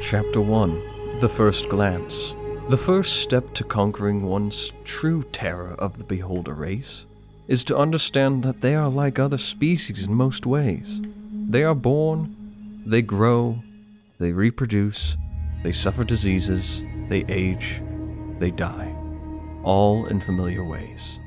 Chapter 1. The First Glance. The first step to conquering one's true terror of the Beholder race is to understand that they are like other species in most ways. They are born, they grow, they reproduce, they suffer diseases, they age, they die, all in familiar ways.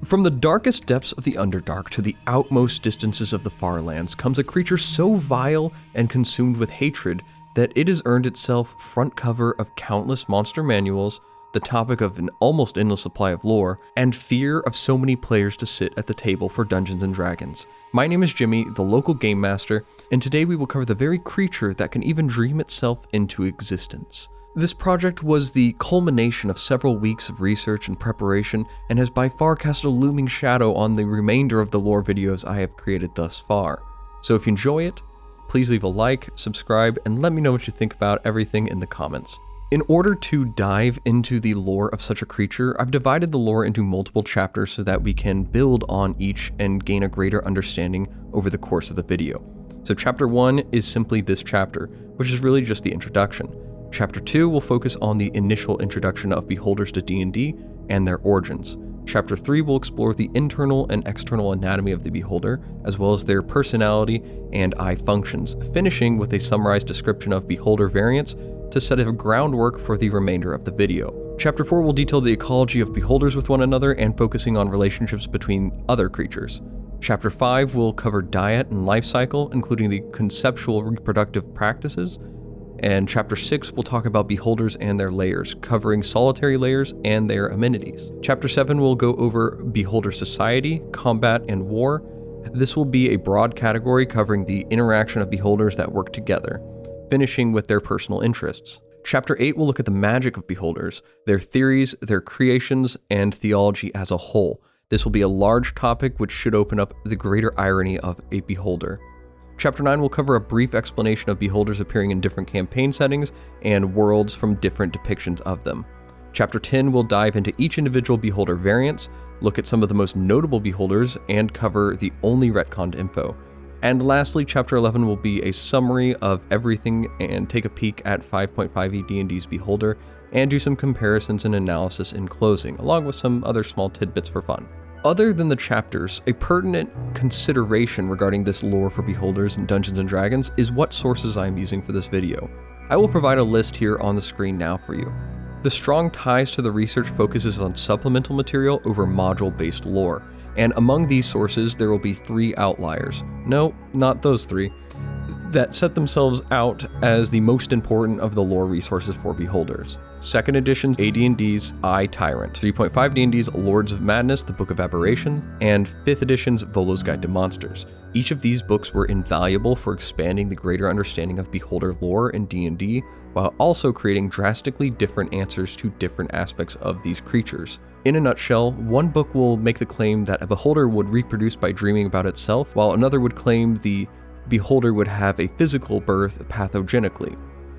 From the darkest depths of the Underdark to the outmost distances of the Farlands comes a creature so vile and consumed with hatred that it has earned itself front cover of countless monster manuals, the topic of an almost endless supply of lore, and fear of so many players to sit at the table for Dungeons & Dragons. My name is Jimmy, the local game master, and today we will cover the very creature that can even dream itself into existence. This project was the culmination of several weeks of research and preparation, and has by far cast a looming shadow on the remainder of the lore videos I have created thus far. So if you enjoy it, please leave a like, subscribe, and let me know what you think about everything in the comments. In order to dive into the lore of such a creature, I've divided the lore into multiple chapters so that we can build on each and gain a greater understanding over the course of the video. So chapter 1 is simply this chapter, which is really just the introduction. Chapter 2 will focus on the initial introduction of Beholders to D&D and their origins. Chapter 3 will explore the internal and external anatomy of the Beholder, as well as their personality and eye functions, finishing with a summarized description of Beholder variants to set a groundwork for the remainder of the video. Chapter 4 will detail the ecology of Beholders with one another and focusing on relationships between other creatures. Chapter 5 will cover diet and life cycle, including the conceptual reproductive practices. And Chapter 6 will talk about Beholders and their layers, covering solitary layers and their amenities. Chapter 7 will go over Beholder society, combat, and war. This will be a broad category covering the interaction of Beholders that work together, finishing with their personal interests. Chapter 8 will look at the magic of Beholders, their theories, their creations, and theology as a whole. This will be a large topic which should open up the greater irony of a Beholder. Chapter 9 will cover a brief explanation of Beholders appearing in different campaign settings and worlds from different depictions of them. Chapter 10 will dive into each individual Beholder variants, look at some of the most notable Beholders, and cover the only retconned info. And lastly, Chapter 11 will be a summary of everything and take a peek at 5.5e AD&d's Beholder, and do some comparisons and analysis in closing, along with some other small tidbits for fun. Other than the chapters, a pertinent consideration regarding this lore for Beholders in Dungeons & Dragons is what sources I am using for this video. I will provide a list here on the screen now for you. The strong ties to the research focuses on supplemental material over module-based lore, and among these sources there will be 3 outliers. No, not those 3. That set themselves out as the most important of the lore resources for Beholders. 2nd edition's AD&d's I, Tyrant, 3.5 D&d's Lords of Madness, The Book of Aberration, and 5th edition's Volo's Guide to Monsters. Each of these books were invaluable for expanding the greater understanding of Beholder lore in D&D, while also creating drastically different answers to different aspects of these creatures. In a nutshell, one book will make the claim that a Beholder would reproduce by dreaming about itself, while another would claim the Beholder would have a physical birth pathogenically.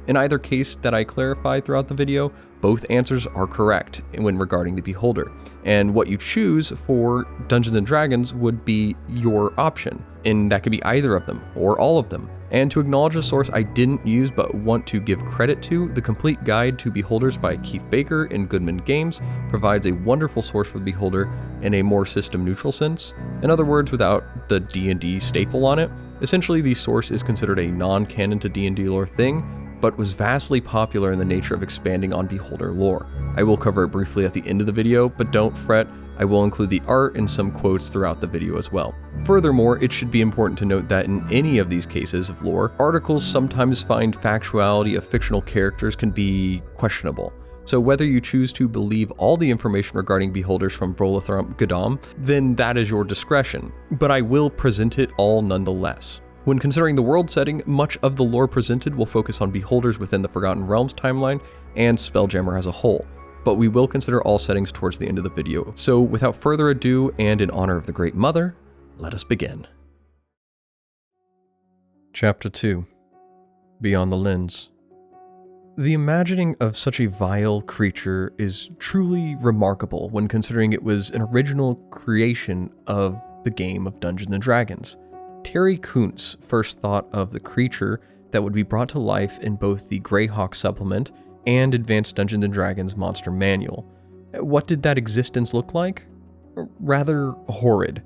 In either case that I clarify throughout the video, both answers are correct when regarding the Beholder, and what you choose for Dungeons & Dragons would be your option, and that could be either of them, or all of them. And to acknowledge a source I didn't use but want to give credit to, the Complete Guide to Beholders by Keith Baker in Goodman Games provides a wonderful source for the Beholder in a more system-neutral sense. In other words, without the D&D staple on it. Essentially, the source is considered a non-canon to D&D lore thing, but was vastly popular in the nature of expanding on Beholder lore. I will cover it briefly at the end of the video, but don't fret, I will include the art and some quotes throughout the video as well. Furthermore, it should be important to note that in any of these cases of lore, articles sometimes find factuality of fictional characters can be questionable. So whether you choose to believe all the information regarding Beholders from Volothramp Godam, then that is your discretion, but I will present it all nonetheless. When considering the world setting, much of the lore presented will focus on Beholders within the Forgotten Realms timeline and Spelljammer as a whole, but we will consider all settings towards the end of the video. So without further ado, and in honor of the Great Mother, let us begin. Chapter 2. Beyond the Lens. The imagining of such a vile creature is truly remarkable when considering it was an original creation of the game of Dungeons & Dragons. Terry Kuntz first thought of the creature that would be brought to life in both the Greyhawk supplement and Advanced Dungeons & Dragons Monster Manual. What did that existence look like? Rather horrid.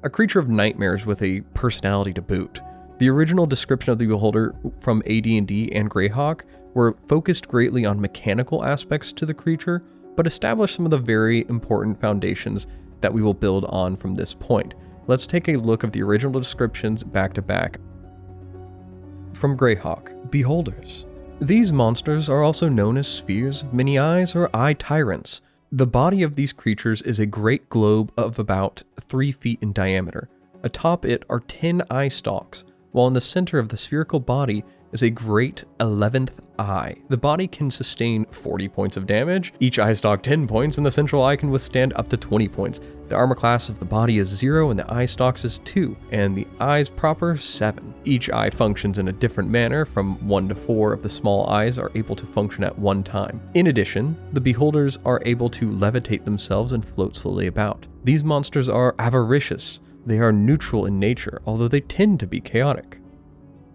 A creature of nightmares with a personality to boot. The original description of the Beholder from AD&d and Greyhawk were focused greatly on mechanical aspects to the creature, but established some of the very important foundations that we will build on from this point. Let's take a look at the original descriptions back to back. From Greyhawk, Beholders. These monsters are also known as spheres of many eyes or eye tyrants. The body of these creatures is a great globe of about 3 feet in diameter. Atop it are 10 eye stalks, while in the center of the spherical body is a great 11th eye. The body can sustain 40 points of damage, each eye stalk 10 points, and the central eye can withstand up to 20 points. The armor class of the body is 0 and the eye stalks is 2, and the eyes proper 7. Each eye functions in a different manner. From 1 to 4 of the small eyes are able to function at one time. In addition, the beholders are able to levitate themselves and float slowly about. These monsters are avaricious. They are neutral in nature, although they tend to be chaotic.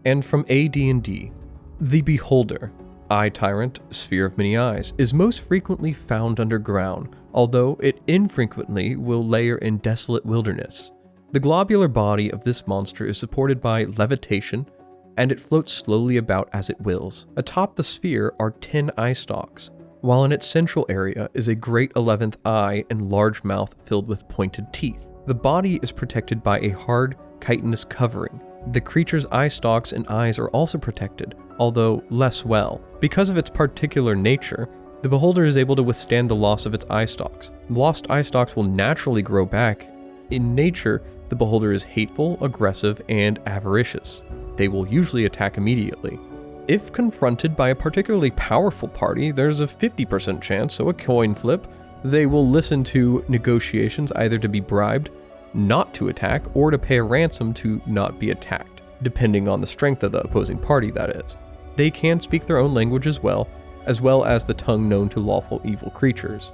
And from AD&d, the Beholder, Eye Tyrant, Sphere of Many Eyes, is most frequently found underground, although it infrequently will lair in desolate wilderness. The globular body of this monster is supported by levitation, and it floats slowly about as it wills. Atop the sphere are 10 eye stalks, while in its central area is a great 11th eye and large mouth filled with pointed teeth. The body is protected by a hard, chitinous covering. The creature's eye stalks and eyes are also protected, although less well. Because of its particular nature, the Beholder is able to withstand the loss of its eye stalks. Lost eye stalks will naturally grow back. In nature, the Beholder is hateful, aggressive, and avaricious. They will usually attack immediately. If confronted by a particularly powerful party, there's a 50% chance, so a coin flip, they will listen to negotiations either to be bribed, not to attack, or to pay a ransom to not be attacked, depending on the strength of the opposing party, that is. They can speak their own language as well as the tongue known to lawful evil creatures.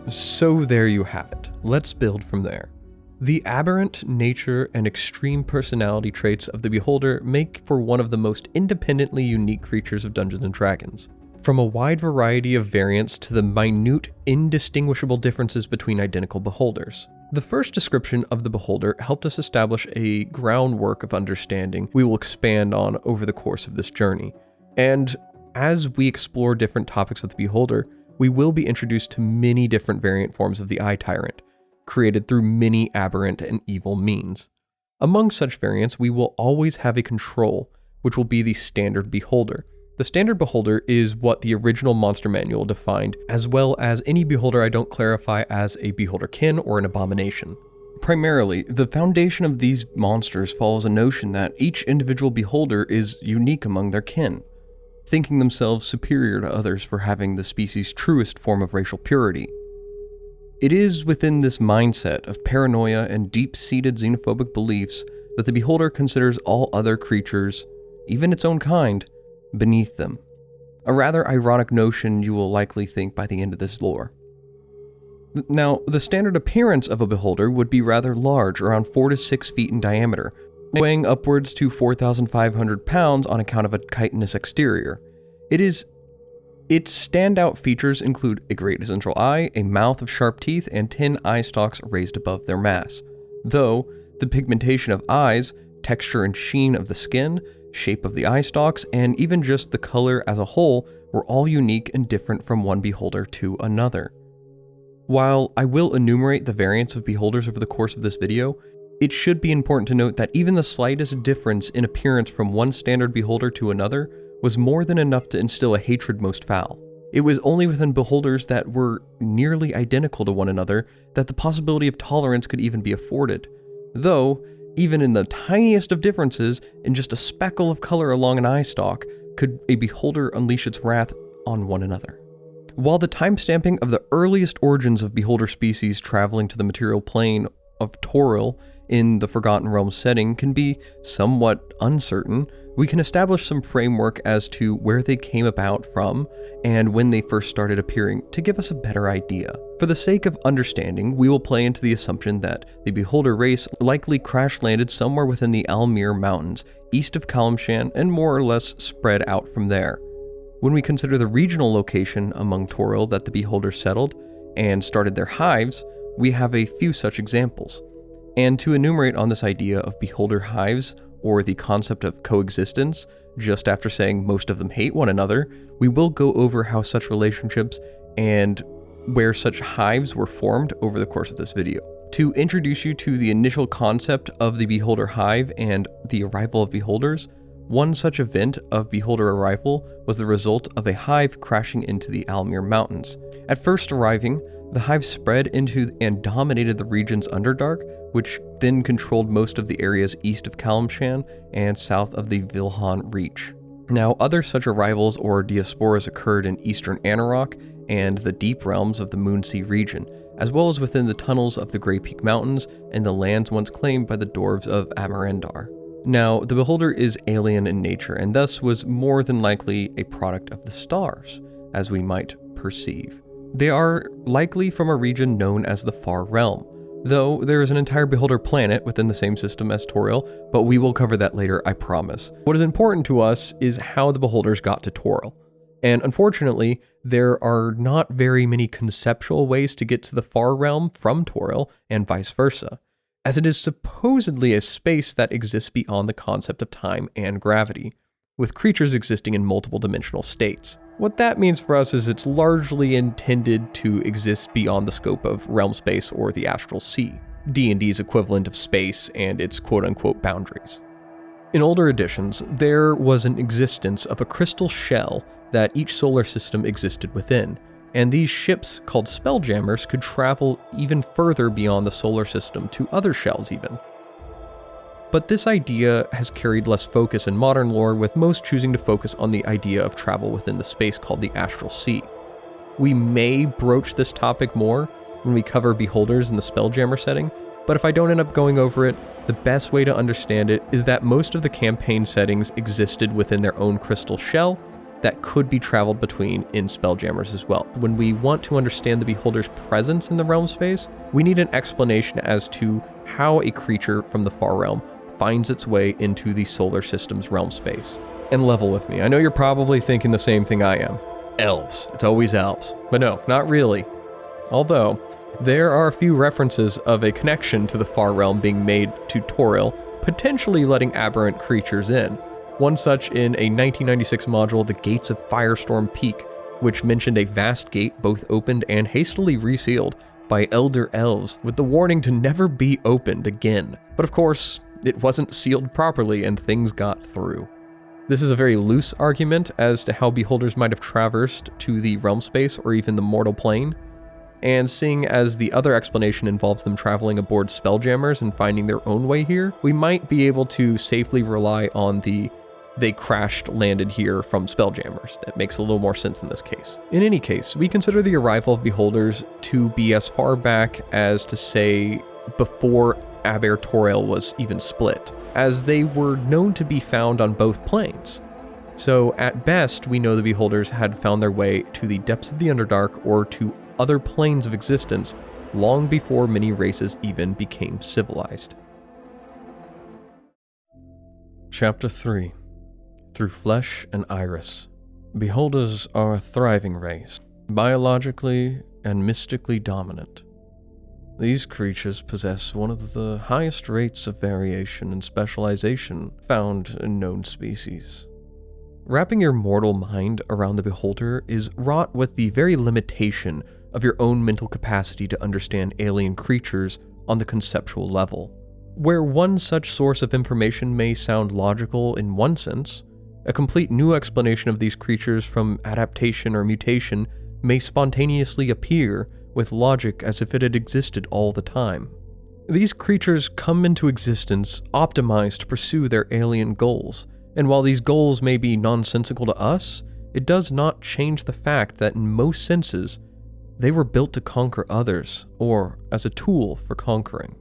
So there you have it. Let's build from there. The aberrant nature and extreme personality traits of the Beholder make for one of the most independently unique creatures of Dungeons & Dragons. From a wide variety of variants to the minute, indistinguishable differences between identical beholders. The first description of the Beholder helped us establish a groundwork of understanding we will expand on over the course of this journey. And as we explore different topics of the Beholder, we will be introduced to many different variant forms of the Eye Tyrant, created through many aberrant and evil means. Among such variants, we will always have a control, which will be the standard Beholder. The standard Beholder is what the original Monster Manual defined, as well as any Beholder I don't clarify as a Beholderkin or an abomination. Primarily, the foundation of these monsters follows a notion that each individual Beholder is unique among their kin, thinking themselves superior to others for having the species' truest form of racial purity. It is within this mindset of paranoia and deep-seated xenophobic beliefs that the Beholder considers all other creatures, even its own kind, beneath them. A rather ironic notion you will likely think by the end of this lore. Now, the standard appearance of a Beholder would be rather large, around 4 to 6 feet in diameter, weighing upwards to 4,500 pounds on account of a chitinous exterior. Its standout features include a great central eye, a mouth of sharp teeth, and 10 eye stalks raised above their mass. Though, the pigmentation of eyes, texture and sheen of the skin, shape of the eye stalks, and even just the color as a whole were all unique and different from one Beholder to another. While I will enumerate the variants of Beholders over the course of this video, it should be important to note that even the slightest difference in appearance from one standard Beholder to another was more than enough to instill a hatred most foul. It was only within Beholders that were nearly identical to one another that the possibility of tolerance could even be afforded. Though, even in the tiniest of differences, in just a speckle of color along an eye stalk, could a Beholder unleash its wrath on one another. While the timestamping of the earliest origins of Beholder species traveling to the material plane of Toril in the Forgotten Realms setting can be somewhat uncertain, we can establish some framework as to where they came about from and when they first started appearing to give us a better idea. For the sake of understanding, we will play into the assumption that the Beholder race likely crash-landed somewhere within the Almir Mountains, east of Kalimshan, and more or less spread out from there. When we consider the regional location among Toril that the Beholders settled and started their hives, we have a few such examples. And to enumerate on this idea of Beholder hives, or the concept of coexistence, just after saying most of them hate one another, we will go over how such relationships and where such hives were formed over the course of this video. To introduce you to the initial concept of the Beholder hive and the arrival of Beholders, one such event of Beholder arrival was the result of a hive crashing into the Almir Mountains. At first arriving, the hive spread into and dominated the region's Underdark, which then controlled most of the areas east of Kalimshan and south of the Vilhan Reach. Now, other such arrivals or diasporas occurred in eastern Anarok and the deep realms of the Moonsea region, as well as within the tunnels of the Grey Peak Mountains and the lands once claimed by the dwarves of Amarendar. Now, the Beholder is alien in nature, and thus was more than likely a product of the stars, as we might perceive. They are likely from a region known as the Far Realm, though there is an entire Beholder planet within the same system as Toril, but we will cover that later, I promise. What is important to us is how the Beholders got to Toril. And unfortunately, there are not very many conceptual ways to get to the Far Realm from Toril, and vice versa, as it is supposedly a space that exists beyond the concept of time and gravity, with creatures existing in multiple dimensional states. What that means for us is it's largely intended to exist beyond the scope of realm space or the astral sea, D&D's equivalent of space and its quote-unquote boundaries. In older editions, there was an existence of a crystal shell that each solar system existed within, and these ships, called Spelljammers, could travel even further beyond the solar system to other shells even. But this idea has carried less focus in modern lore, with most choosing to focus on the idea of travel within the space called the Astral Sea. We may broach this topic more when we cover Beholders in the Spelljammer setting, but if I don't end up going over it, the best way to understand it is that most of the campaign settings existed within their own crystal shell that could be traveled between in Spelljammers as well. When we want to understand the Beholder's presence in the realm space, we need an explanation as to how a creature from the Far Realm finds its way into the solar system's realm space. And level with me, I know you're probably thinking the same thing I am. Elves. It's always elves. But no, not really. Although, there are a few references of a connection to the Far Realm being made to Toril, potentially letting aberrant creatures in. One such in a 1996 module, The Gates of Firestorm Peak, which mentioned a vast gate both opened and hastily resealed by elder elves with the warning to never be opened again. But of course, it wasn't sealed properly and things got through. This is a very loose argument as to how Beholders might have traversed to the realm space or even the mortal plane, and seeing as the other explanation involves them traveling aboard Spelljammers and finding their own way here, we might be able to safely rely on the they crashed landed here from Spelljammers. That makes a little more sense in this case. In any case, we consider the arrival of Beholders to be as far back as to say before Aber Toril was even split, as they were known to be found on both planes. So at best, we know the Beholders had found their way to the depths of the Underdark or to other planes of existence long before many races even became civilized. Chapter 3. Through Flesh and Iris. Beholders are a thriving race, biologically and mystically dominant. These creatures possess one of the highest rates of variation and specialization found in known species. Wrapping your mortal mind around the Beholder is wrought with the very limitation of your own mental capacity to understand alien creatures on the conceptual level. Where one such source of information may sound logical in one sense, a complete new explanation of these creatures from adaptation or mutation may spontaneously appear with logic as if it had existed all the time. These creatures come into existence optimized to pursue their alien goals, and while these goals may be nonsensical to us, it does not change the fact that in most senses, they were built to conquer others, or as a tool for conquering.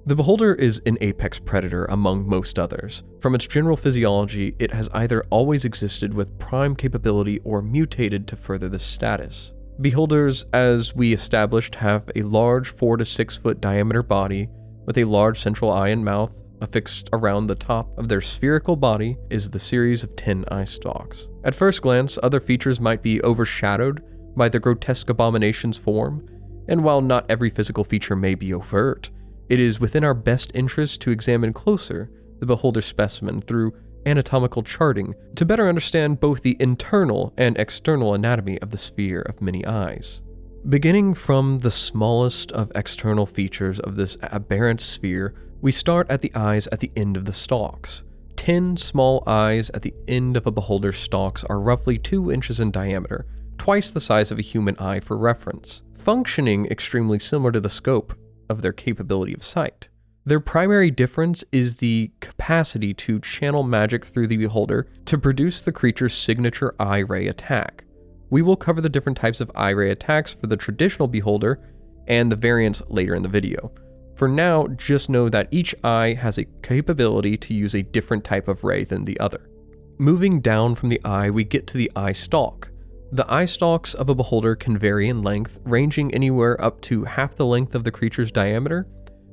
The Beholder is an apex predator among most others. From its general physiology, it has either always existed with prime capability or mutated to further this status. Beholders, as we established, have a large 4 to 6 foot diameter body with a large central eye and mouth. Affixed around the top of their spherical body is the series of 10 eye stalks. At first glance, other features might be overshadowed by the grotesque abomination's form, and while not every physical feature may be overt, it is within our best interest to examine closer the beholder specimen through anatomical charting to better understand both the internal and external anatomy of the sphere of many eyes. Beginning from the smallest of external features of this aberrant sphere, we start at the eyes at the end of the stalks. 10 small eyes at the end of a beholder's stalks are roughly 2 inches in diameter, twice the size of a human eye for reference, functioning extremely similar to the scope of their capability of sight. Their primary difference is the capacity to channel magic through the beholder to produce the creature's signature eye ray attack. We will cover the different types of eye ray attacks for the traditional beholder and the variants later in the video. For now, just know that each eye has a capability to use a different type of ray than the other. Moving down from the eye, we get to the eye stalk. The eye stalks of a beholder can vary in length, ranging anywhere up to half the length of the creature's diameter,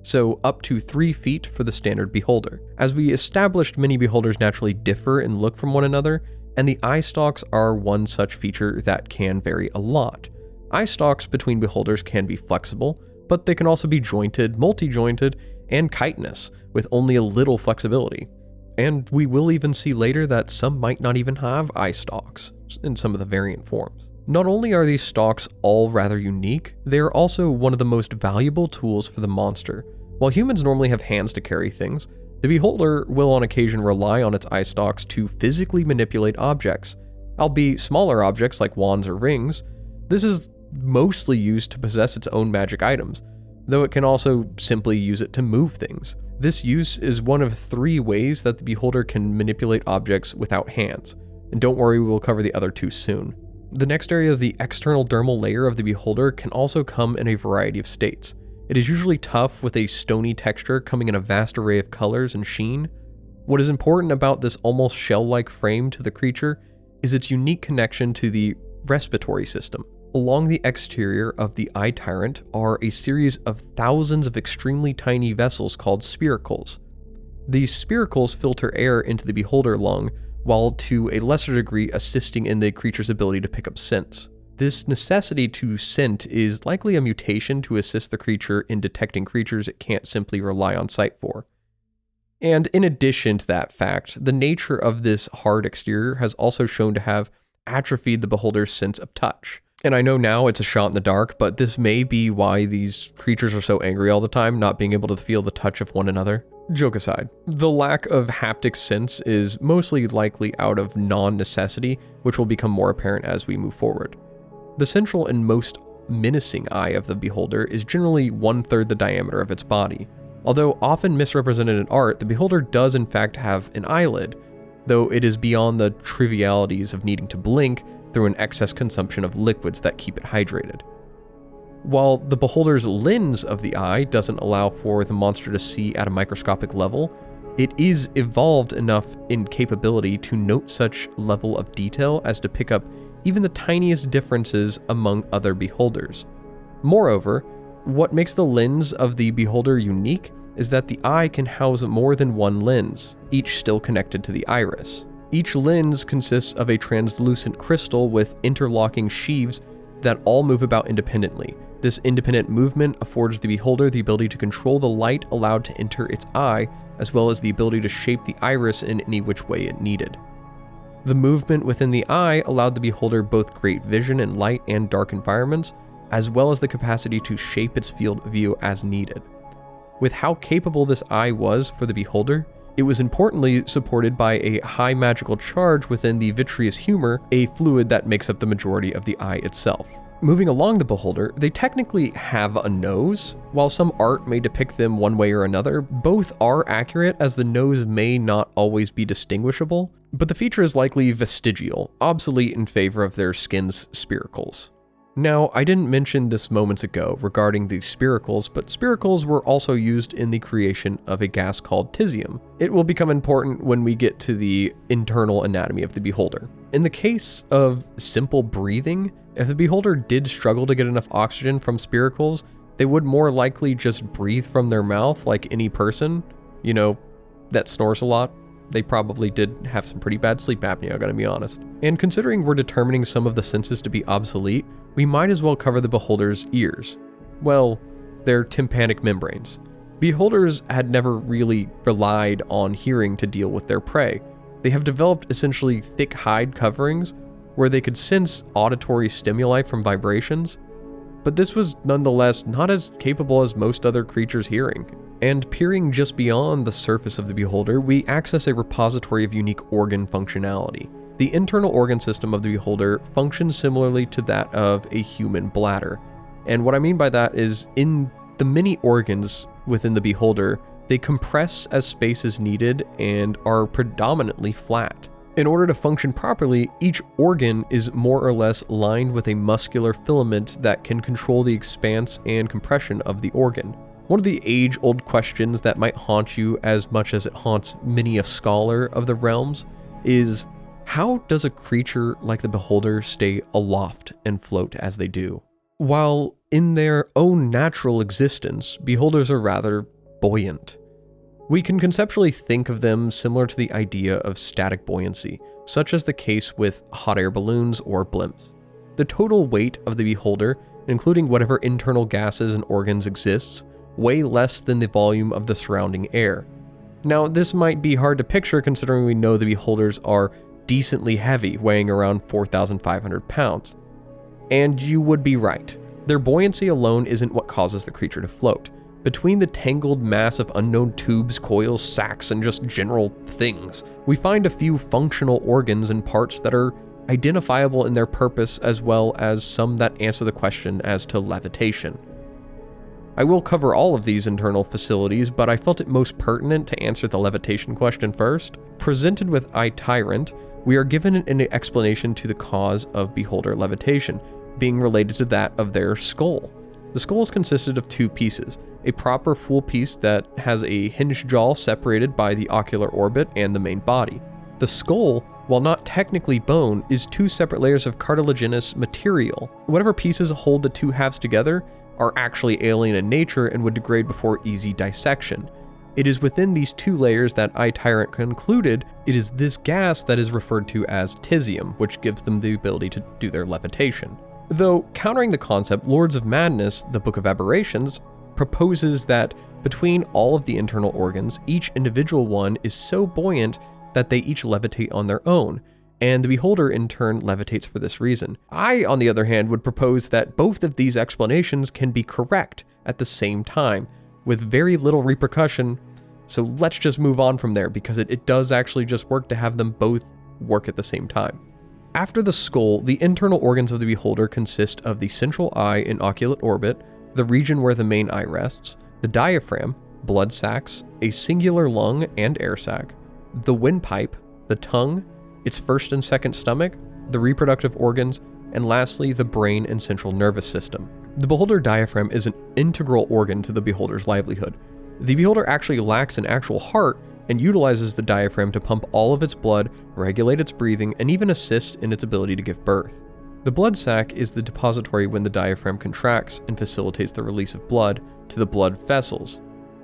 so up to 3 feet for the standard beholder. As we established, many beholders naturally differ in look from one another, and the eye stalks are one such feature that can vary a lot. Eye stalks between beholders can be flexible, but they can also be jointed, multi-jointed, and chitinous, with only a little flexibility. And we will even see later that some might not even have eye stalks in some of the variant forms. Not only are these stalks all rather unique, they are also one of the most valuable tools for the monster. While humans normally have hands to carry things, the beholder will on occasion rely on its eye stalks to physically manipulate objects, albeit smaller objects like wands or rings. This is mostly used to possess its own magic items, though it can also simply use it to move things. This use is one of 3 ways that the beholder can manipulate objects without hands, and don't worry, we will cover the other 2 soon. The next area, the external dermal layer of the beholder, can also come in a variety of states. It is usually tough with a stony texture coming in a vast array of colors and sheen. What is important about this almost shell-like frame to the creature is its unique connection to the respiratory system. Along the exterior of the eye tyrant are a series of thousands of extremely tiny vessels called spiracles. These spiracles filter air into the beholder lung, while to a lesser degree assisting in the creature's ability to pick up scents. This necessity to scent is likely a mutation to assist the creature in detecting creatures it can't simply rely on sight for. And in addition to that fact, the nature of this hard exterior has also shown to have atrophied the beholder's sense of touch. And I know now it's a shot in the dark, but this may be why these creatures are so angry all the time, not being able to feel the touch of one another. Joke aside, the lack of haptic sense is mostly likely out of non-necessity, which will become more apparent as we move forward. The central and most menacing eye of the beholder is generally 1/3 the diameter of its body. Although often misrepresented in art, the beholder does in fact have an eyelid, though it is beyond the trivialities of needing to blink through an excess consumption of liquids that keep it hydrated. While the beholder's lens of the eye doesn't allow for the monster to see at a microscopic level, it is evolved enough in capability to note such level of detail as to pick up even the tiniest differences among other beholders. Moreover, what makes the lens of the beholder unique is that the eye can house more than one lens, each still connected to the iris. Each lens consists of a translucent crystal with interlocking sheaves that all move about independently. This independent movement affords the beholder the ability to control the light allowed to enter its eye, as well as the ability to shape the iris in any which way it needed. The movement within the eye allowed the beholder both great vision in light and dark environments, as well as the capacity to shape its field of view as needed. With how capable this eye was for the beholder, it was importantly supported by a high magical charge within the vitreous humor, a fluid that makes up the majority of the eye itself. Moving along the beholder, they technically have a nose. While some art may depict them one way or another, both are accurate as the nose may not always be distinguishable, but the feature is likely vestigial, obsolete in favor of their skin's spiracles. Now, I didn't mention this moments ago regarding the spiracles, but spiracles were also used in the creation of a gas called tisium. It will become important when we get to the internal anatomy of the beholder. In the case of simple breathing, If the beholder did struggle to get enough oxygen from spiracles, they would more likely just breathe from their mouth like any person, that snores a lot. They probably did have some pretty bad sleep apnea, I gotta be honest. And considering we're determining some of the senses to be obsolete, we might as well cover the beholder's ears. Well, their tympanic membranes. Beholders had never really relied on hearing to deal with their prey. They have developed essentially thick hide coverings where they could sense auditory stimuli from vibrations, but this was nonetheless not as capable as most other creatures' hearing. And peering just beyond the surface of the beholder, we access a repository of unique organ functionality. The internal organ system of the beholder functions similarly to that of a human bladder. And what I mean by that is, in the many organs within the beholder, they compress as space is needed and are predominantly flat. In order to function properly, each organ is more or less lined with a muscular filament that can control the expanse and compression of the organ. One of the age-old questions that might haunt you as much as it haunts many a scholar of the realms is, how does a creature like the beholder stay aloft and float as they do? While in their own natural existence, beholders are rather buoyant. We can conceptually think of them similar to the idea of static buoyancy, such as the case with hot air balloons or blimps. The total weight of the beholder, including whatever internal gases and organs exists, weigh less than the volume of the surrounding air. Now, this might be hard to picture considering we know the beholders are decently heavy, weighing around 4,500 pounds. And you would be right. Their buoyancy alone isn't what causes the creature to float. Between the tangled mass of unknown tubes, coils, sacs, and just general things, we find a few functional organs and parts that are identifiable in their purpose, as well as some that answer the question as to levitation. I will cover all of these internal facilities, but I felt it most pertinent to answer the levitation question first. Presented with Tyrant, we are given an explanation to the cause of beholder levitation, being related to that of their skull. The skull is consisted of two pieces, a proper full piece that has a hinged jaw separated by the ocular orbit and the main body. The skull, while not technically bone, is two separate layers of cartilaginous material. Whatever pieces hold the two halves together are actually alien in nature and would degrade before easy dissection. It is within these two layers that Tyrant concluded it is this gas that is referred to as tisium, which gives them the ability to do their levitation. Though, countering the concept, Lords of Madness, the Book of Aberrations, proposes that between all of the internal organs, each individual one is so buoyant that they each levitate on their own, and the beholder in turn levitates for this reason. I, on the other hand, would propose that both of these explanations can be correct at the same time, with very little repercussion, so let's just move on from there, because it does actually just work to have them both work at the same time. After the skull, the internal organs of the beholder consist of the central eye and ocular orbit, the region where the main eye rests, the diaphragm, blood sacs, a singular lung and air sac, the windpipe, the tongue, its first and second stomach, the reproductive organs, and lastly, the brain and central nervous system. The beholder diaphragm is an integral organ to the beholder's livelihood. The beholder actually lacks an actual heart and utilizes the diaphragm to pump all of its blood, regulate its breathing, and even assist in its ability to give birth. The blood sac is the depository when the diaphragm contracts and facilitates the release of blood to the blood vessels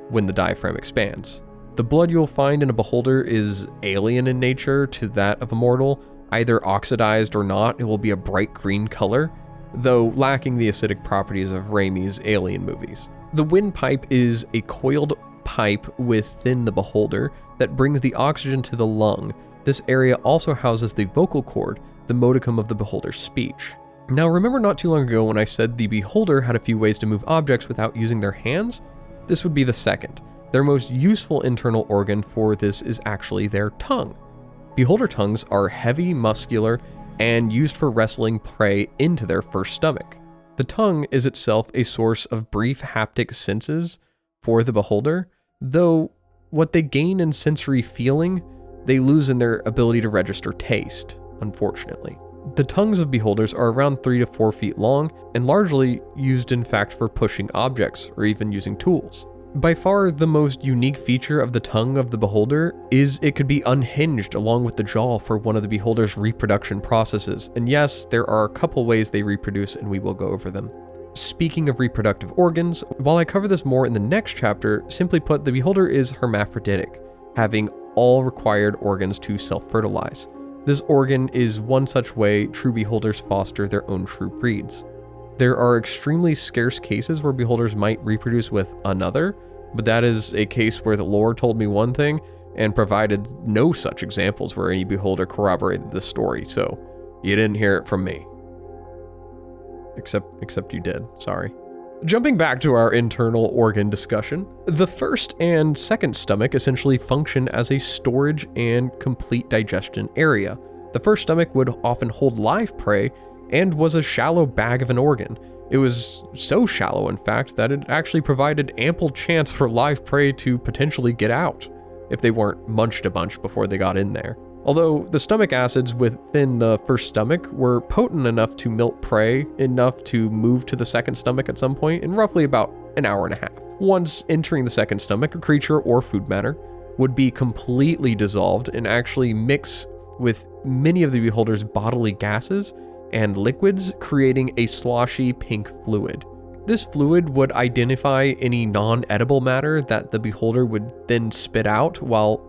when the diaphragm expands. The blood you'll find in a beholder is alien in nature to that of a mortal. Either oxidized or not, it will be a bright green color, though lacking the acidic properties of Raimi's Alien movies. The windpipe is a coiled pipe within the beholder that brings the oxygen to the lung. This area also houses the vocal cord, the modicum of the beholder's speech. Now, remember not too long ago when I said the beholder had a few ways to move objects without using their hands? This would be the second. Their most useful internal organ for this is actually their tongue. Beholder tongues are heavy, muscular, and used for wrestling prey into their first stomach. The tongue is itself a source of brief haptic senses for the beholder, though what they gain in sensory feeling, they lose in their ability to register taste, unfortunately. The tongues of beholders are around 3 to 4 feet long and largely used in fact for pushing objects or even using tools. By far the most unique feature of the tongue of the beholder is it could be unhinged along with the jaw for one of the beholder's reproduction processes. And yes, there are a couple ways they reproduce, and we will go over them. Speaking of reproductive organs, while I cover this more in the next chapter, simply put, the beholder is hermaphroditic, having all required organs to self-fertilize. This organ is one such way true beholders foster their own true breeds. There are extremely scarce cases where beholders might reproduce with another, but that is a case where the lore told me one thing and provided no such examples where any beholder corroborated the story, so you didn't hear it from me. Except you did, sorry. Jumping back to our internal organ discussion, the first and second stomach essentially function as a storage and complete digestion area. The first stomach would often hold live prey and was a shallow bag of an organ. It was so shallow, in fact, that it actually provided ample chance for live prey to potentially get out, if they weren't munched a bunch before they got in there. Although the stomach acids within the first stomach were potent enough to melt prey enough to move to the second stomach at some point in roughly about an hour and a half. Once entering the second stomach, a creature or food matter would be completely dissolved and actually mix with many of the beholder's bodily gases and liquids, creating a sloshy pink fluid. This fluid would identify any non-edible matter that the beholder would then spit out, while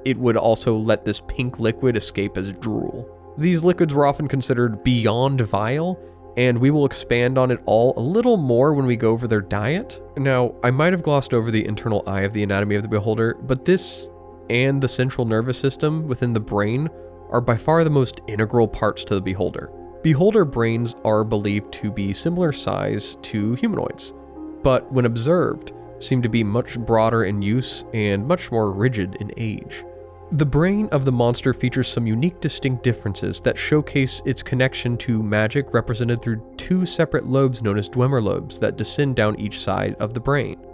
it would also let this pink liquid escape as drool. These liquids were often considered beyond vile, and we will expand on it all a little more when we go over their diet. Now, I might have glossed over the internal eye of the anatomy of the beholder, but this and the central nervous system within the brain are by far the most integral parts to the beholder. Beholder brains are believed to be similar size to humanoids, but when observed, seem to be much broader in use and much more rigid in age. The brain of the monster features some unique distinct differences that showcase its connection to magic, represented through two separate lobes known as Dwemer lobes that descend down each side of the brain.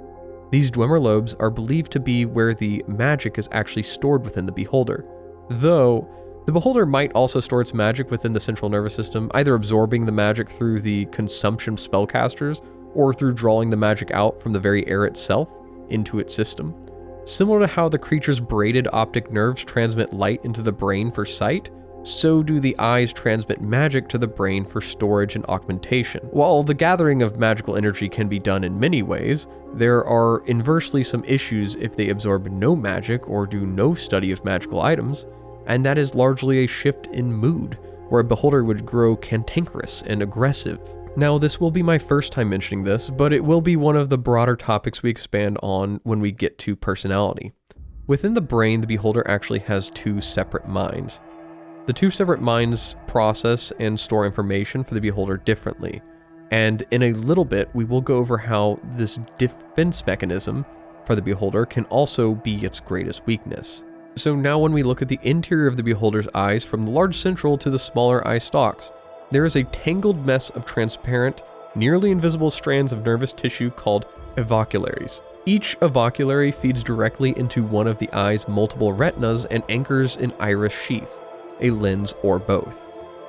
These Dwemer lobes are believed to be where the magic is actually stored within the beholder, though the beholder might also store its magic within the central nervous system, either absorbing the magic through the consumption of spellcasters or through drawing the magic out from the very air itself into its system. Similar to how the creature's braided optic nerves transmit light into the brain for sight, so do the eyes transmit magic to the brain for storage and augmentation. While the gathering of magical energy can be done in many ways, there are inversely some issues if they absorb no magic or do no study of magical items, and that is largely a shift in mood, where a beholder would grow cantankerous and aggressive. Now, this will be my first time mentioning this, but it will be one of the broader topics we expand on when we get to personality. Within the brain, the beholder actually has two separate minds. The two separate minds process and store information for the beholder differently, and in a little bit, we will go over how this defense mechanism for the beholder can also be its greatest weakness. So now when we look at the interior of the beholder's eyes, from the large central to the smaller eye stalks, there is a tangled mess of transparent, nearly invisible strands of nervous tissue called avocularies. Each avoculary feeds directly into one of the eye's multiple retinas and anchors an iris sheath, a lens, or both.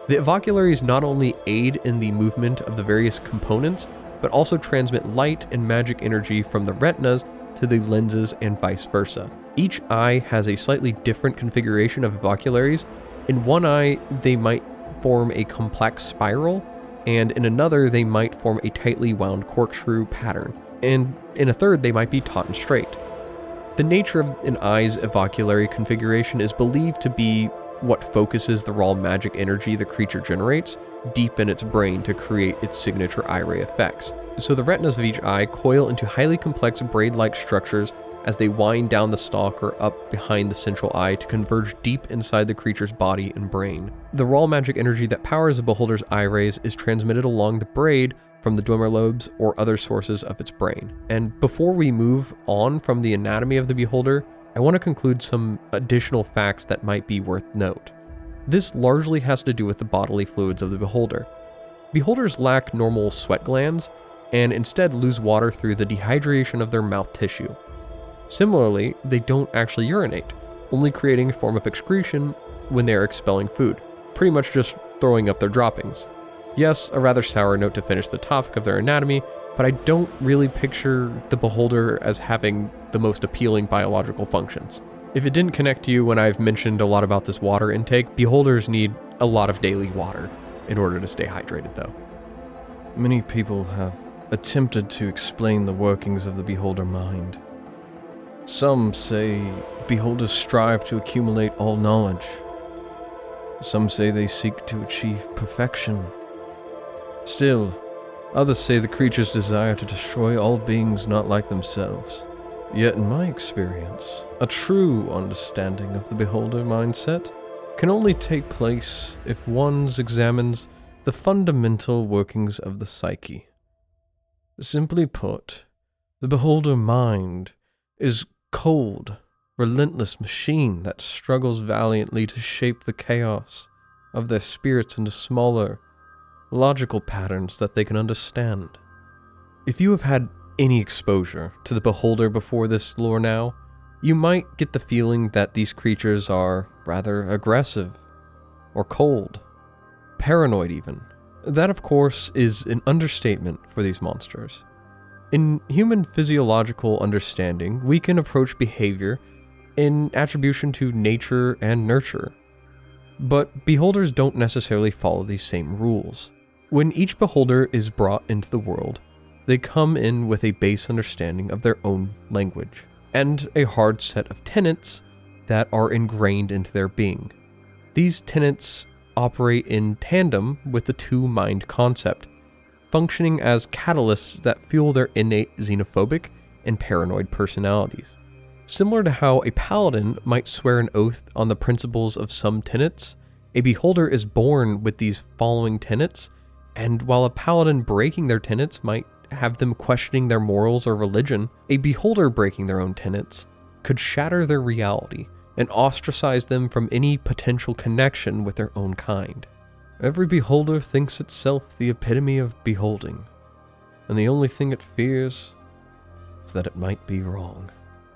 The avocularies not only aid in the movement of the various components, but also transmit light and magic energy from the retinas to the lenses and vice versa. Each eye has a slightly different configuration of avocularies. In one eye, they might form a complex spiral, and in another they might form a tightly wound corkscrew pattern, and in a third they might be taut and straight. The nature of an eye's avoculary configuration is believed to be what focuses the raw magic energy the creature generates deep in its brain to create its signature eye ray effects. So the retinas of each eye coil into highly complex braid-like structures as they wind down the stalk or up behind the central eye to converge deep inside the creature's body and brain. The raw magic energy that powers the beholder's eye rays is transmitted along the braid from the Dwemer lobes or other sources of its brain. And before we move on from the anatomy of the beholder, I want to conclude some additional facts that might be worth note. This largely has to do with the bodily fluids of the beholder. Beholders lack normal sweat glands and instead lose water through the dehydration of their mouth tissue. Similarly, they don't actually urinate, only creating a form of excretion when they are expelling food, pretty much just throwing up their droppings. Yes, a rather sour note to finish the topic of their anatomy, but I don't really picture the beholder as having the most appealing biological functions. If it didn't connect to you when I've mentioned a lot about this water intake, beholders need a lot of daily water in order to stay hydrated though. Many people have attempted to explain the workings of the beholder mind. Some say beholders strive to accumulate all knowledge. Some say they seek to achieve perfection. Still, others say the creatures desire to destroy all beings not like themselves. Yet in my experience, a true understanding of the beholder mindset can only take place if one examines the fundamental workings of the psyche. Simply put, the beholder mind is cold, relentless machine that struggles valiantly to shape the chaos of their spirits into smaller, logical patterns that they can understand. If you have had any exposure to the beholder before this lore now, you might get the feeling that these creatures are rather aggressive, or cold, paranoid even. That, of course, is an understatement for these monsters. In human physiological understanding, we can approach behavior in attribution to nature and nurture. But beholders don't necessarily follow these same rules. When each beholder is brought into the world, they come in with a base understanding of their own language, and a hard set of tenets that are ingrained into their being. These tenets operate in tandem with the two-mind concept, functioning as catalysts that fuel their innate xenophobic and paranoid personalities. Similar to how a paladin might swear an oath on the principles of some tenets, a beholder is born with these following tenets, and while a paladin breaking their tenets might have them questioning their morals or religion, a beholder breaking their own tenets could shatter their reality and ostracize them from any potential connection with their own kind. Every beholder thinks itself the epitome of beholding, and the only thing it fears is that it might be wrong.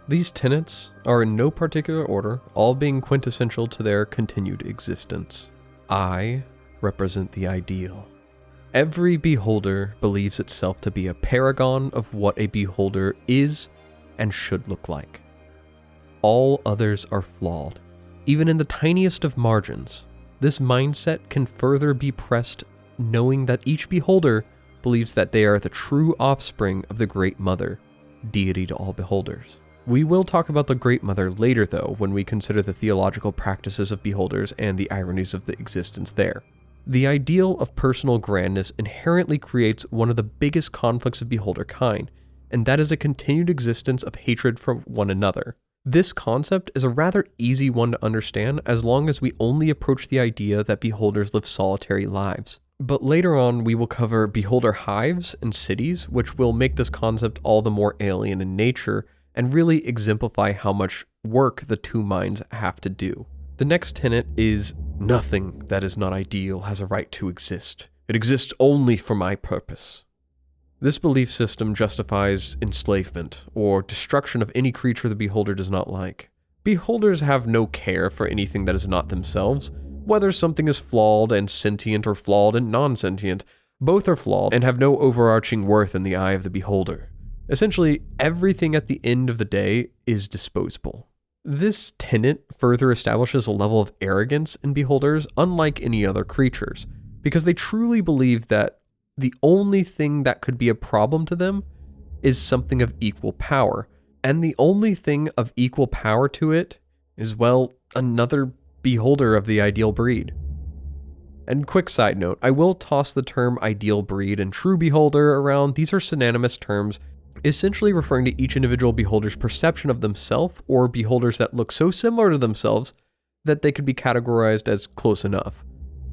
These tenets are in no particular order, all being quintessential to their continued existence. I represent the ideal. Every beholder believes itself to be a paragon of what a beholder is and should look like. All others are flawed, even in the tiniest of margins. This mindset can further be pressed knowing that each beholder believes that they are the true offspring of the Great Mother, deity to all beholders. We will talk about the Great Mother later though, when we consider the theological practices of beholders and the ironies of the existence there. The ideal of personal grandness inherently creates one of the biggest conflicts of beholder kind, and that is a continued existence of hatred for one another. This concept is a rather easy one to understand as long as we only approach the idea that beholders live solitary lives. But later on we will cover beholder hives and cities, which will make this concept all the more alien in nature and really exemplify how much work the two minds have to do. The next tenet is, nothing that is not ideal has a right to exist. It exists only for my purpose. This belief system justifies enslavement or destruction of any creature the beholder does not like. Beholders have no care for anything that is not themselves, whether something is flawed and sentient or flawed and non-sentient. Both are flawed and have no overarching worth in the eye of the beholder. Essentially, everything at the end of the day is disposable. This tenet further establishes a level of arrogance in beholders unlike any other creatures, because they truly believe that the only thing that could be a problem to them is something of equal power, and the only thing of equal power to it is, well, another beholder of the ideal breed. And quick side note, I will toss the term ideal breed and true beholder around. These are synonymous terms, essentially referring to each individual beholder's perception of themselves or beholders that look so similar to themselves that they could be categorized as close enough.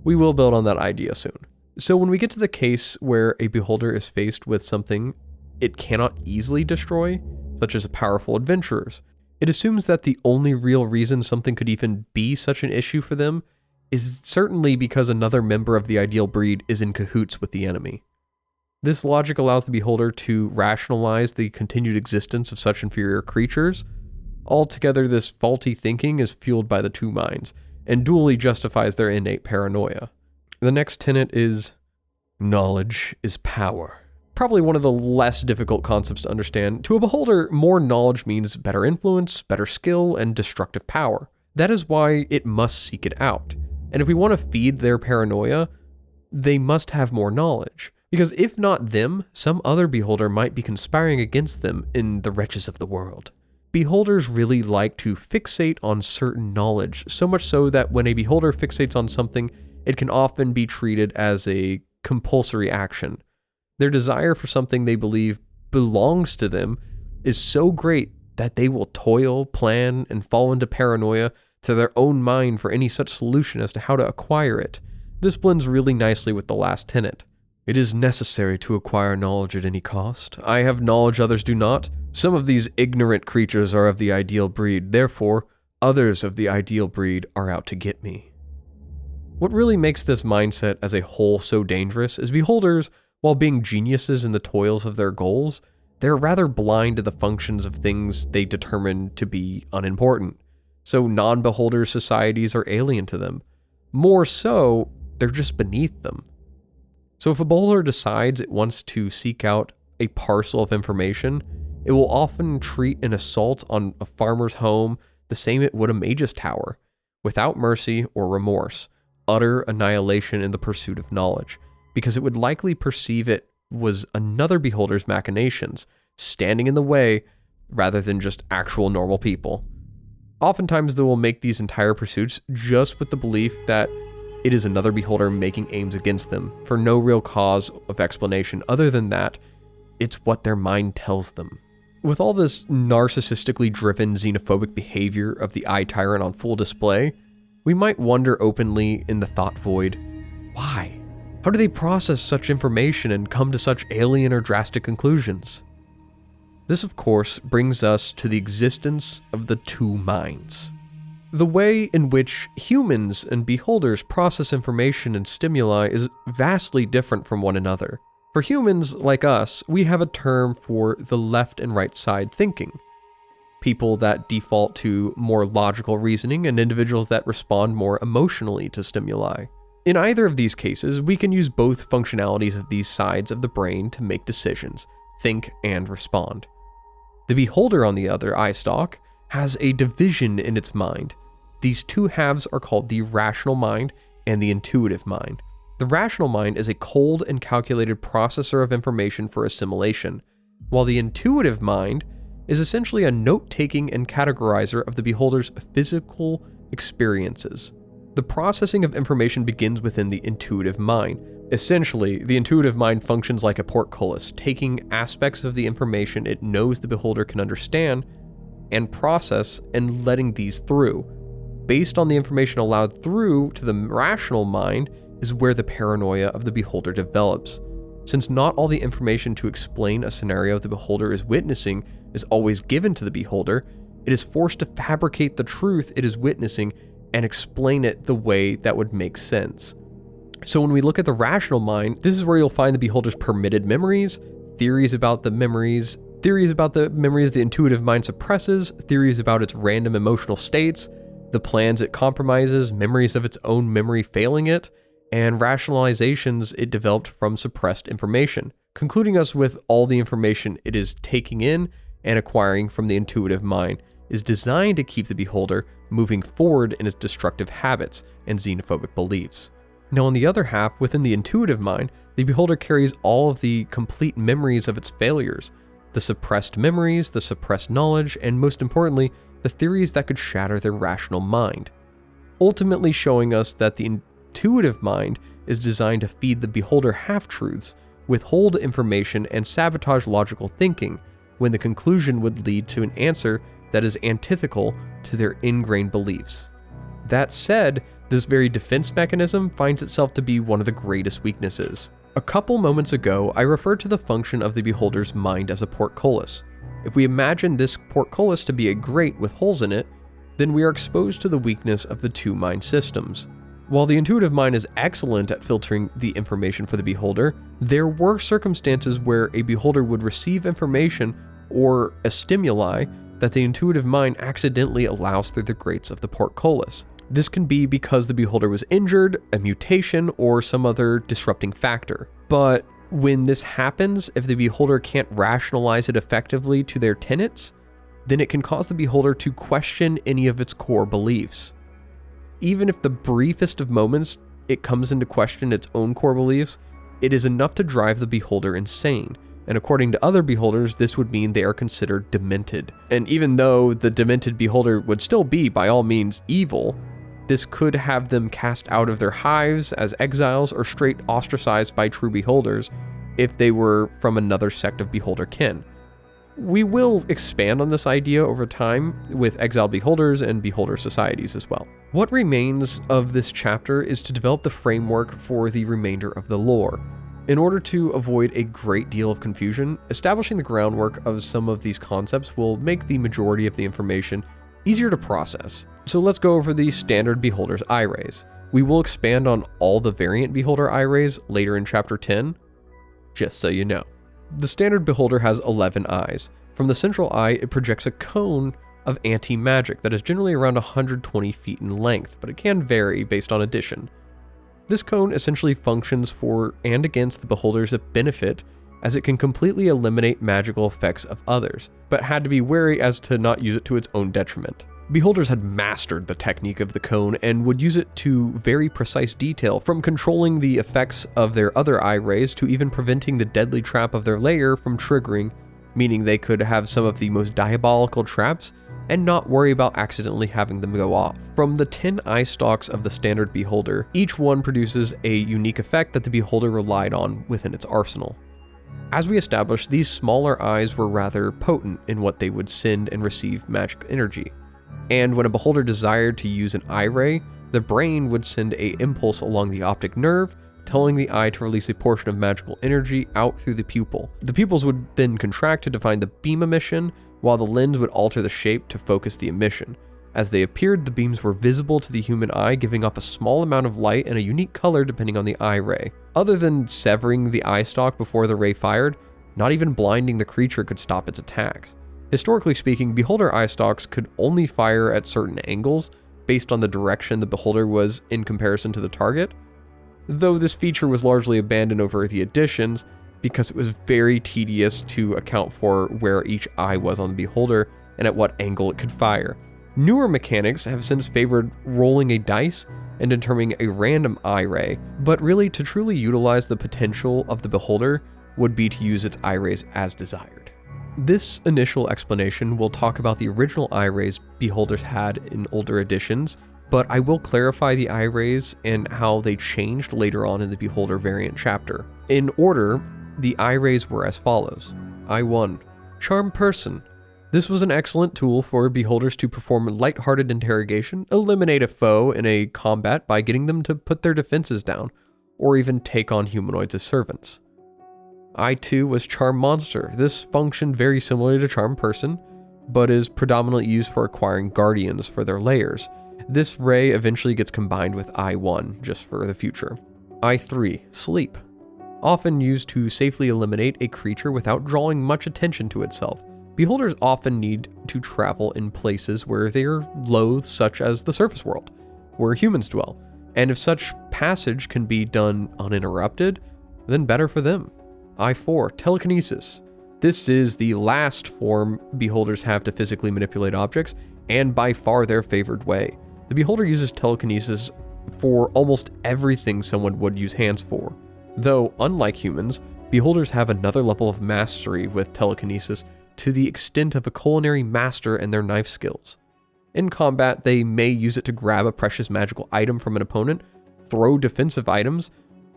We will build on that idea soon. So when we get to the case where a beholder is faced with something it cannot easily destroy, such as powerful adventurers, it assumes that the only real reason something could even be such an issue for them is certainly because another member of the ideal breed is in cahoots with the enemy. This logic allows the beholder to rationalize the continued existence of such inferior creatures. Altogether, this faulty thinking is fueled by the two minds, and dually justifies their innate paranoia. The next tenet is, knowledge is power. probably one of the less difficult concepts to understand. To a beholder, more knowledge means better influence, better skill, and destructive power. That is why it must seek it out. And if we want to feed their paranoia, they must have more knowledge. Because if not them, some other beholder might be conspiring against them in the wretches of the world. Beholders really like to fixate on certain knowledge, so much so that when a beholder fixates on something, it can often be treated as a compulsory action. Their desire for something they believe belongs to them is so great that they will toil, plan, and fall into paranoia to their own mind for any such solution as to how to acquire it. This blends really nicely with the last tenet. It is necessary to acquire knowledge at any cost. I have knowledge others do not. Some of these ignorant creatures are of the ideal breed, therefore, others of the ideal breed are out to get me. What really makes this mindset as a whole so dangerous is beholders, while being geniuses in the toils of their goals, they're rather blind to the functions of things they determine to be unimportant. So non-beholder societies are alien to them. More so, they're just beneath them. So if a beholder decides it wants to seek out a parcel of information, it will often treat an assault on a farmer's home the same it would a mage's tower, without mercy or remorse, utter annihilation in the pursuit of knowledge, because it would likely perceive it was another beholder's machinations, standing in the way, rather than just actual normal people. Oftentimes they will make these entire pursuits just with the belief that it is another beholder making aims against them, for no real cause of explanation other than that it's what their mind tells them. With all this narcissistically driven xenophobic behavior of the Tyrant on full display, we might wonder openly in the thought void, why? How do they process such information and come to such alien or drastic conclusions? This, of course, brings us to the existence of the two minds. The way in which humans and beholders process information and stimuli is vastly different from one another. For humans, like us, we have a term for the left and right side thinking. People that default to more logical reasoning and individuals that respond more emotionally to stimuli. In either of these cases, we can use both functionalities of these sides of the brain to make decisions, think, and respond. The beholder, on the other eye stalk, has a division in its mind. These two halves are called the rational mind and the intuitive mind. The rational mind is a cold and calculated processor of information for assimilation, while the intuitive mind is essentially a note-taking and categorizer of the beholder's physical experiences. The processing of information begins within the intuitive mind. Essentially, the intuitive mind functions like a portcullis, taking aspects of the information it knows the beholder can understand and process and letting these through. Based on the information allowed through to the rational mind is where the paranoia of the beholder develops. Since not all the information to explain a scenario the beholder is witnessing is always given to the beholder, it is forced to fabricate the truth it is witnessing and explain it the way that would make sense. So when we look at the rational mind, this is where you'll find the beholder's permitted memories, theories about the memories the intuitive mind suppresses, theories about its random emotional states, the plans it compromises, memories of its own memory failing it, and rationalizations it developed from suppressed information, concluding us with all the information it is taking in and acquiring from the intuitive mind is designed to keep the beholder moving forward in its destructive habits and xenophobic beliefs. Now, on the other half, within the intuitive mind, the beholder carries all of the complete memories of its failures, the suppressed memories, the suppressed knowledge, and most importantly, the theories that could shatter their rational mind, ultimately showing us that the intuitive mind is designed to feed the beholder half-truths, withhold information, and sabotage logical thinking, when the conclusion would lead to an answer that is antithetical to their ingrained beliefs. That said, this very defense mechanism finds itself to be one of the greatest weaknesses. A couple moments ago, I referred to the function of the beholder's mind as a portcullis. If we imagine this portcullis to be a grate with holes in it, then we are exposed to the weakness of the two mind systems. While the intuitive mind is excellent at filtering the information for the beholder, there were circumstances where a beholder would receive information or a stimuli that the intuitive mind accidentally allows through the grates of the portcullis. This can be because the beholder was injured, a mutation, or some other disrupting factor. But When this happens, if the beholder can't rationalize it effectively to their tenets, then it can cause the beholder to question any of its core beliefs. Even if the briefest of moments it comes into question its own core beliefs, it is enough to drive the beholder insane, and according to other beholders, this would mean they are considered demented. And even though the demented beholder would still be, by all means, evil, this could have them cast out of their hives as exiles or straight ostracized by true beholders if they were from another sect of beholder kin. We will expand on this idea over time with exiled beholders and beholder societies as well. What remains of this chapter is to develop the framework for the remainder of the lore. In order to avoid a great deal of confusion, establishing the groundwork of some of these concepts will make the majority of the information easier to process. So let's go over the standard beholder's eye rays. We will expand on all the variant beholder eye rays later in chapter 10, just so you know. The standard beholder has 11 eyes. From the central eye, it projects a cone of anti-magic that is generally around 120 feet in length, but it can vary based on addition. This cone essentially functions for and against the beholder's benefit, as it can completely eliminate magical effects of others, but had to be wary as to not use it to its own detriment. Beholders had mastered the technique of the cone and would use it to very precise detail, from controlling the effects of their other eye rays to even preventing the deadly trap of their lair from triggering, meaning they could have some of the most diabolical traps and not worry about accidentally having them go off. From the 10 eye stalks of the standard beholder, each one produces a unique effect that the beholder relied on within its arsenal. As we established, these smaller eyes were rather potent in what they would send and receive magic energy. And when a beholder desired to use an eye ray, the brain would send an impulse along the optic nerve, telling the eye to release a portion of magical energy out through the pupil. The pupils would then contract to define the beam emission, while the lens would alter the shape to focus the emission. As they appeared, the beams were visible to the human eye, giving off a small amount of light and a unique color depending on the eye ray. Other than severing the eye stalk before the ray fired, not even blinding the creature could stop its attacks. Historically speaking, beholder eye stalks could only fire at certain angles based on the direction the beholder was in comparison to the target, though this feature was largely abandoned over the additions because it was very tedious to account for where each eye was on the beholder and at what angle it could fire. Newer mechanics have since favored rolling a dice and determining a random eye ray, but really to truly utilize the potential of the beholder would be to use its eye rays as desired. This initial explanation will talk about the original eye rays beholders had in older editions, but I will clarify the eye rays and how they changed later on in the beholder variant chapter. In order, the eye rays were as follows. Eye 1. Charm Person. This was an excellent tool for beholders to perform lighthearted interrogation, eliminate a foe in a combat by getting them to put their defenses down, or even take on humanoids as servants. Eye 2 was Charm Monster. This functioned very similarly to Charm Person, but is predominantly used for acquiring guardians for their lairs. This ray eventually gets combined with Eye 1, just for the future. Eye 3, Sleep. Often used to safely eliminate a creature without drawing much attention to itself. Beholders often need to travel in places where they are loathed, such as the surface world, where humans dwell, and if such passage can be done uninterrupted, then better for them. Eye 4, Telekinesis. This is the last form beholders have to physically manipulate objects, and by far their favored way. The beholder uses telekinesis for almost everything someone would use hands for, though unlike humans, beholders have another level of mastery with telekinesis to the extent of a culinary master in their knife skills. In combat, they may use it to grab a precious magical item from an opponent, throw defensive items,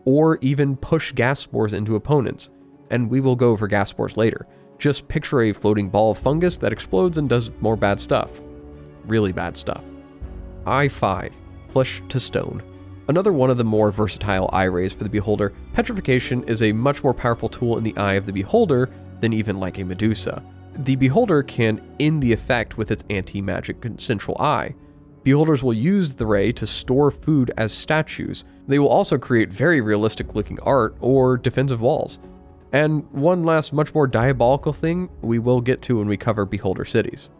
or even push gas spores into opponents, and we will go over gas spores later. Just picture a floating ball of fungus that explodes and does more bad stuff. Really bad stuff. Eye 5, Flesh to Stone. Another one of the more versatile eye rays for the beholder, petrification is a much more powerful tool in the eye of the beholder than even like a Medusa. The beholder can end the effect with its anti-magic central eye. Beholders will use the ray to store food as statues. They will also create very realistic looking art or defensive walls. And one last much more diabolical thing we will get to when we cover beholder cities.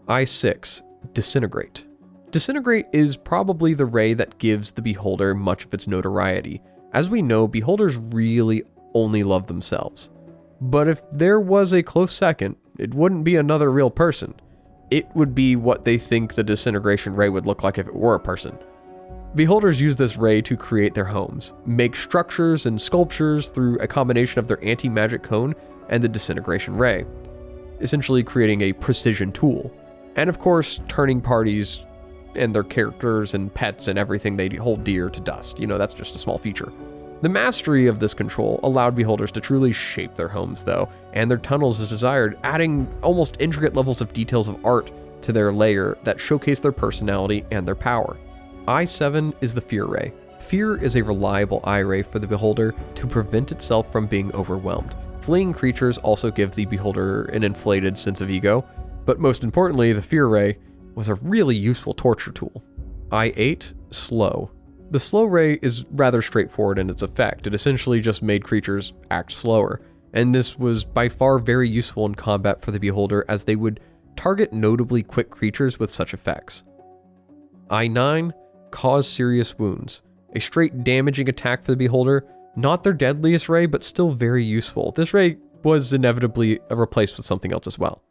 Eye 6, Disintegrate. Disintegrate is probably the ray that gives the beholder much of its notoriety. As we know, beholders really only love themselves. But if there was a close second, it wouldn't be another real person. It would be what they think the disintegration ray would look like if it were a person. Beholders use this ray to create their homes, make structures and sculptures through a combination of their anti-magic cone and the disintegration ray, essentially creating a precision tool. And of course, turning parties and their characters and pets and everything they hold dear to dust. That's just a small feature. The mastery of this control allowed beholders to truly shape their homes, though, and their tunnels as desired, adding almost intricate levels of details of art to their layer that showcase their personality and their power. I7 is the Fear Ray. Fear is a reliable eye ray for the beholder to prevent itself from being overwhelmed. Fleeing creatures also give the beholder an inflated sense of ego, but most importantly, the Fear Ray was a really useful torture tool. I8, Slow. The Slow Ray is rather straightforward in its effect. It essentially just made creatures act slower, and this was by far very useful in combat for the beholder as they would target notably quick creatures with such effects. I9, Cause Serious Wounds. A straight damaging attack for the beholder, not their deadliest ray, but still very useful. This ray was inevitably replaced with something else as well.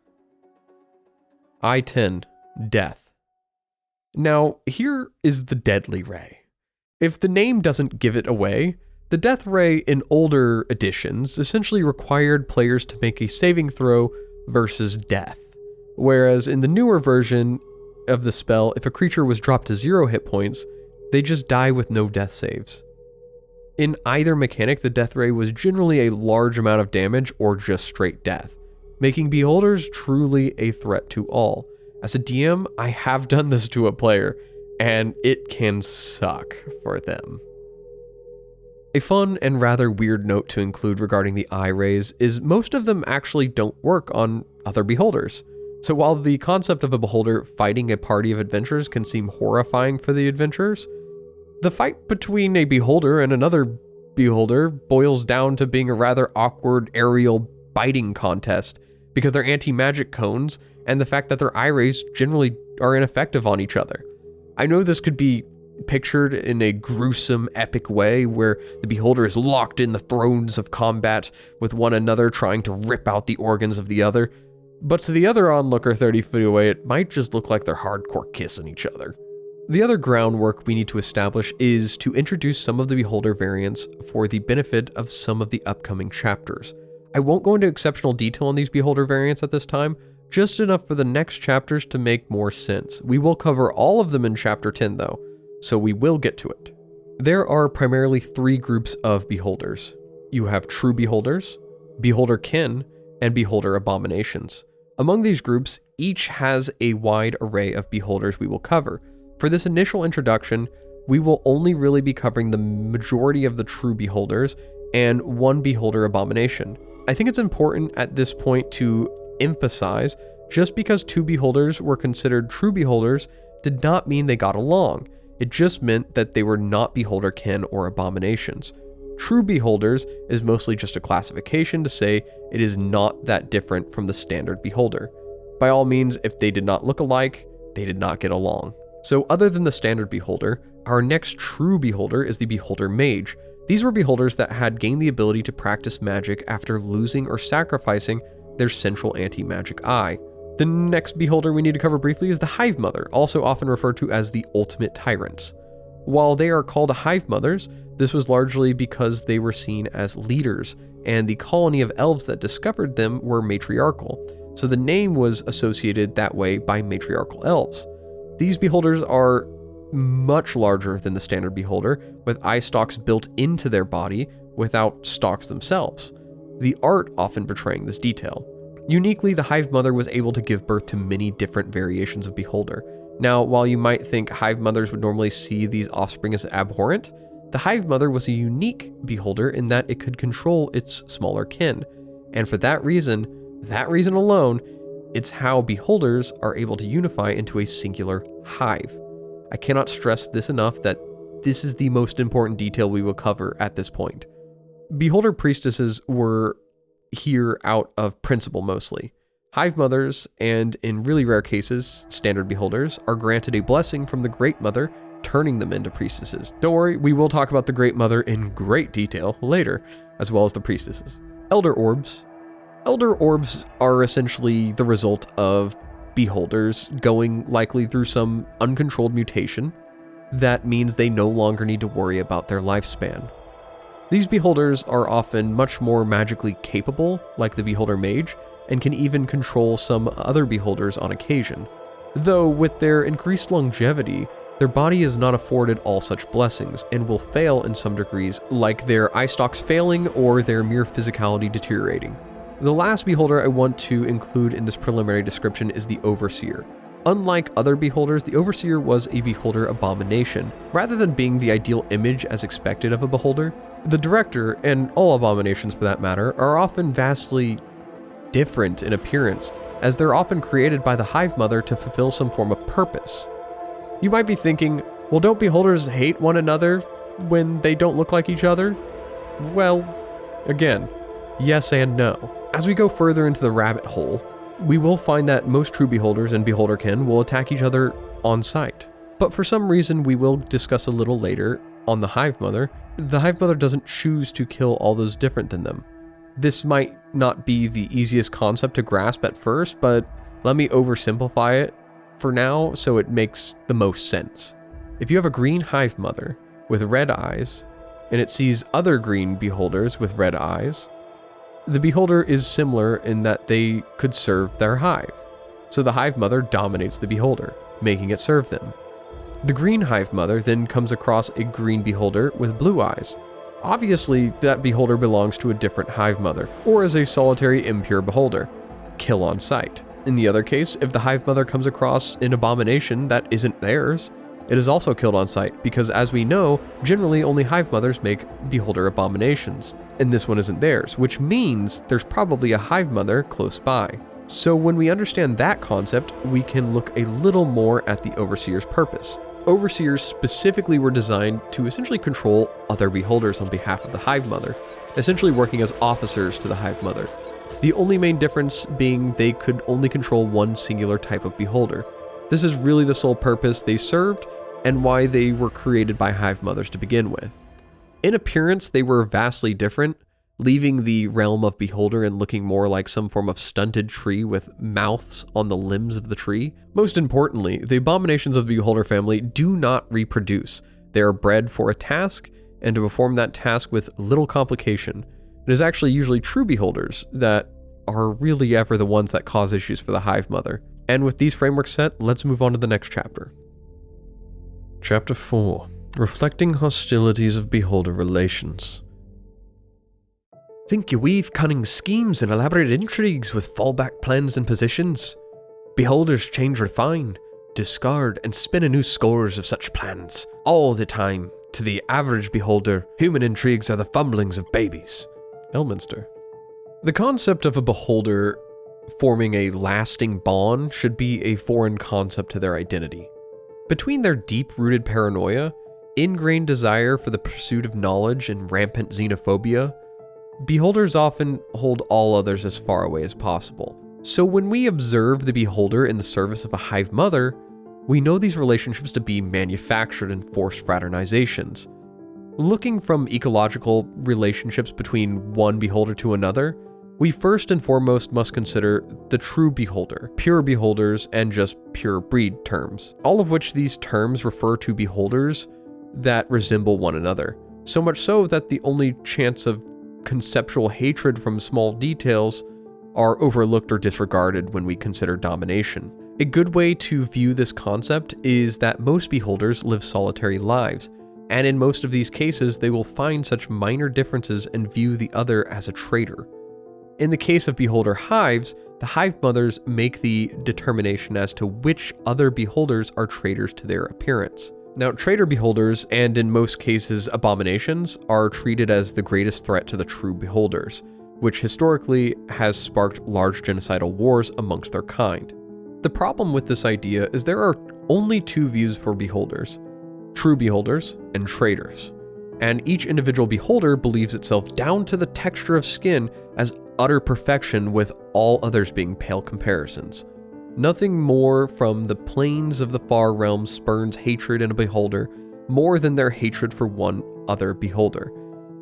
I10, Death. Now, here is the deadly ray. If the name doesn't give it away, the Death Ray in older editions essentially required players to make a saving throw versus death, whereas in the newer version of the spell, if a creature was dropped to 0 hit points, they just die with no death saves. In either mechanic, the Death Ray was generally a large amount of damage or just straight death, making beholders truly a threat to all. As a DM, I have done this to a player, and it can suck for them. A fun and rather weird note to include regarding the eye rays is most of them actually don't work on other beholders. So while the concept of a beholder fighting a party of adventurers can seem horrifying for the adventurers, the fight between a beholder and another beholder boils down to being a rather awkward aerial biting contest because their anti-magic cones and the fact that their eye rays generally are ineffective on each other. I know this could be pictured in a gruesome, epic way where the beholder is locked in the thrones of combat with one another trying to rip out the organs of the other, but to the other onlooker 30 feet away, it might just look like they're hardcore kissing each other. The other groundwork we need to establish is to introduce some of the beholder variants for the benefit of some of the upcoming chapters. I won't go into exceptional detail on these beholder variants at this time, just enough for the next chapters to make more sense. We will cover all of them in chapter 10 though, so we will get to it. There are primarily 3 groups of beholders. You have true beholders, beholder kin, and beholder abominations. Among these groups, each has a wide array of beholders we will cover. For this initial introduction, we will only really be covering the majority of the true beholders and one beholder abomination. I think it's important at this point to emphasize, just because 2 beholders were considered true beholders did not mean they got along. It just meant that they were not beholder kin or abominations. True beholders is mostly just a classification to say it is not that different from the standard beholder. By all means, if they did not look alike, they did not get along. So other than the standard beholder, our next true beholder is the beholder mage. These were beholders that had gained the ability to practice magic after losing or sacrificing their central anti-magic eye. The next beholder we need to cover briefly is the Hive Mother, also often referred to as the ultimate tyrants. While they are called Hive Mothers, this was largely because they were seen as leaders, and the colony of elves that discovered them were matriarchal, so the name was associated that way by matriarchal elves. These beholders are much larger than the standard beholder, with eye stalks built into their body without stalks themselves, the art often portraying this detail. Uniquely, the Hive Mother was able to give birth to many different variations of beholder. Now, while you might think Hive Mothers would normally see these offspring as abhorrent, the Hive Mother was a unique beholder in that it could control its smaller kin, and for that reason alone, it's how beholders are able to unify into a singular hive. I cannot stress this enough that this is the most important detail we will cover at this point. Beholder priestesses were here out of principle mostly. Hive Mothers, and in really rare cases, standard beholders, are granted a blessing from the Great Mother turning them into priestesses. Don't worry, we will talk about the Great Mother in great detail later, as well as the priestesses. Elder orbs. Elder orbs are essentially the result of beholders going likely through some uncontrolled mutation. That means they no longer need to worry about their lifespan. These beholders are often much more magically capable, like the beholder mage, and can even control some other beholders on occasion. Though with their increased longevity, their body is not afforded all such blessings and will fail in some degrees, like their eye stalks failing or their mere physicality deteriorating. The last beholder I want to include in this preliminary description is the Overseer. Unlike other beholders, the Overseer was a beholder abomination. Rather than being the ideal image as expected of a beholder, the Director, and all abominations for that matter, are often vastly different in appearance, as they're often created by the Hive Mother to fulfill some form of purpose. You might be thinking, well, don't beholders hate one another when they don't look like each other? Well, again, yes and no. As we go further into the rabbit hole, we will find that most true beholders and beholderkin will attack each other on sight. But for some reason we will discuss a little later on the Hive Mother, the Hive Mother doesn't choose to kill all those different than them. This might not be the easiest concept to grasp at first, but let me oversimplify it for now so it makes the most sense. If you have a green Hive Mother with red eyes, and it sees other green beholders with red eyes, the beholder is similar in that they could serve their hive. So the Hive Mother dominates the beholder, making it serve them. The green Hive Mother then comes across a green beholder with blue eyes. Obviously, that beholder belongs to a different Hive Mother, or is a solitary impure beholder. Kill on sight. In the other case, if the Hive Mother comes across an abomination that isn't theirs, it is also killed on sight, because as we know, generally only Hive Mothers make beholder abominations, and this one isn't theirs, which means there's probably a Hive Mother close by. So when we understand that concept, we can look a little more at the Overseer's purpose. Overseers specifically were designed to essentially control other beholders on behalf of the Hive Mother, essentially working as officers to the Hive Mother. The only main difference being they could only control one singular type of beholder. This is really the sole purpose they served, and why they were created by Hive Mothers to begin with. In appearance, they were vastly different, leaving the realm of beholder and looking more like some form of stunted tree with mouths on the limbs of the tree. Most importantly, the abominations of the beholder family do not reproduce. They are bred for a task, and to perform that task with little complication. It is actually usually true beholders that are really ever the ones that cause issues for the Hive Mother. And with these frameworks set, let's move on to the next chapter. Chapter 4. Reflecting hostilities of beholder relations. Think you weave cunning schemes and elaborate intrigues with fallback plans and positions? Beholders change, refine, discard, and spin anew scores of such plans. All the time, to the average beholder, human intrigues are the fumblings of babies. Elminster. The concept of a beholder forming a lasting bond should be a foreign concept to their identity. Between their deep-rooted paranoia, ingrained desire for the pursuit of knowledge, and rampant xenophobia, beholders often hold all others as far away as possible. So when we observe the beholder in the service of a Hive Mother, we know these relationships to be manufactured and forced fraternizations. Looking from ecological relationships between one beholder to another, we first and foremost must consider the true beholder, pure beholders, and just pure breed terms. All of which these terms refer to beholders that resemble one another. So much so that the only chance of conceptual hatred from small details are overlooked or disregarded when we consider domination. A good way to view this concept is that most beholders live solitary lives, and in most of these cases they will find such minor differences and view the other as a traitor. In the case of beholder hives, the Hive Mothers make the determination as to which other beholders are traitors to their appearance. Now, traitor beholders, and in most cases abominations, are treated as the greatest threat to the true beholders, which historically has sparked large genocidal wars amongst their kind. The problem with this idea is there are only two views for beholders: true beholders and traitors. And each individual beholder believes itself down to the texture of skin as utter perfection, with all others being pale comparisons. Nothing more from the planes of the far realm spurns hatred in a beholder more than their hatred for one other beholder.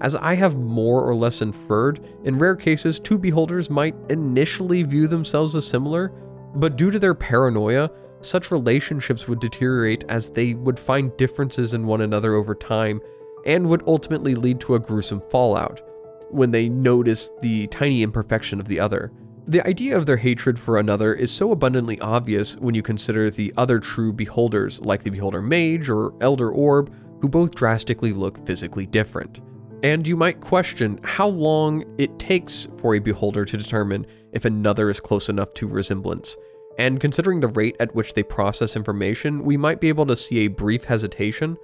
As I have more or less inferred, in rare cases, two beholders might initially view themselves as similar, but due to their paranoia, such relationships would deteriorate as they would find differences in one another over time and would ultimately lead to a gruesome fallout when they notice the tiny imperfection of the other. The idea of their hatred for another is so abundantly obvious when you consider the other true beholders, like the beholder mage or elder orb, who both drastically look physically different. And you might question how long it takes for a beholder to determine if another is close enough to resemblance. And considering the rate at which they process information, we might be able to see a brief hesitation,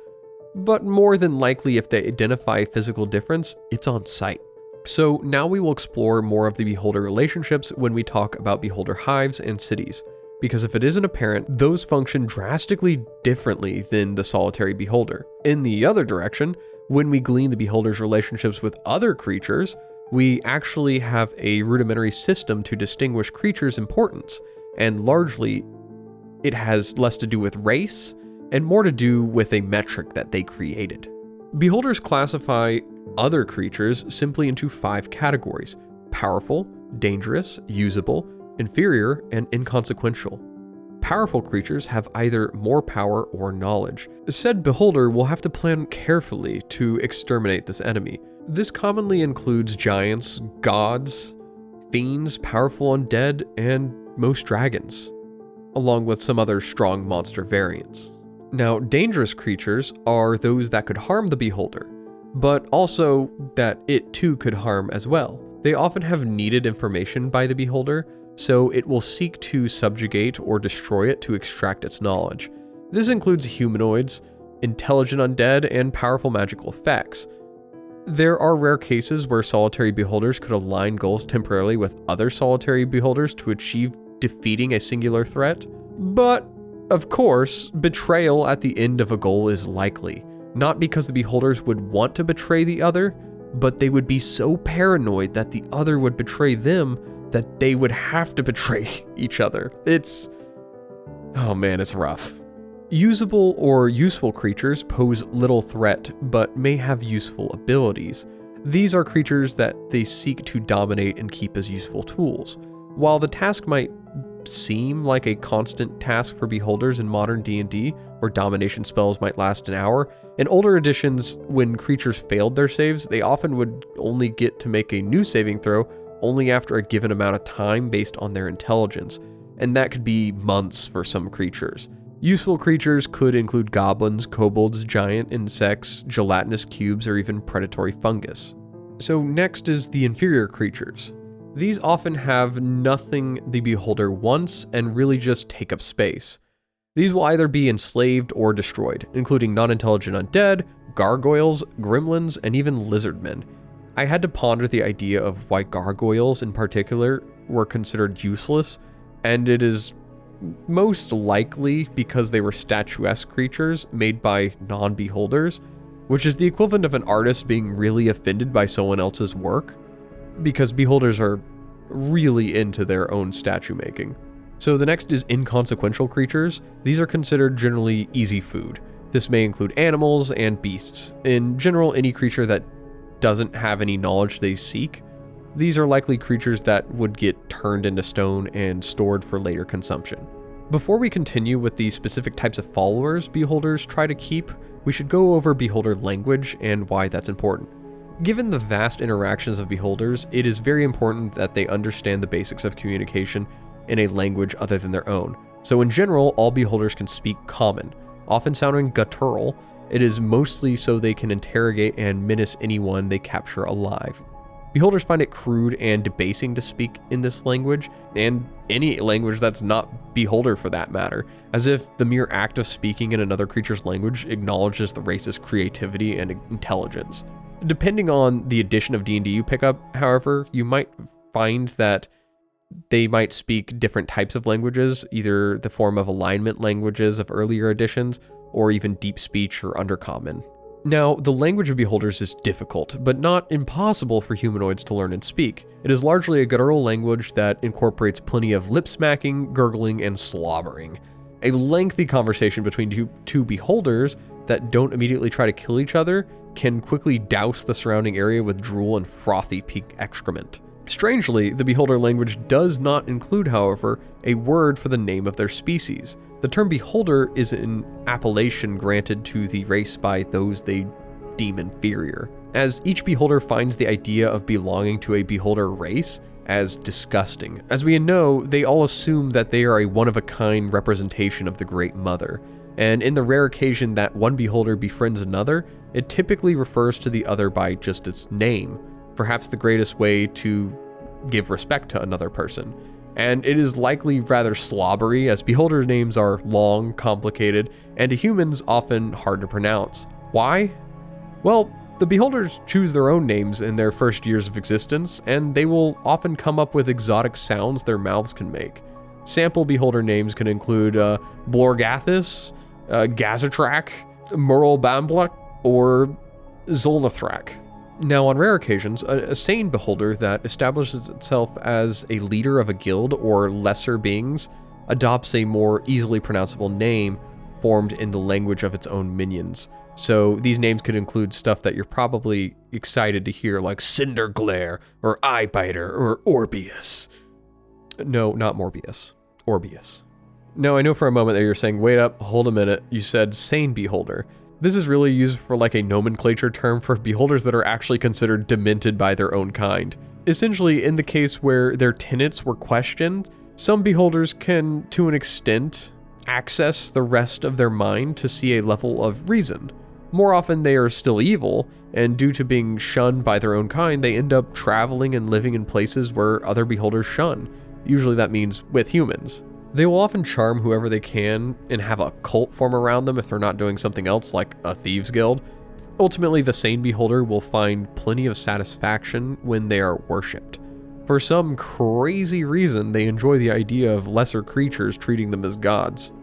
but more than likely if they identify a physical difference, it's on sight. So now we will explore more of the beholder relationships when we talk about beholder hives and cities, because if it isn't apparent, those function drastically differently than the solitary beholder. In the other direction, when we glean the beholder's relationships with other creatures, we actually have a rudimentary system to distinguish creatures' importance, and largely it has less to do with race and more to do with a metric that they created. Beholders classify other creatures simply into 5 categories: powerful, dangerous, usable, inferior, and inconsequential. Powerful creatures have either more power or knowledge. Said beholder will have to plan carefully to exterminate this enemy. This commonly includes giants, gods, fiends, powerful undead, and most dragons, along with some other strong monster variants. Now, dangerous creatures are those that could harm the beholder, but also that it too could harm as well. They often have needed information by the beholder, so it will seek to subjugate or destroy it to extract its knowledge. This includes humanoids, intelligent undead, and powerful magical effects. There are rare cases where solitary beholders could align goals temporarily with other solitary beholders to achieve defeating a singular threat, but of course, betrayal at the end of a goal is likely, not because the beholders would want to betray the other, but they would be so paranoid that the other would betray them that they would have to betray each other. It's rough. Usable or useful creatures pose little threat, but may have useful abilities. These are creatures that they seek to dominate and keep as useful tools. While the task might seem like a constant task for beholders in modern D&D, where domination spells might last an hour, in older editions, when creatures failed their saves, they often would only get to make a new saving throw only after a given amount of time based on their intelligence, and that could be months for some creatures. Useful creatures could include goblins, kobolds, giant insects, gelatinous cubes, or even predatory fungus. So next is the inferior creatures. These often have nothing the beholder wants and really just take up space. These will either be enslaved or destroyed, including non-intelligent undead, gargoyles, gremlins, and even lizardmen. I had to ponder the idea of why gargoyles in particular were considered useless, and it is most likely because they were statuesque creatures made by non-beholders, which is the equivalent of an artist being really offended by someone else's work, because beholders are really into their own statue making. So the next is inconsequential creatures. These are considered generally easy food. This may include animals and beasts. In general, any creature that doesn't have any knowledge they seek. These are likely creatures that would get turned into stone and stored for later consumption. Before we continue with the specific types of followers beholders try to keep, we should go over beholder language and why that's important. Given the vast interactions of beholders, it is very important that they understand the basics of communication in a language other than their own. So in general, all beholders can speak common, often sounding guttural. It is mostly so they can interrogate and menace anyone they capture alive. Beholders find it crude and debasing to speak in this language, and any language that's not beholder for that matter, as if the mere act of speaking in another creature's language acknowledges the race's creativity and intelligence. Depending on the edition of D&D you pick up, however, you might find that they might speak different types of languages, either the form of alignment languages of earlier editions, or even deep speech or undercommon. Now, the language of beholders is difficult, but not impossible for humanoids to learn and speak. It is largely a guttural language that incorporates plenty of lip smacking, gurgling, and slobbering. A lengthy conversation between two beholders that don't immediately try to kill each other can quickly douse the surrounding area with drool and frothy pink excrement. Strangely, the beholder language does not include, however, a word for the name of their species. The term beholder is an appellation granted to the race by those they deem inferior, as each beholder finds the idea of belonging to a beholder race as disgusting. As we know, they all assume that they are a one-of-a-kind representation of the Great Mother, and in the rare occasion that one beholder befriends another, it typically refers to the other by just its name, perhaps the greatest way to give respect to another person. And it is likely rather slobbery, as beholder names are long, complicated, and to humans often hard to pronounce. Why? Well, the beholders choose their own names in their first years of existence, and they will often come up with exotic sounds their mouths can make. Sample beholder names can include Blorgathis, Gazatrak, Murlbamblak, or Zolnathrak. Now, on rare occasions, a sane beholder that establishes itself as a leader of a guild or lesser beings adopts a more easily pronounceable name formed in the language of its own minions. So these names could include stuff that you're probably excited to hear, like Cinderglare, or Eyebiter, or Orbeus. No, not Morbius. Orbeus. Now, I know for a moment that you're saying, wait up, hold a minute, you said sane beholder. This is really used for like a nomenclature term for beholders that are actually considered demented by their own kind. Essentially, in the case where their tenets were questioned, some beholders can, to an extent, access the rest of their mind to see a level of reason. More often they are still evil, and due to being shunned by their own kind, they end up traveling and living in places where other beholders shun. Usually that means with humans. They will often charm whoever they can and have a cult form around them if they're not doing something else like a thieves guild. Ultimately, the sane beholder will find plenty of satisfaction when they are worshipped. For some crazy reason, they enjoy the idea of lesser creatures treating them as gods.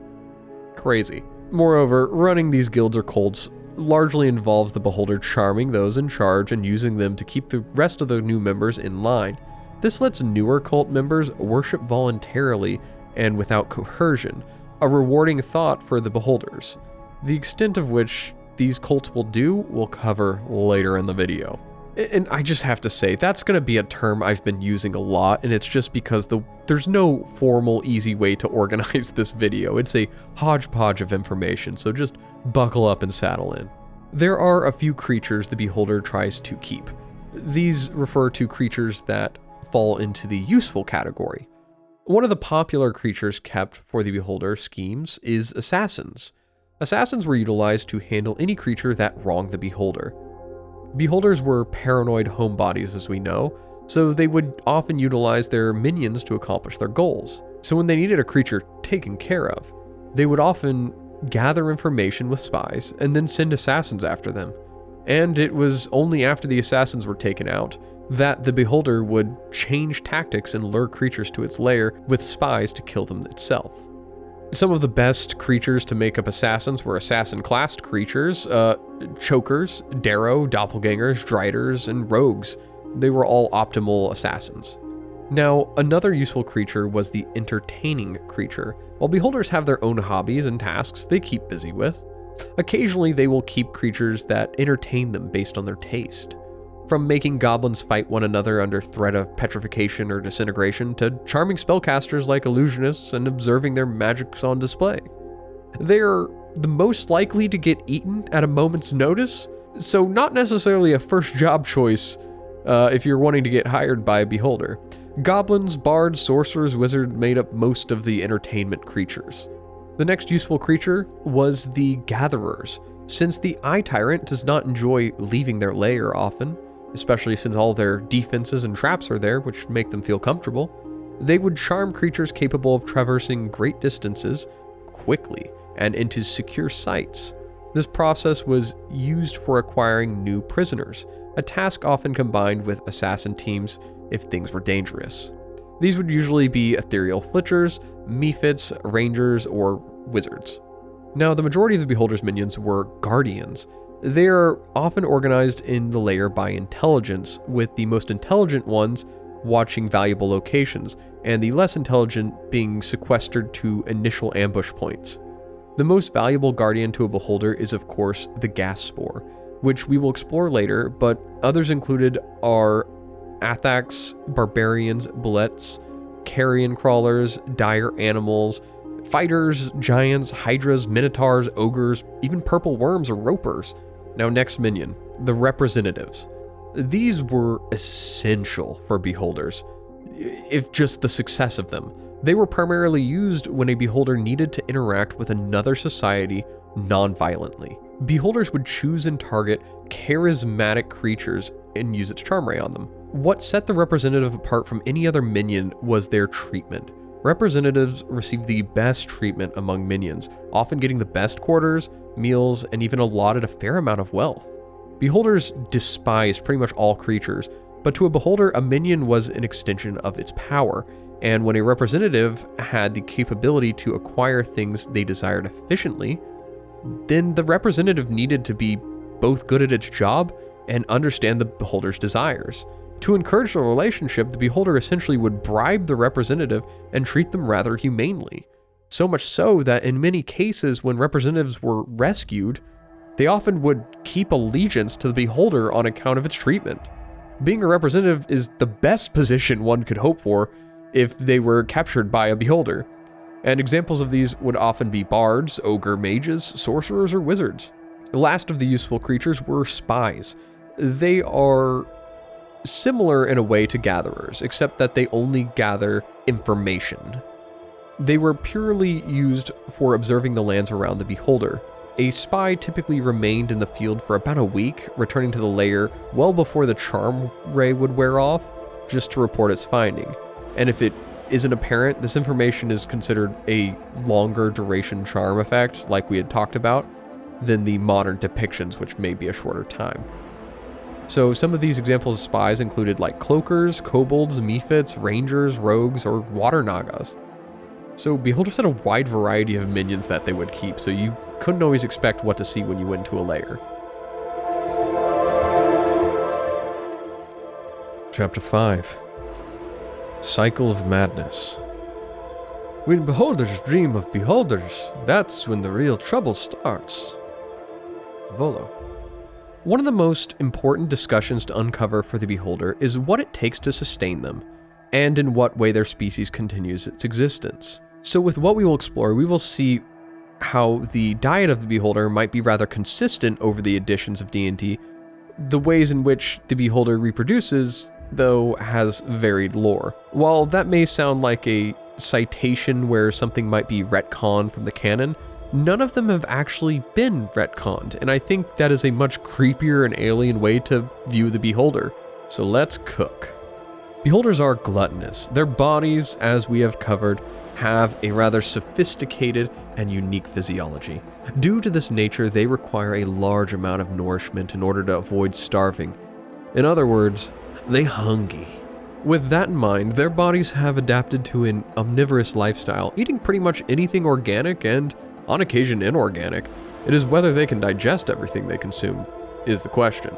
Crazy. Moreover, running these guilds or cults largely involves the beholder charming those in charge and using them to keep the rest of the new members in line. This lets newer cult members worship voluntarily and without coercion, a rewarding thought for the beholders. The extent of which these cults will do, we'll cover later in the video. And I just have to say, that's going to be a term I've been using a lot, and it's just because there's no formal, easy way to organize this video. It's a hodgepodge of information, so just buckle up and saddle in. There are a few creatures the beholder tries to keep. These refer to creatures that fall into the useful category. One of the popular creatures kept for the beholder schemes is assassins. Assassins were utilized to handle any creature that wronged the beholder. Beholders were paranoid homebodies, as we know, so they would often utilize their minions to accomplish their goals. So when they needed a creature taken care of, they would often gather information with spies and then send assassins after them. And it was only after the assassins were taken out that the beholder would change tactics and lure creatures to its lair with spies to kill them itself. Some of the best creatures to make up assassins were assassin-classed creatures, chokers, darrow, doppelgangers, driders, and rogues. They were all optimal assassins. Now, another useful creature was the entertaining creature. While beholders have their own hobbies and tasks they keep busy with, occasionally they will keep creatures that entertain them based on their taste. From making goblins fight one another under threat of petrification or disintegration to charming spellcasters like illusionists and observing their magics on display. They're the most likely to get eaten at a moment's notice, so not necessarily a first job choice if you're wanting to get hired by a beholder. Goblins, bards, sorcerers, wizards made up most of the entertainment creatures. The next useful creature was the gatherers. Since the eye tyrant does not enjoy leaving their lair often, especially since all their defenses and traps are there, which make them feel comfortable, they would charm creatures capable of traversing great distances quickly and into secure sites. This process was used for acquiring new prisoners, a task often combined with assassin teams if things were dangerous. These would usually be ethereal flichers, mephits, rangers, or wizards. Now, the majority of the beholder's minions were guardians. They are often organized in the layer by intelligence, with the most intelligent ones watching valuable locations, and the less intelligent being sequestered to initial ambush points. The most valuable guardian to a beholder is, of course, the gas spore, which we will explore later, but others included are Athacs, barbarians, bullets, carrion crawlers, dire animals, fighters, giants, hydras, minotaurs, ogres, even purple worms or ropers. Now, next minion, the representatives. These were essential for beholders, if just the success of them. They were primarily used when a beholder needed to interact with another society non-violently. Beholders would choose and target charismatic creatures and use its charm ray on them. What set the representative apart from any other minion was their treatment. Representatives received the best treatment among minions, often getting the best quarters, meals, and even allotted a fair amount of wealth. Beholders despised pretty much all creatures, but to a beholder, a minion was an extension of its power, and when a representative had the capability to acquire things they desired efficiently, then the representative needed to be both good at its job and understand the beholder's desires. To encourage the relationship, the beholder essentially would bribe the representative and treat them rather humanely. So much so that in many cases when representatives were rescued, they often would keep allegiance to the beholder on account of its treatment. Being a representative is the best position one could hope for if they were captured by a beholder. And examples of these would often be bards, ogre mages, sorcerers, or wizards. The last of the useful creatures were spies. They are similar in a way to gatherers, except that they only gather information. They were purely used for observing the lands around the beholder. A spy typically remained in the field for about a week, returning to the lair well before the charm ray would wear off, just to report its finding. And if it isn't apparent, this information is considered a longer duration charm effect, like we had talked about, than the modern depictions, which may be a shorter time. So some of these examples of spies included like cloakers, kobolds, mephits, rangers, rogues, or water nagas. So beholders had a wide variety of minions that they would keep, so you couldn't always expect what to see when you went into a lair. Chapter 5. Cycle of Madness. When beholders dream of beholders, that's when the real trouble starts. Volo. One of the most important discussions to uncover for the beholder is what it takes to sustain them, and in what way their species continues its existence. So with what we will explore, we will see how the diet of the beholder might be rather consistent over the editions of D&D. The ways in which the beholder reproduces, though, has varied lore. While that may sound like a citation where something might be retconned from the canon, none of them have actually been retconned, and I think that is a much creepier and alien way to view the beholder. So let's cook. Beholders are gluttonous. Their bodies, as we have covered, have a rather sophisticated and unique physiology. Due to this nature, they require a large amount of nourishment in order to avoid starving. In other words, they hungry. With that in mind, their bodies have adapted to an omnivorous lifestyle, eating pretty much anything organic and, on occasion, inorganic. It is whether they can digest everything they consume is the question.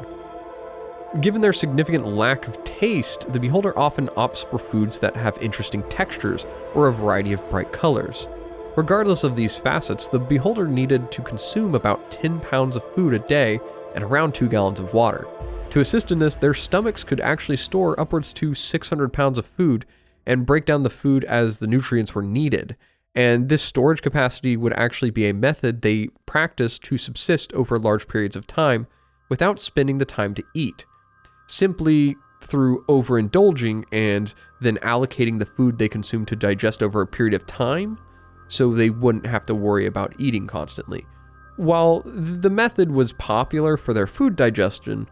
Given their significant lack of taste, the beholder often opts for foods that have interesting textures or a variety of bright colors. Regardless of these facets, the beholder needed to consume about 10 pounds of food a day and around 2 gallons of water. To assist in this, their stomachs could actually store upwards to 600 pounds of food and break down the food as the nutrients were needed. And this storage capacity would actually be a method they practiced to subsist over large periods of time without spending the time to eat, simply through overindulging and then allocating the food they consumed to digest over a period of time so they wouldn't have to worry about eating constantly. While the method was popular for their food digestion,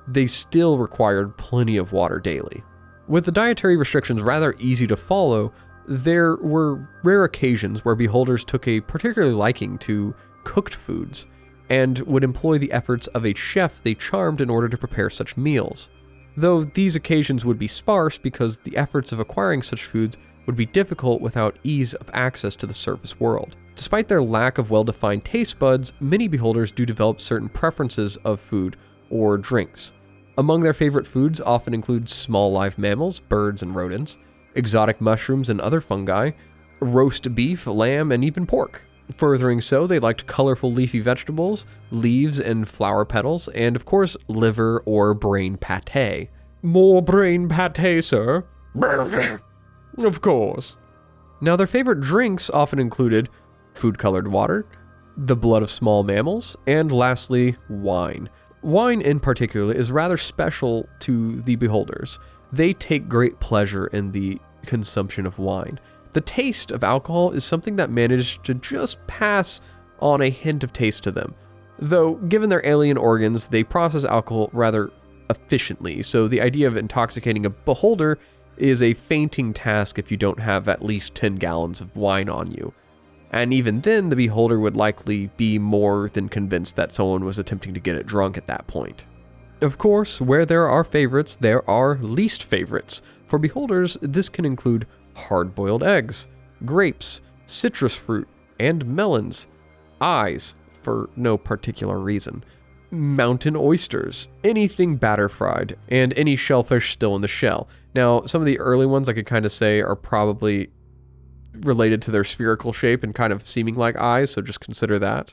they still required plenty of water daily. With the dietary restrictions rather easy to follow, there were rare occasions where beholders took a particular liking to cooked foods and would employ the efforts of a chef they charmed in order to prepare such meals. Though these occasions would be sparse because the efforts of acquiring such foods would be difficult without ease of access to the surface world. Despite their lack of well-defined taste buds, many beholders do develop certain preferences of food or drinks. Among their favorite foods often include small live mammals, birds and rodents, exotic mushrooms and other fungi, roast beef, lamb, and even pork. Furthering so, they liked colorful leafy vegetables, leaves and flower petals, and of course, liver or brain pâté. More brain pâté, sir. Of course. Now, their favorite drinks often included food-colored water, the blood of small mammals, and lastly, wine. Wine in particular is rather special to the beholders. They take great pleasure in the consumption of wine. The taste of alcohol is something that managed to just pass on a hint of taste to them. Though, given their alien organs, they process alcohol rather efficiently, so the idea of intoxicating a beholder is a fainting task if you don't have at least 10 gallons of wine on you. And even then, the beholder would likely be more than convinced that someone was attempting to get it drunk at that point. Of course, where there are favorites, there are least favorites. For beholders, this can include hard-boiled eggs, grapes, citrus fruit, and melons, eyes, for no particular reason, mountain oysters, anything batter fried, and any shellfish still in the shell. Now, some of the early ones I could kind of say are probably related to their spherical shape and kind of seeming like eyes, so just consider that.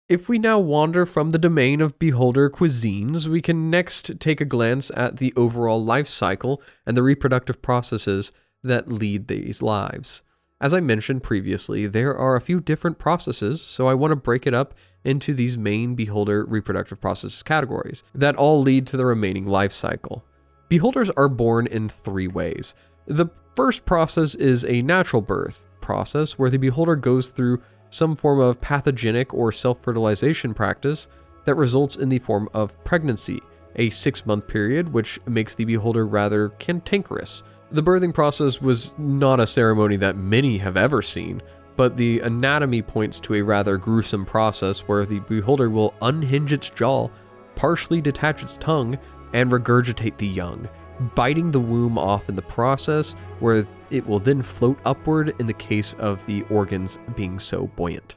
If we now wander from the domain of beholder cuisines, we can next take a glance at the overall life cycle and the reproductive processes that lead these lives. As I mentioned previously, there are a few different processes, so I want to break it up into these main beholder reproductive processes categories that all lead to the remaining life cycle. Beholders are born in 3 ways. The first process is a natural birth process where the beholder goes through some form of pathogenic or self-fertilization practice that results in the form of pregnancy, a 6-month period which makes the beholder rather cantankerous. The birthing process was not a ceremony that many have ever seen, but the anatomy points to a rather gruesome process where the beholder will unhinge its jaw, partially detach its tongue, and regurgitate the young, biting the womb off in the process, where it will then float upward in the case of the organs being so buoyant.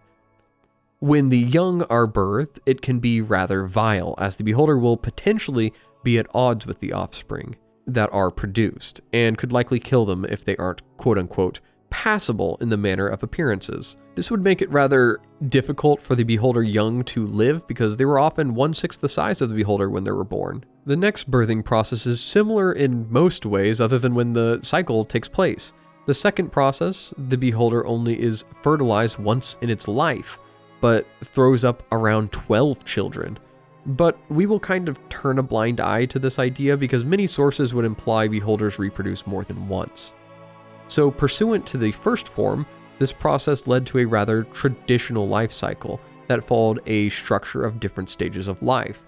When the young are birthed, it can be rather vile, as the beholder will potentially be at odds with the offspring that are produced, and could likely kill them if they aren't quote-unquote passable in the manner of appearances. This would make it rather difficult for the beholder young to live because they were often 1/6 the size of the beholder when they were born. The next birthing process is similar in most ways other than when the cycle takes place. The second process, the beholder only is fertilized once in its life, but throws up around 12 children. But we will kind of turn a blind eye to this idea because many sources would imply beholders reproduce more than once. So pursuant to the first form, this process led to a rather traditional life cycle that followed a structure of different stages of life.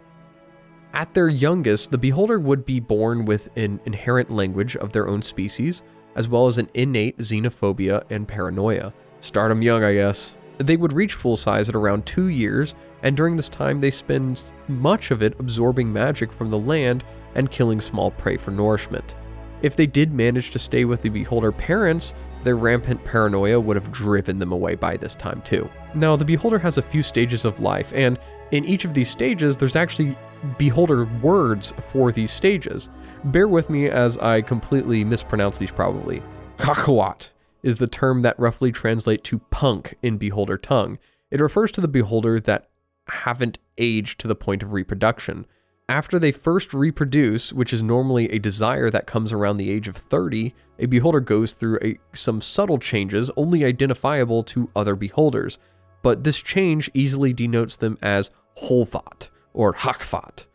At their youngest, the beholder would be born with an inherent language of their own species, as well as an innate xenophobia and paranoia. Start 'em young, I guess. They would reach full size at around 2 years, and during this time they spend much of it absorbing magic from the land and killing small prey for nourishment. If they did manage to stay with the beholder parents, their rampant paranoia would have driven them away by this time too. Now, the beholder has a few stages of life, and in each of these stages, there's actually beholder words for these stages. Bear with me as I completely mispronounce these probably. Kakawat is the term that roughly translates to punk in beholder tongue. It refers to the beholder that haven't aged to the point of reproduction. After they first reproduce, which is normally a desire that comes around the age of 30, a beholder goes through some subtle changes only identifiable to other beholders, but this change easily denotes them as holvat or hakvat.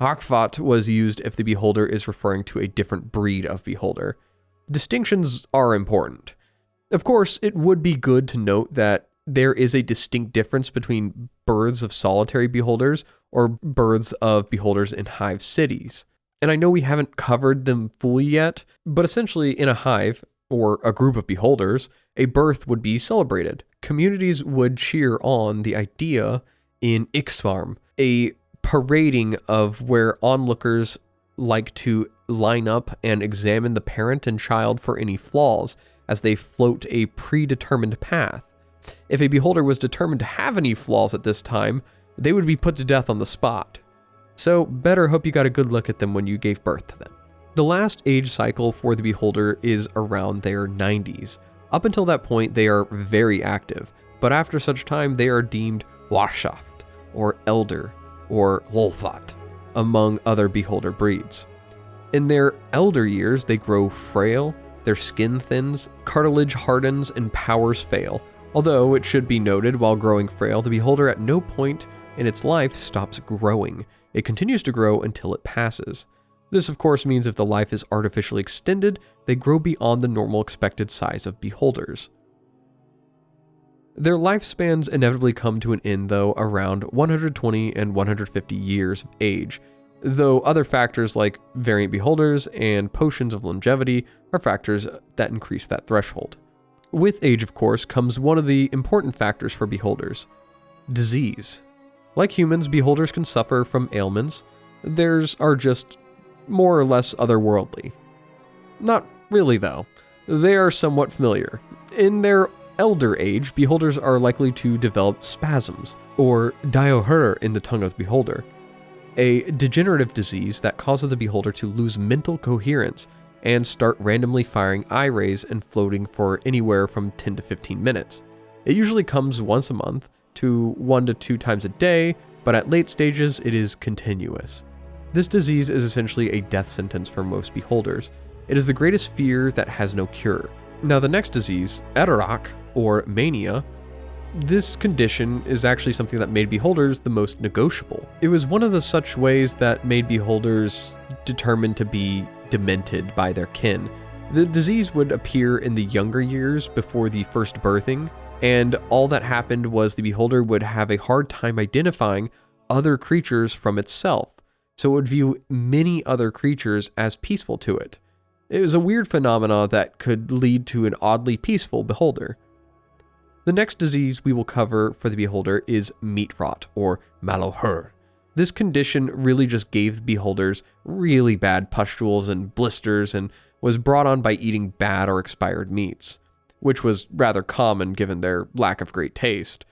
Hakvat was used if the beholder is referring to a different breed of beholder. Distinctions are important. Of course, it would be good to note that there is a distinct difference between births of solitary beholders or births of beholders in hive cities. And I know we haven't covered them fully yet, but essentially in a hive, or a group of beholders, a birth would be celebrated. Communities would cheer on the idea in Ixfarm, a parading of where onlookers like to line up and examine the parent and child for any flaws, as they float a predetermined path. If a beholder was determined to have any flaws at this time, they would be put to death on the spot. So better hope you got a good look at them when you gave birth to them. The last age cycle for the beholder is around their 90s. Up until that point, they are very active, but after such time, they are deemed Warschaft, or elder, or Lolfat, among other beholder breeds. In their elder years, they grow frail, their skin thins, cartilage hardens, and powers fail. Although it should be noted, while growing frail, the beholder at no point in its life stops growing. It continues to grow until it passes. This, of course, means if the life is artificially extended, they grow beyond the normal expected size of beholders. Their lifespans inevitably come to an end, though, around 120 and 150 years of age, though other factors like variant beholders and potions of longevity are factors that increase that threshold. With age, of course, comes one of the important factors for beholders: disease. Like humans, beholders can suffer from ailments. Theirs are just more or less otherworldly. Not really, though. They are somewhat familiar. In their elder age, beholders are likely to develop spasms, or diohur in the tongue of the beholder, a degenerative disease that causes the beholder to lose mental coherence and start randomly firing eye rays and floating for anywhere from 10 to 15 minutes. It usually comes once a month to 1 to 2 times a day, but at late stages it is continuous. This disease is essentially a death sentence for most beholders. It is the greatest fear that has no cure. Now the next disease, Erorak, or mania, this condition is actually something that made beholders the most negotiable. It was one of the such ways that made beholders determined to be demented by their kin. The disease would appear in the younger years before the first birthing, and all that happened was the beholder would have a hard time identifying other creatures from itself, so it would view many other creatures as peaceful to it. It was a weird phenomena that could lead to an oddly peaceful beholder. The next disease we will cover for the beholder is meat rot, or malohur. This condition really just gave the beholders really bad pustules and blisters and was brought on by eating bad or expired meats, which was rather common given their lack of great taste.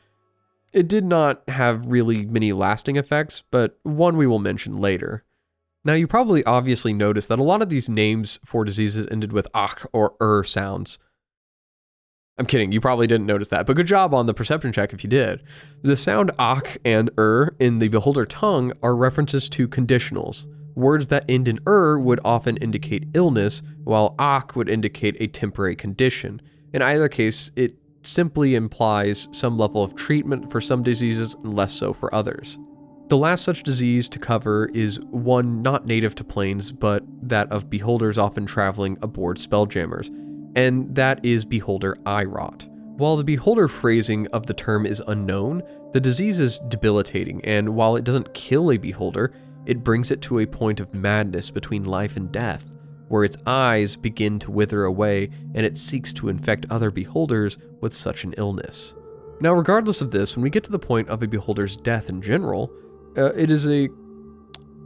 It did not have really many lasting effects, but one we will mention later. Now you probably obviously noticed that a lot of these names for diseases ended with ach or sounds. I'm kidding, you probably didn't notice that, but good job on the perception check if you did. The sound ach and in the beholder tongue are references to conditionals. Words that end in would often indicate illness, while ach would indicate a temporary condition. In either case, it simply implies some level of treatment for some diseases and less so for others. The last such disease to cover is one not native to planes, but that of beholders often traveling aboard spelljammers, and that is beholder eye rot. While the beholder phrasing of the term is unknown, the disease is debilitating, and while it doesn't kill a beholder, it brings it to a point of madness between life and death, where its eyes begin to wither away and it seeks to infect other beholders with such an illness. Now, regardless of this, when we get to the point of a beholder's death in general, it is in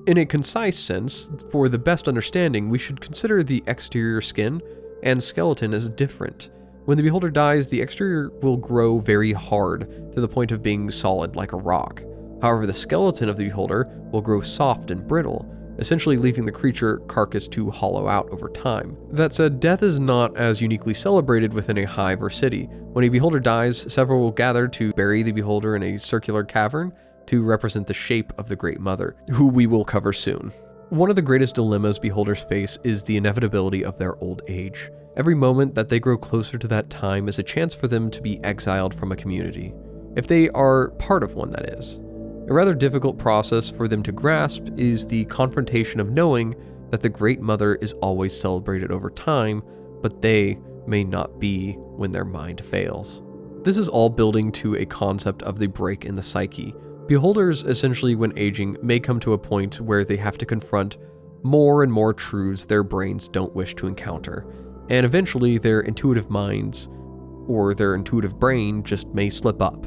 a concise sense, for the best understanding, we should consider the exterior skin and skeleton as different. When the beholder dies, the exterior will grow very hard to the point of being solid like a rock. However, the skeleton of the beholder will grow soft and brittle, essentially leaving the creature carcass to hollow out over time. That said, death is not as uniquely celebrated within a hive or city. When a beholder dies, several will gather to bury the beholder in a circular cavern to represent the shape of the Great Mother, who we will cover soon. One of the greatest dilemmas beholders face is the inevitability of their old age. Every moment that they grow closer to that time is a chance for them to be exiled from a community, if they are part of one, that is. A rather difficult process for them to grasp is the confrontation of knowing that the Great Mother is always celebrated over time, but they may not be when their mind fails. This is all building to a concept of the break in the psyche. Beholders, essentially when aging, may come to a point where they have to confront more and more truths their brains don't wish to encounter, and eventually their intuitive minds, or their intuitive brain, just may slip up.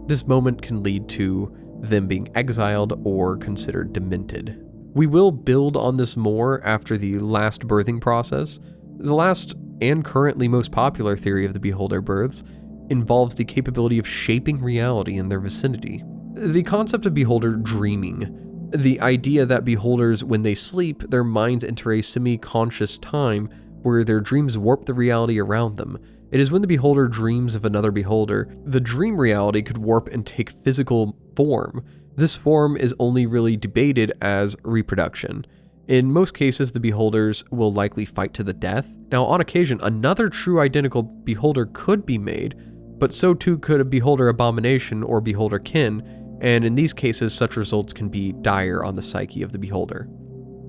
This moment can lead to them being exiled or considered demented. We will build on this more after the last birthing process. The last and currently most popular theory of the beholder births involves the capability of shaping reality in their vicinity. The concept of beholder dreaming, the idea that beholders, when they sleep, their minds enter a semi-conscious time where their dreams warp the reality around them. It is when the beholder dreams of another beholder, the dream reality could warp and take physical form. This form is only really debated as reproduction. In most cases, the beholders will likely fight to the death. Now, on occasion, another true identical beholder could be made, but so too could a beholder abomination or beholder kin, and in these cases, such results can be dire on the psyche of the beholder.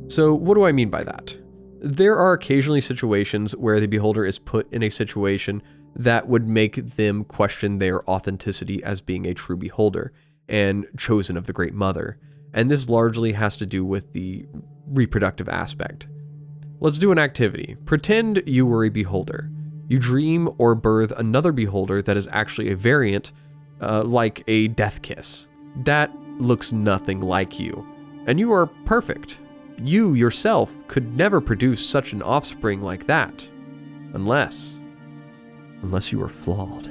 So, what do I mean by that? There are occasionally situations where the beholder is put in a situation that would make them question their authenticity as being a true beholder and chosen of the Great Mother, and this largely has to do with the reproductive aspect. Let's do an activity. Pretend you were a beholder. You dream or birth another beholder that is actually a variant, like a death kiss. That looks nothing like you, and you are perfect. You yourself could never produce such an offspring like that, unless you are flawed.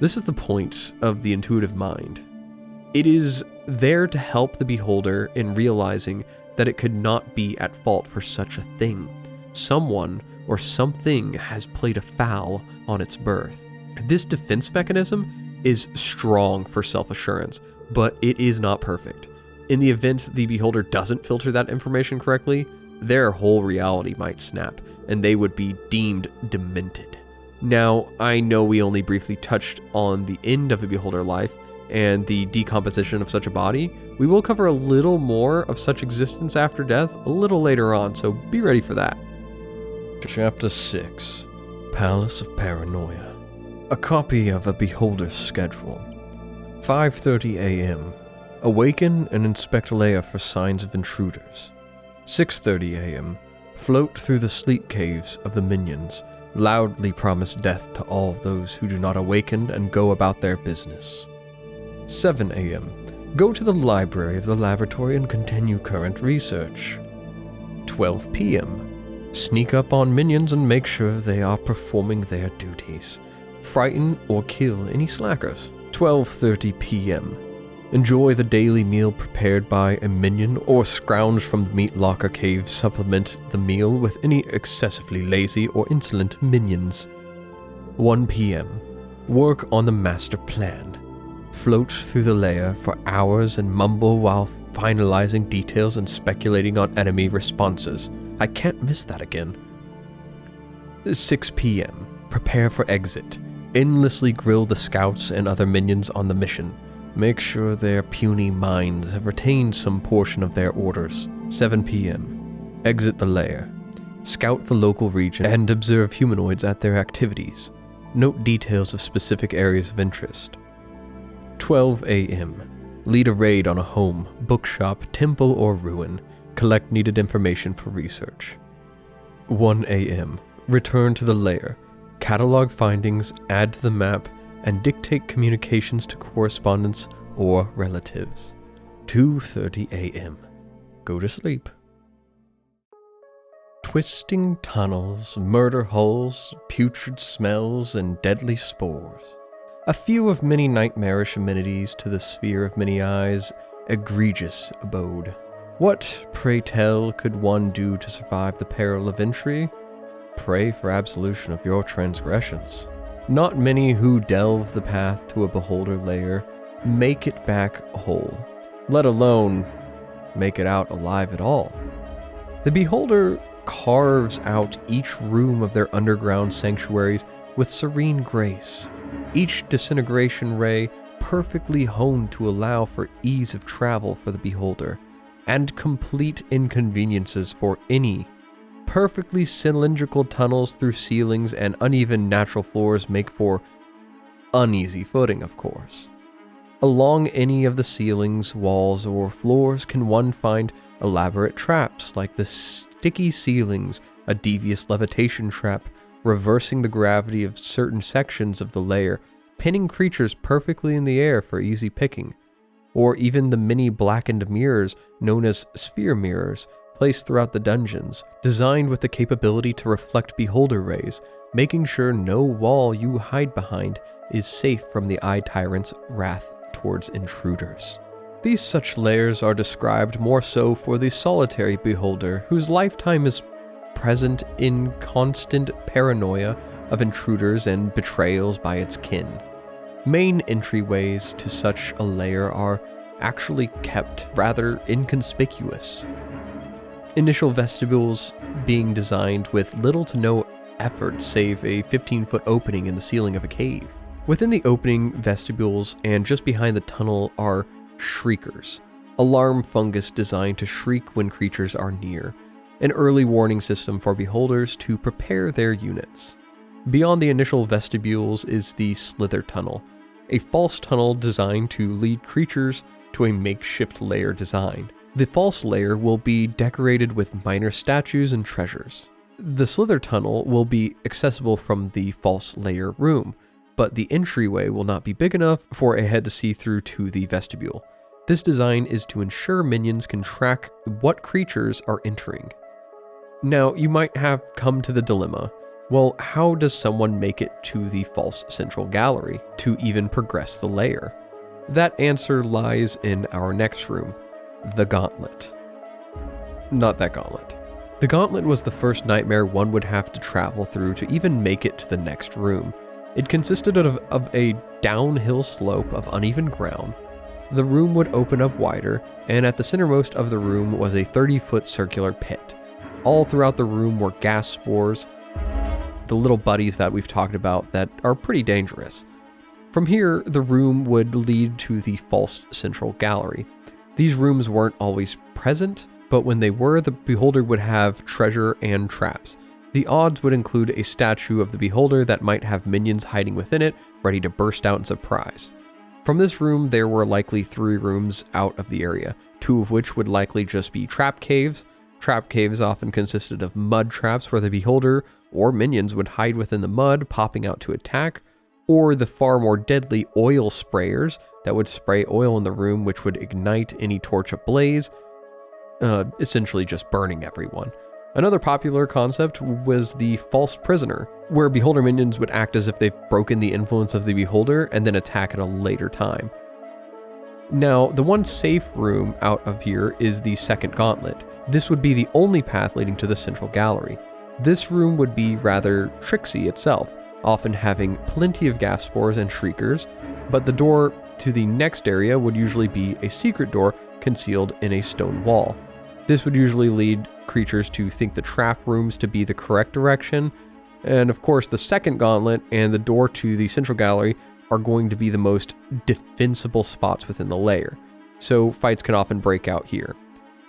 This is the point of the intuitive mind. It is there to help the beholder in realizing that it could not be at fault for such a thing. Someone or something has played a foul on its birth. This defense mechanism is strong for self-assurance, but it is not perfect. In the event the beholder doesn't filter that information correctly, their whole reality might snap, and they would be deemed demented. Now, I know we only briefly touched on the end of a beholder life and the decomposition of such a body. We will cover a little more of such existence after death a little later on, so be ready for that. Chapter 6, Palace of Paranoia. A copy of a beholder's schedule. 5:30 a.m. Awaken and inspect lair for signs of intruders. 6:30 a.m. Float through the sleep caves of the minions. Loudly promise death to all those who do not awaken and go about their business. 7 a.m. Go to the library of the laboratory and continue current research. 12 p.m. Sneak up on minions and make sure they are performing their duties. Frighten or kill any slackers. 12:30 p.m. Enjoy the daily meal prepared by a minion or scrounge from the meat locker cave. Supplement the meal with any excessively lazy or insolent minions. 1 p.m. Work on the master plan. Float through the lair for hours and mumble while finalizing details and speculating on enemy responses. I can't miss that again. 6 p.m. Prepare for exit. Endlessly grill the scouts and other minions on the mission. Make sure their puny minds have retained some portion of their orders. 7 p.m. Exit the lair. Scout the local region and observe humanoids at their activities. Note details of specific areas of interest. 12 a.m. Lead a raid on a home, bookshop, temple, or ruin. Collect needed information for research. 1 a.m. Return to the lair. Catalog findings, add to the map, and dictate communications to correspondents or relatives. 2:30 a.m. Go to sleep. Twisting tunnels, murder holes, putrid smells, and deadly spores. A few of many nightmarish amenities to the sphere of many eyes, egregious abode. What, pray tell, could one do to survive the peril of entry? Pray for absolution of your transgressions. Not many who delve the path to a beholder lair make it back whole, let alone make it out alive at all. The beholder carves out each room of their underground sanctuaries with serene grace, each disintegration ray perfectly honed to allow for ease of travel for the beholder, and complete inconveniences for any. Perfectly cylindrical tunnels through ceilings and uneven natural floors make for uneasy footing, of course. Along any of the ceilings, walls, or floors can one find elaborate traps like the sticky ceilings, a devious levitation trap, reversing the gravity of certain sections of the layer, pinning creatures perfectly in the air for easy picking, or even the many blackened mirrors known as sphere mirrors placed throughout the dungeons, designed with the capability to reflect beholder rays, making sure no wall you hide behind is safe from the Eye Tyrant's wrath towards intruders. These such layers are described more so for the solitary beholder, whose lifetime is present in constant paranoia of intruders and betrayals by its kin. Main entryways to such a layer are actually kept rather inconspicuous. Initial vestibules being designed with little to no effort save a 15-foot opening in the ceiling of a cave. Within the opening vestibules and just behind the tunnel are shriekers, alarm fungus designed to shriek when creatures are near, an early warning system for beholders to prepare their units. Beyond the initial vestibules is the slither tunnel, a false tunnel designed to lead creatures to a makeshift lair design. The false lair will be decorated with minor statues and treasures. The slither tunnel will be accessible from the false lair room, but the entryway will not be big enough for a head to see through to the vestibule. This design is to ensure minions can track what creatures are entering. Now, you might have come to the dilemma, well, how does someone make it to the false central gallery to even progress the layer? That answer lies in our next room, the Gauntlet. Not that gauntlet. The Gauntlet was the first nightmare one would have to travel through to even make it to the next room. It consisted of a downhill slope of uneven ground. The room would open up wider, and at the centermost of the room was a 30-foot circular pit. All throughout the room were gas spores, the little buddies that we've talked about that are pretty dangerous. From here, the room would lead to the false central gallery. These rooms weren't always present, but when they were, the beholder would have treasure and traps. The odds would include a statue of the beholder that might have minions hiding within it, ready to burst out in surprise. From this room, there were likely 3 rooms out of the area, 2 of which would likely just be trap caves. Trap caves often consisted of mud traps where the beholder or minions would hide within the mud, popping out to attack, or the far more deadly oil sprayers that would spray oil in the room, which would ignite any torch ablaze, essentially just burning everyone. Another popular concept was the false prisoner, where beholder minions would act as if they've broken the influence of the beholder and then attack at a later time. Now, the one safe room out of here is the second gauntlet. This would be the only path leading to the central gallery. This room would be rather tricksy itself, often having plenty of gas spores and shriekers, but the door to the next area would usually be a secret door concealed in a stone wall. This would usually lead creatures to think the trap rooms to be the correct direction, and of course the second gauntlet and the door to the central gallery are going to be the most defensible spots within the layer, so fights can often break out here.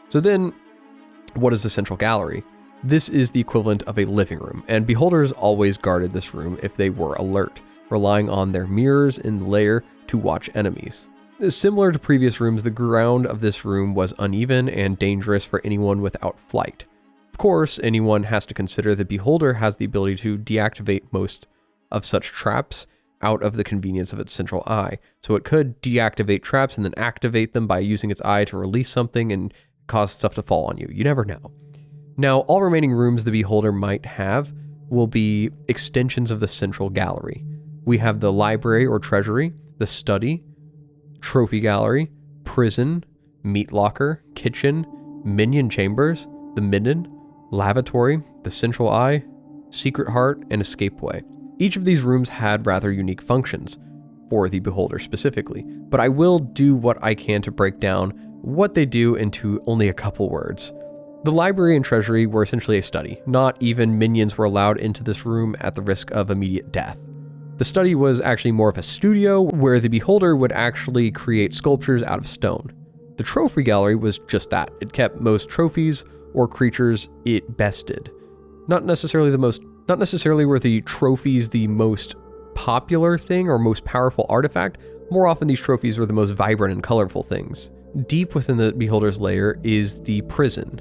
So then, what is the central gallery? This is the equivalent of a living room, and beholders always guarded this room if they were alert, relying on their mirrors in the layer to watch enemies. Similar to previous rooms, the ground of this room was uneven and dangerous for anyone without flight. Of course, anyone has to consider the beholder has the ability to deactivate most of such traps out of the convenience of its central eye, so it could deactivate traps and then activate them by using its eye to release something and cause stuff to fall on you. You never know. Now, all remaining rooms the beholder might have will be extensions of the central gallery. We have the library or treasury, the study, trophy gallery, prison, meat locker, kitchen, minion chambers, the midden, lavatory, the central eye, secret heart, and escapeway. Each of these rooms had rather unique functions, for the beholder specifically, but I will do what I can to break down what they do into only a couple words. The library and treasury were essentially a study. Not even minions were allowed into this room at the risk of immediate death. The study was actually more of a studio where the beholder would actually create sculptures out of stone. The trophy gallery was just that. It kept most trophies or creatures it bested. Not necessarily were the trophies the most popular thing or most powerful artifact. More often these trophies were the most vibrant and colorful things. Deep within the beholder's lair is the prison.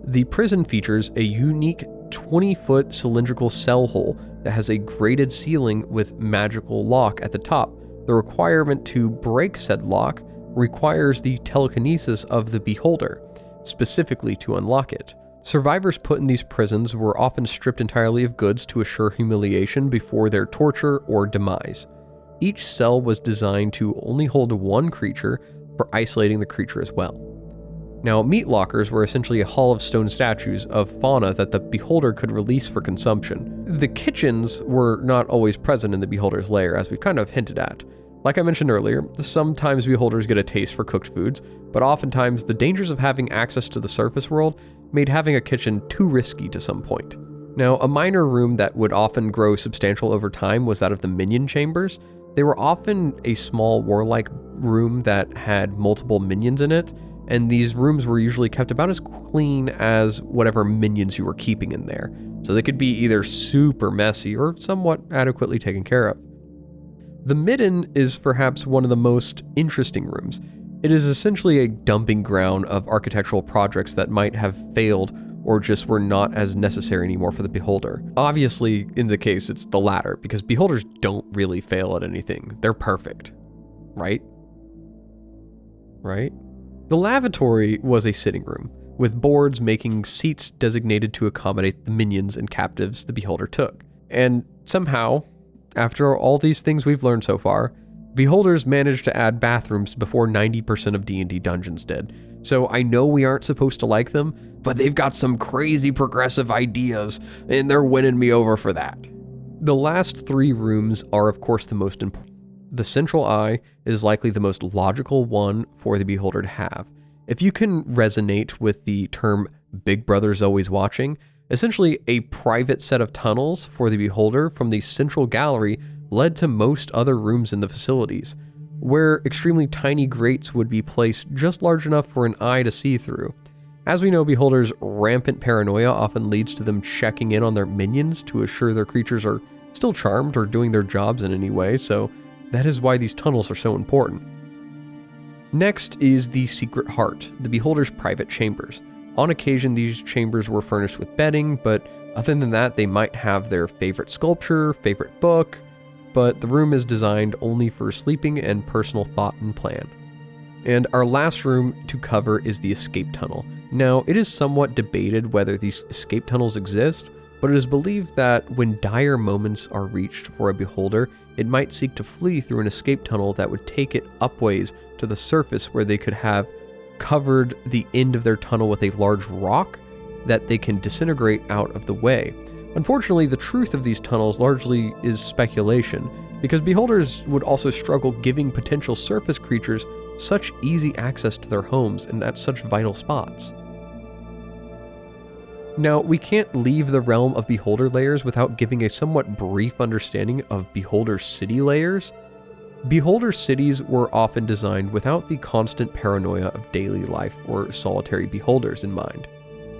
The prison features a unique 20-foot cylindrical cell hole that has a grated ceiling with magical lock at the top. The requirement to break said lock requires the telekinesis of the beholder. specifically to unlock it. Survivors put in these prisons were often stripped entirely of goods to assure humiliation before their torture or demise. Each cell was designed to only hold one creature for isolating the creature as well. Now, meat lockers were essentially a hall of stone statues of fauna that the beholder could release for consumption. The kitchens were not always present in the beholder's lair, as we've kind of hinted at. Like I mentioned earlier, sometimes beholders get a taste for cooked foods, but oftentimes the dangers of having access to the surface world made having a kitchen too risky to some point. Now, a minor room that would often grow substantial over time was that of the minion chambers. They were often a small warlike room that had multiple minions in it, and these rooms were usually kept about as clean as whatever minions you were keeping in there, so they could be either super messy or somewhat adequately taken care of. The midden is perhaps one of the most interesting rooms. It is essentially a dumping ground of architectural projects that might have failed or just were not as necessary anymore for the beholder. Obviously, in the case, it's the latter, because beholders don't really fail at anything. They're perfect. Right? Right? The lavatory was a sitting room, with boards making seats designated to accommodate the minions and captives the beholder took. And somehow, after all these things we've learned so far, beholders managed to add bathrooms before 90% of D&D dungeons did. So I know we aren't supposed to like them, but they've got some crazy progressive ideas, and they're winning me over for that. The last three rooms are of course the most important. The central eye is likely the most logical one for the beholder to have. If you can resonate with the term Big Brother's always watching, essentially a private set of tunnels for the beholder from the central gallery led to most other rooms in the facilities, where extremely tiny grates would be placed just large enough for an eye to see through. As we know, beholders' rampant paranoia often leads to them checking in on their minions to assure their creatures are still charmed or doing their jobs in any way, so that is why these tunnels are so important. Next is the Secret Heart, the beholder's private chambers. On occasion, these chambers were furnished with bedding, but other than that, they might have their favorite sculpture, favorite book, but the room is designed only for sleeping and personal thought and plan. And our last room to cover is the escape tunnel. Now, it is somewhat debated whether these escape tunnels exist, but it is believed that when dire moments are reached for a beholder, it might seek to flee through an escape tunnel that would take it upways to the surface, where they could have covered the end of their tunnel with a large rock that they can disintegrate out of the way. Unfortunately, the truth of these tunnels largely is speculation, because beholders would also struggle giving potential surface creatures such easy access to their homes and at such vital spots. Now, we can't leave the realm of beholder layers without giving a somewhat brief understanding of beholder city layers. Beholder cities were often designed without the constant paranoia of daily life or solitary beholders in mind.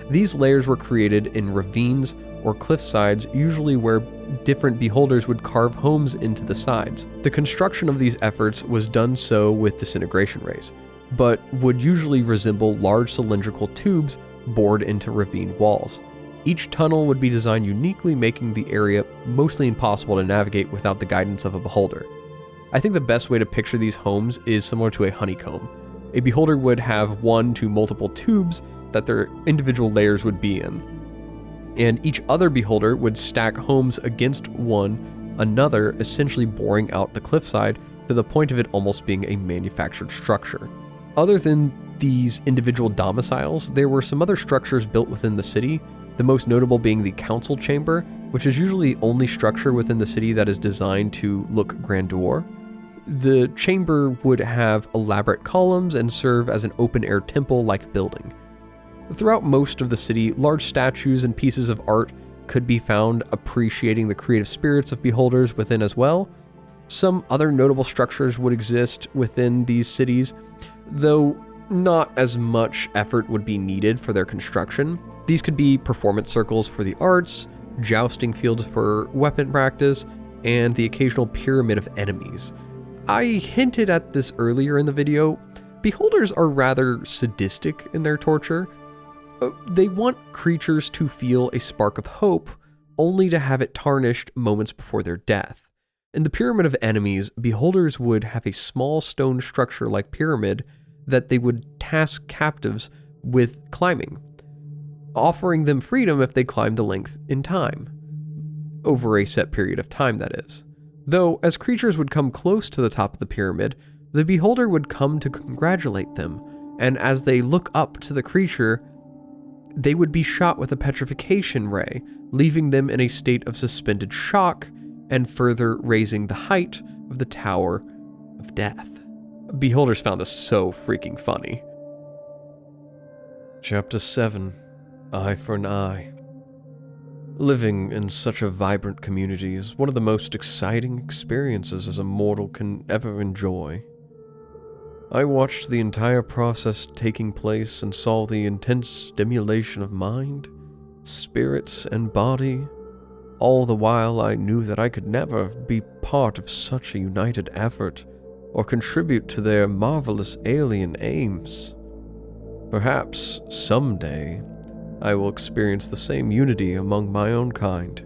These layers were created in ravines or cliff sides, usually where different beholders would carve homes into the sides. The construction of these efforts was done so with disintegration rays, but would usually resemble large cylindrical tubes bored into ravine walls. Each tunnel would be designed uniquely, making the area mostly impossible to navigate without the guidance of a beholder. I think the best way to picture these homes is similar to a honeycomb. A beholder would have one to multiple tubes that their individual layers would be in, and each other beholder would stack homes against one another, essentially boring out the cliffside to the point of it almost being a manufactured structure. Other than these individual domiciles, there were some other structures built within the city, the most notable being the council chamber, which is usually the only structure within the city that is designed to look grandeur. The chamber would have elaborate columns and serve as an open-air temple-like building. Throughout most of the city, large statues and pieces of art could be found, appreciating the creative spirits of beholders within as well. Some other notable structures would exist within these cities, though not as much effort would be needed for their construction. These could be performance circles for the arts, jousting fields for weapon practice, and the occasional pyramid of enemies. I hinted at this earlier in the video. Beholders are rather sadistic in their torture. They want creatures to feel a spark of hope, only to have it tarnished moments before their death. In the pyramid of enemies, beholders would have a small stone structure like pyramid that they would task captives with climbing, offering them freedom if they climb the length in time, over a set period of time, that is. Though, as creatures would come close to the top of the pyramid, the beholder would come to congratulate them, and as they look up to the creature, they would be shot with a petrification ray, leaving them in a state of suspended shock and further raising the height of the Tower of Death. Beholders found this so freaking funny. Chapter 7, Eye for an Eye. Living in such a vibrant community is one of the most exciting experiences as a mortal can ever enjoy. I watched the entire process taking place and saw the intense stimulation of mind, spirits, and body. All the while I knew that I could never be part of such a united effort or contribute to their marvelous alien aims. Perhaps someday I will experience the same unity among my own kind.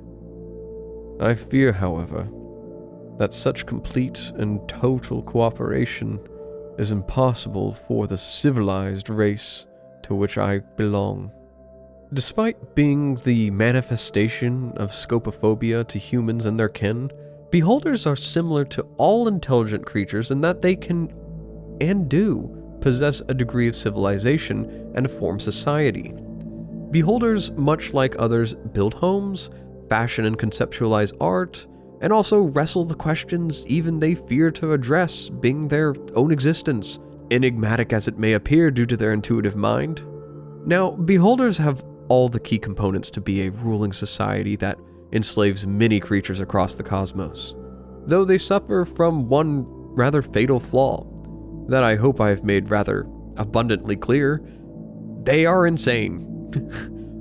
I fear, however, that such complete and total cooperation is impossible for the civilized race to which I belong. Despite being the manifestation of scopophobia to humans and their kin, beholders are similar to all intelligent creatures in that they can, and do, possess a degree of civilization and form society. Beholders, much like others, build homes, fashion and conceptualize art, and also wrestle the questions even they fear to address, being their own existence, enigmatic as it may appear due to their intuitive mind. Now, beholders have all the key components to be a ruling society that enslaves many creatures across the cosmos, though they suffer from one rather fatal flaw that I hope I have made rather abundantly clear. They are insane.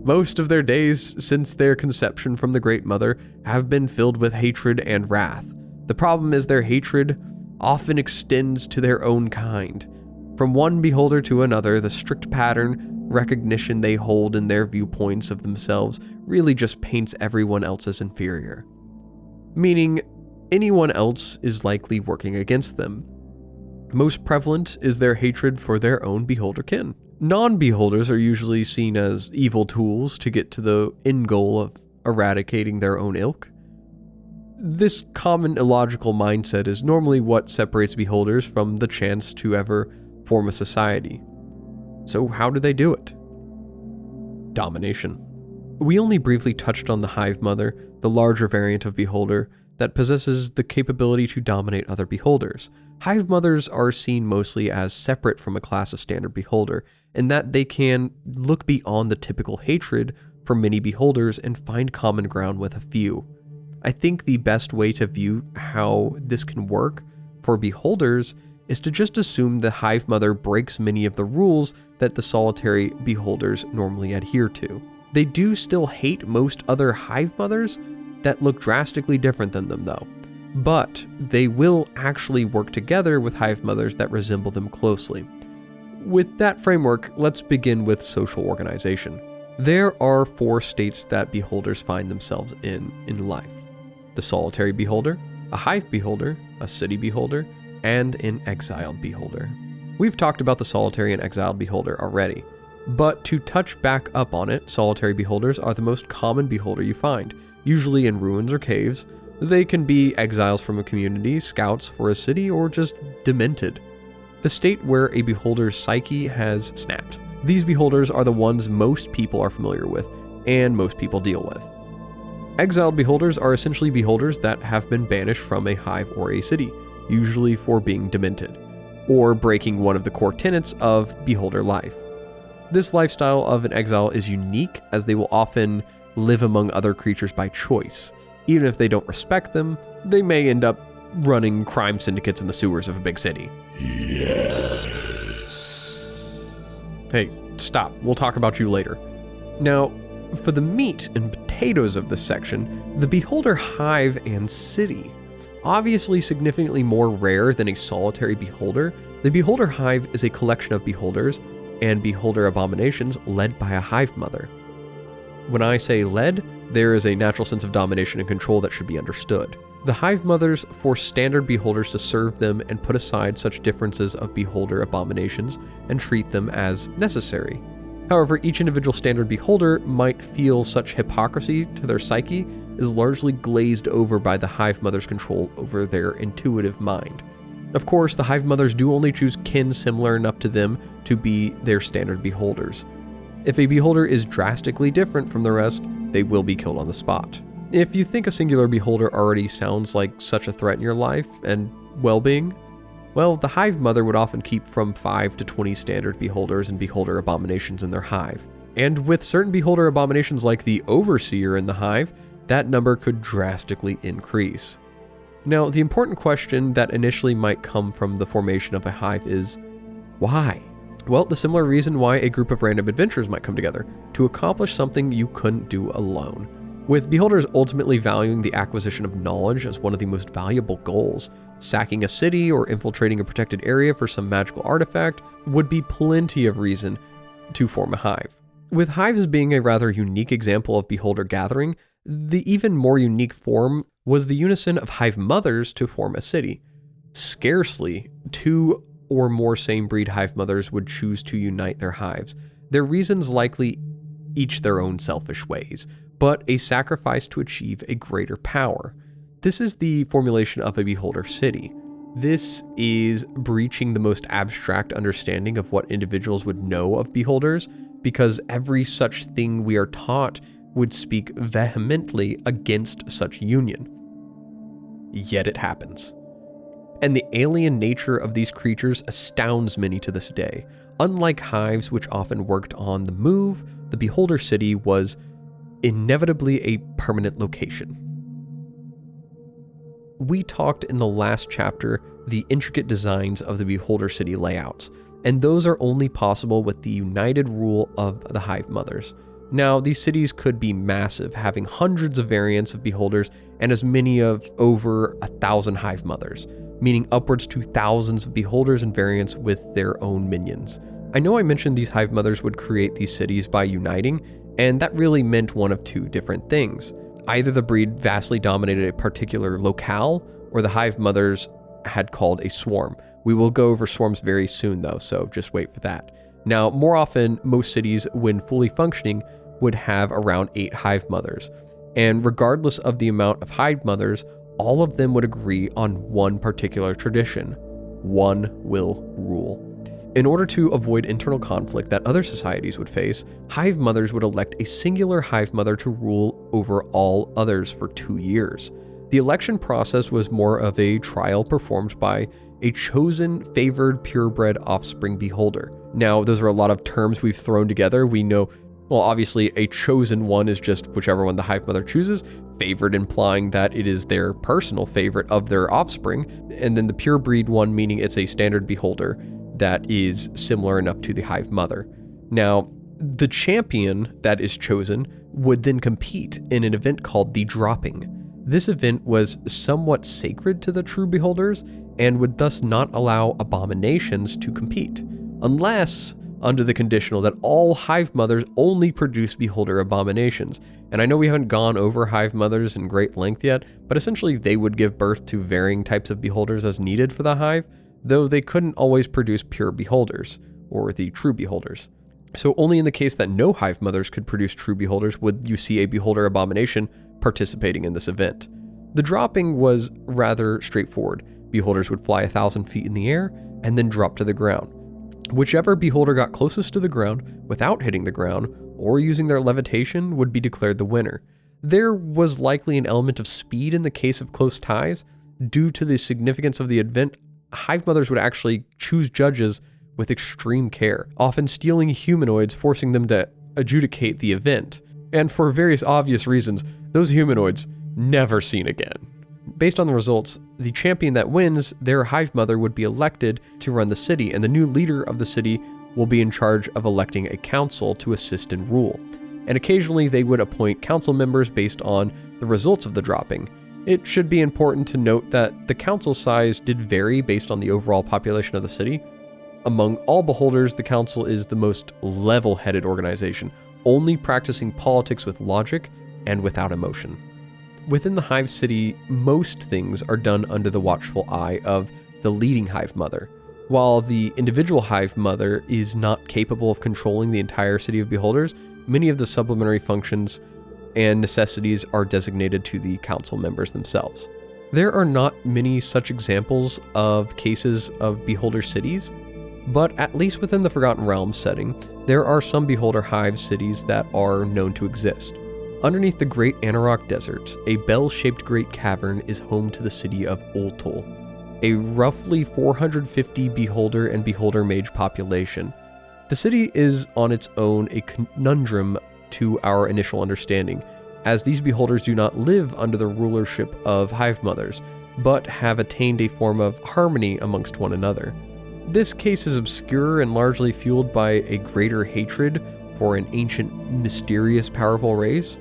Most of their days since their conception from the Great Mother have been filled with hatred and wrath. The problem is their hatred often extends to their own kind. From one beholder to another, the strict pattern recognition they hold in their viewpoints of themselves really just paints everyone else as inferior. Meaning, anyone else is likely working against them. Most prevalent is their hatred for their own beholder kin. Non-beholders are usually seen as evil tools to get to the end goal of eradicating their own ilk. This common illogical mindset is normally what separates beholders from the chance to ever form a society. So how do they do it? Domination. We only briefly touched on the Hive Mother, the larger variant of beholder that possesses the capability to dominate other beholders. Hive Mothers are seen mostly as separate from a class of standard beholder, in that they can look beyond the typical hatred for many beholders and find common ground with a few. I think the best way to view how this can work for beholders is to just assume the Hive Mother breaks many of the rules that the solitary beholders normally adhere to. They do still hate most other Hive Mothers that look drastically different than them though, but they will actually work together with Hive Mothers that resemble them closely. With that framework, let's begin with social organization. There are 4 states that beholders find themselves in life: the solitary beholder, a hive beholder, a city beholder, and an exiled beholder. We've talked about the solitary and exiled beholder already, but to touch back up on it, solitary beholders are the most common beholder you find, usually in ruins or caves. They can be exiles from a community, scouts for a city, or just demented. The state where a beholder's psyche has snapped. These beholders are the ones most people are familiar with, and most people deal with. Exiled beholders are essentially beholders that have been banished from a hive or a city, usually for being demented, or breaking one of the core tenets of beholder life. This lifestyle of an exile is unique, as they will often live among other creatures by choice. Even if they don't respect them, they may end up running crime syndicates in the sewers of a big city. Yes. Hey, stop. We'll talk about you later. Now, for the meat and potatoes of this section, the beholder hive and city. Obviously significantly more rare than a solitary beholder, the beholder hive is a collection of beholders and beholder abominations led by a hive mother. When I say led, there is a natural sense of domination and control that should be understood. The hive mothers force standard beholders to serve them and put aside such differences of beholder abominations and treat them as necessary. However, each individual standard beholder might feel such hypocrisy to their psyche is largely glazed over by the hive mother's control over their intuitive mind. Of course, the hive mothers do only choose kin similar enough to them to be their standard beholders. If a beholder is drastically different from the rest, they will be killed on the spot. If you think a singular beholder already sounds like such a threat in your life and well-being, well, the hive mother would often keep from 5 to 20 standard beholders and beholder abominations in their hive. And with certain beholder abominations like the overseer in the hive, that number could drastically increase. Now, the important question that initially might come from the formation of a hive is, why? Well, the similar reason why a group of random adventurers might come together, to accomplish something you couldn't do alone. With beholders ultimately valuing the acquisition of knowledge as one of the most valuable goals, sacking a city or infiltrating a protected area for some magical artifact would be plenty of reason to form a hive. With hives being a rather unique example of beholder gathering, the even more unique form was the unison of hive mothers to form a city. Scarcely 2 or more same breed hive mothers would choose to unite their hives, their reasons likely each their own selfish ways, but a sacrifice to achieve a greater power. This is the formulation of a beholder city. This is breaching the most abstract understanding of what individuals would know of beholders, because every such thing we are taught would speak vehemently against such union. Yet it happens. And the alien nature of these creatures astounds many to this day. Unlike hives, which often worked on the move, the beholder city was inevitably a permanent location. We talked in the last chapter the intricate designs of the beholder city layouts, and those are only possible with the united rule of the hive mothers. Now, these cities could be massive, having hundreds of variants of beholders and as many of over 1,000 hive mothers, meaning upwards to thousands of beholders and variants with their own minions. I know I mentioned these hive mothers would create these cities by uniting, and that really meant one of 2 different things. Either the breed vastly dominated a particular locale, or the hive mothers had called a swarm. We will go over swarms very soon though, so just wait for that. Now, more often, most cities, when fully functioning, would have around 8 hive mothers. And regardless of the amount of hive mothers, all of them would agree on one particular tradition. One will rule. In order to avoid internal conflict that other societies would face, hive mothers would elect a singular hive mother to rule over all others for 2 years. The election process was more of a trial performed by a chosen, favored, purebred offspring beholder. Now, those are a lot of terms we've thrown together. We know, well, obviously a chosen one is just whichever one the hive mother chooses, favored implying that it is their personal favorite of their offspring, and then the purebred one meaning it's a standard beholder that is similar enough to the hive mother. Now, the champion that is chosen would then compete in an event called the dropping. This event was somewhat sacred to the true beholders and would thus not allow abominations to compete, unless under the conditional that all hive mothers only produce beholder abominations. And I know we haven't gone over hive mothers in great length yet, but essentially they would give birth to varying types of beholders as needed for the hive, though they couldn't always produce pure beholders, or the true beholders. So only in the case that no hive mothers could produce true beholders would you see a beholder abomination participating in this event. The dropping was rather straightforward. Beholders would fly 1,000 feet in the air and then drop to the ground. Whichever beholder got closest to the ground without hitting the ground or using their levitation would be declared the winner. There was likely an element of speed in the case of close ties. Due to the significance of the event, hive mothers would actually choose judges with extreme care, often stealing humanoids, forcing them to adjudicate the event. And for various obvious reasons, those humanoids never seen again. Based on the results, the champion that wins, their hive mother would be elected to run the city, and the new leader of the city will be in charge of electing a council to assist in rule. And occasionally they would appoint council members based on the results of the dropping. It should be important to note that the council size did vary based on the overall population of the city. Among all beholders, the council is the most level-headed organization, only practicing politics with logic and without emotion. Within the hive city, most things are done under the watchful eye of the leading hive mother. While the individual Hive Mother is not capable of controlling the entire city of Beholders, many of the supplementary functions and necessities are designated to the council members themselves. There are not many such examples of cases of Beholder cities, but at least within the Forgotten Realms setting, there are some Beholder Hive cities that are known to exist. Underneath the Great Anarok Desert, a bell-shaped great cavern is home to the city of Ultul, a roughly 450 Beholder and Beholder Mage population. The city is on its own a conundrum to our initial understanding, as these Beholders do not live under the rulership of Hive Mothers, but have attained a form of harmony amongst one another. This case is obscure and largely fueled by a greater hatred for an ancient, mysterious, powerful race.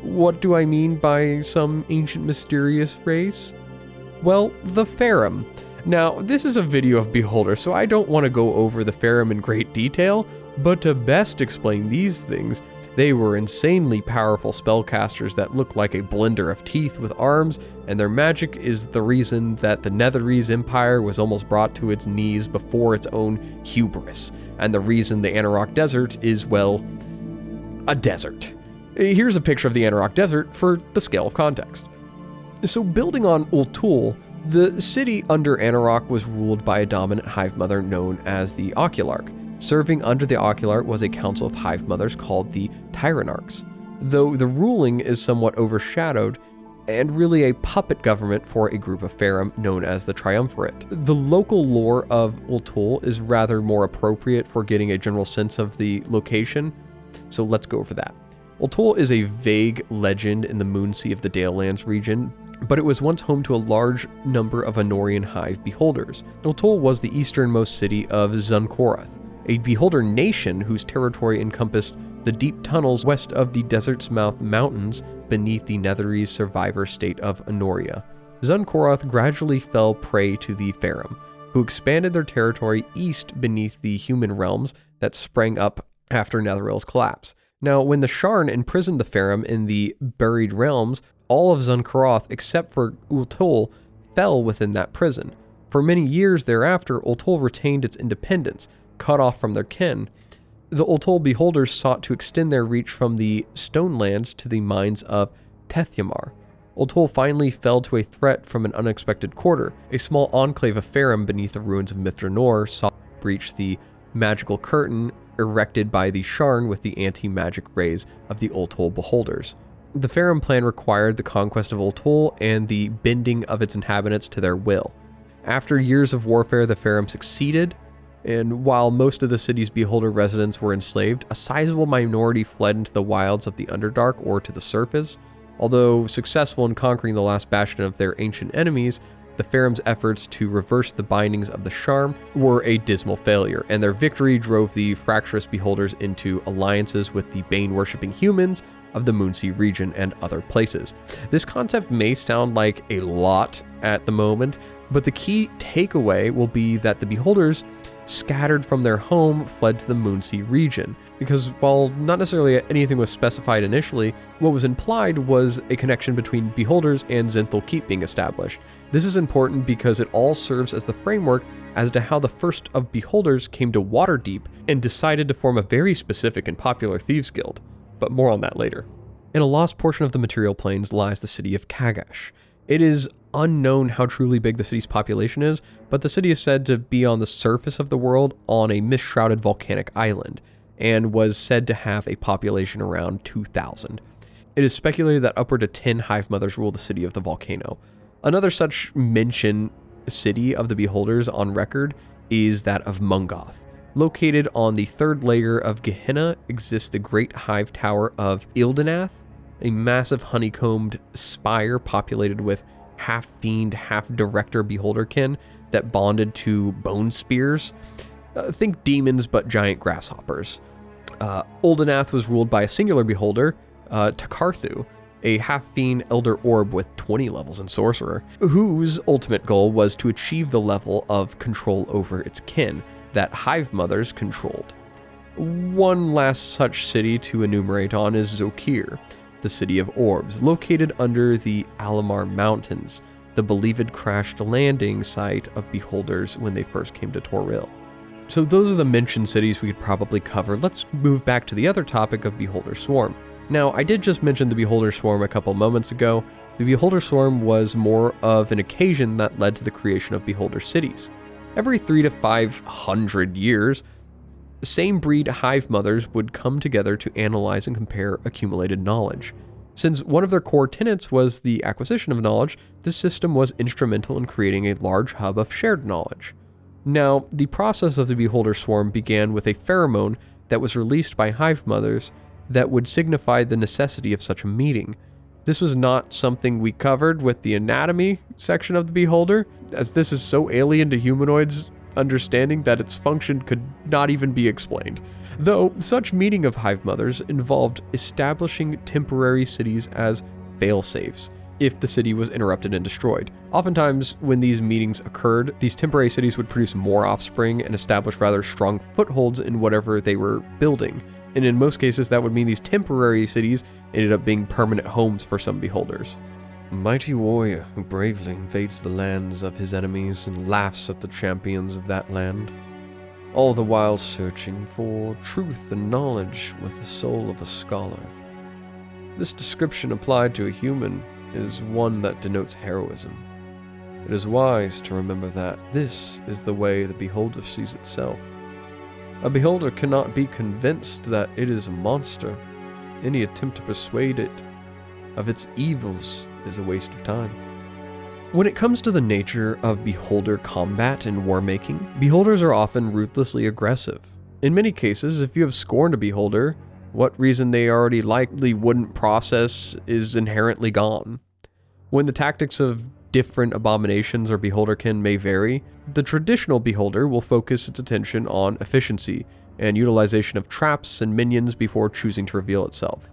What do I mean by some ancient, mysterious race? Well, the Farum. Now, this is a video of Beholder, so I don't want to go over the Farum in great detail, but to best explain these things, they were insanely powerful spellcasters that looked like a blender of teeth with arms, and their magic is the reason that the Netherese Empire was almost brought to its knees before its own hubris, and the reason the Anarok Desert is, well, a desert. Here's a picture of the Anarok Desert for the scale of context. So building on Ultul, the city under Anarok was ruled by a dominant Hive Mother known as the Ocularch. Serving under the Ocularch was a council of Hive Mothers called the Tyrannarchs, though the ruling is somewhat overshadowed and really a puppet government for a group of Farum known as the Triumvirate. The local lore of Ultul is rather more appropriate for getting a general sense of the location, so let's go over that. Ultul is a vague legend in the Moonsea of the Dalelands region, but it was once home to a large number of Anorian Hive Beholders. Ultul was the easternmost city of Zunkorath, a Beholder nation whose territory encompassed the deep tunnels west of the Desert's Mouth Mountains beneath the Netherese survivor state of Anoria. Zunkorath gradually fell prey to the Farum, who expanded their territory east beneath the human realms that sprang up after Netherrealm's collapse. Now, when the Sharn imprisoned the Farum in the Buried Realms, all of Zunkorath except for Ultul fell within that prison. For many years thereafter, Ultul retained its independence, cut off from their kin. The Ultul Beholders sought to extend their reach from the Stonelands to the mines of Tethyamar. Ultul finally fell to a threat from an unexpected quarter. A small enclave of Farum beneath the ruins of Mithranor sought to breach the magical curtain erected by the Sharn with the anti-magic rays of the Ultul Beholders. The Farum plan required the conquest of Ultul and the bending of its inhabitants to their will. After years of warfare, the Farum succeeded, and while most of the city's Beholder residents were enslaved, a sizable minority fled into the wilds of the Underdark or to the surface. Although successful in conquering the last bastion of their ancient enemies, the Farum's efforts to reverse the bindings of the Sharn were a dismal failure, and their victory drove the fractious Beholders into alliances with the Bane-worshipping humans of the Moonsea region and other places. This concept may sound like a lot at the moment, but the key takeaway will be that the Beholders scattered from their home fled to the Moonsea region, because while not necessarily anything was specified initially, what was implied was a connection between Beholders and Zinthal Keep being established. This is important because it all serves as the framework as to how the first of Beholders came to Waterdeep and decided to form a very specific and popular thieves guild, but more on that later. In a lost portion of the material planes lies the city of Kagash. It is unknown how truly big the city's population is, but the city is said to be on the surface of the world on a mist-shrouded volcanic island, and was said to have a population around 2,000. It is speculated that upward to 10 Hive Mothers rule the city of the volcano. Another such mention city of the Beholders on record is that of Mungoth. Located on the third layer of Gehenna exists the Great Hive Tower of Ildenath, a massive honeycombed spire populated with half-fiend, half-director beholderkin that bonded to bone spears. Think demons, but giant grasshoppers. Ildenath was ruled by a singular beholder, Takarthu, a half-fiend elder orb with 20 levels in sorcerer, whose ultimate goal was to achieve the level of control over its kin that Hive Mothers controlled. One last such city to enumerate on is Zokir, the city of orbs, located under the Alamar Mountains. the believed crashed landing site of beholders when they first came to Toril. So those are the mentioned cities we could probably cover. Let's move back to the other topic of Beholder Swarm. Now, I did just mention the Beholder Swarm a couple moments ago. The Beholder Swarm was more of an occasion that led to the creation of Beholder cities. Every 300 to 500 years, same breed hive mothers would come together to analyze and compare accumulated knowledge. Since one of their core tenets was the acquisition of knowledge, this system was instrumental in creating a large hub of shared knowledge. Now, the process of the Beholder Swarm began with a pheromone that was released by hive mothers that would signify the necessity of such a meeting. This was not something we covered with the anatomy section of the Beholder, as this is so alien to humanoids' understanding that its function could not even be explained. Though, such meeting of hive mothers involved establishing temporary cities as fail-safes if the city was interrupted and destroyed. Oftentimes, when these meetings occurred, these temporary cities would produce more offspring and establish rather strong footholds in whatever they were building. And in most cases, that would mean these temporary cities ended up being permanent homes for some beholders. Mighty warrior who bravely invades the lands of his enemies and laughs at the champions of that land, all the while searching for truth and knowledge with the soul of a scholar. This description applied to a human is one that denotes heroism. It is wise to remember that this is the way the beholder sees itself. A beholder cannot be convinced that it is a monster. Any attempt to persuade it of its evils is a waste of time. When it comes to the nature of beholder combat and warmaking, beholders are often ruthlessly aggressive. In many cases, if you have scorned a beholder, what reason they already likely wouldn't process is inherently gone. When the tactics of different abominations or beholderkin may vary, the traditional beholder will focus its attention on efficiency and utilization of traps and minions before choosing to reveal itself.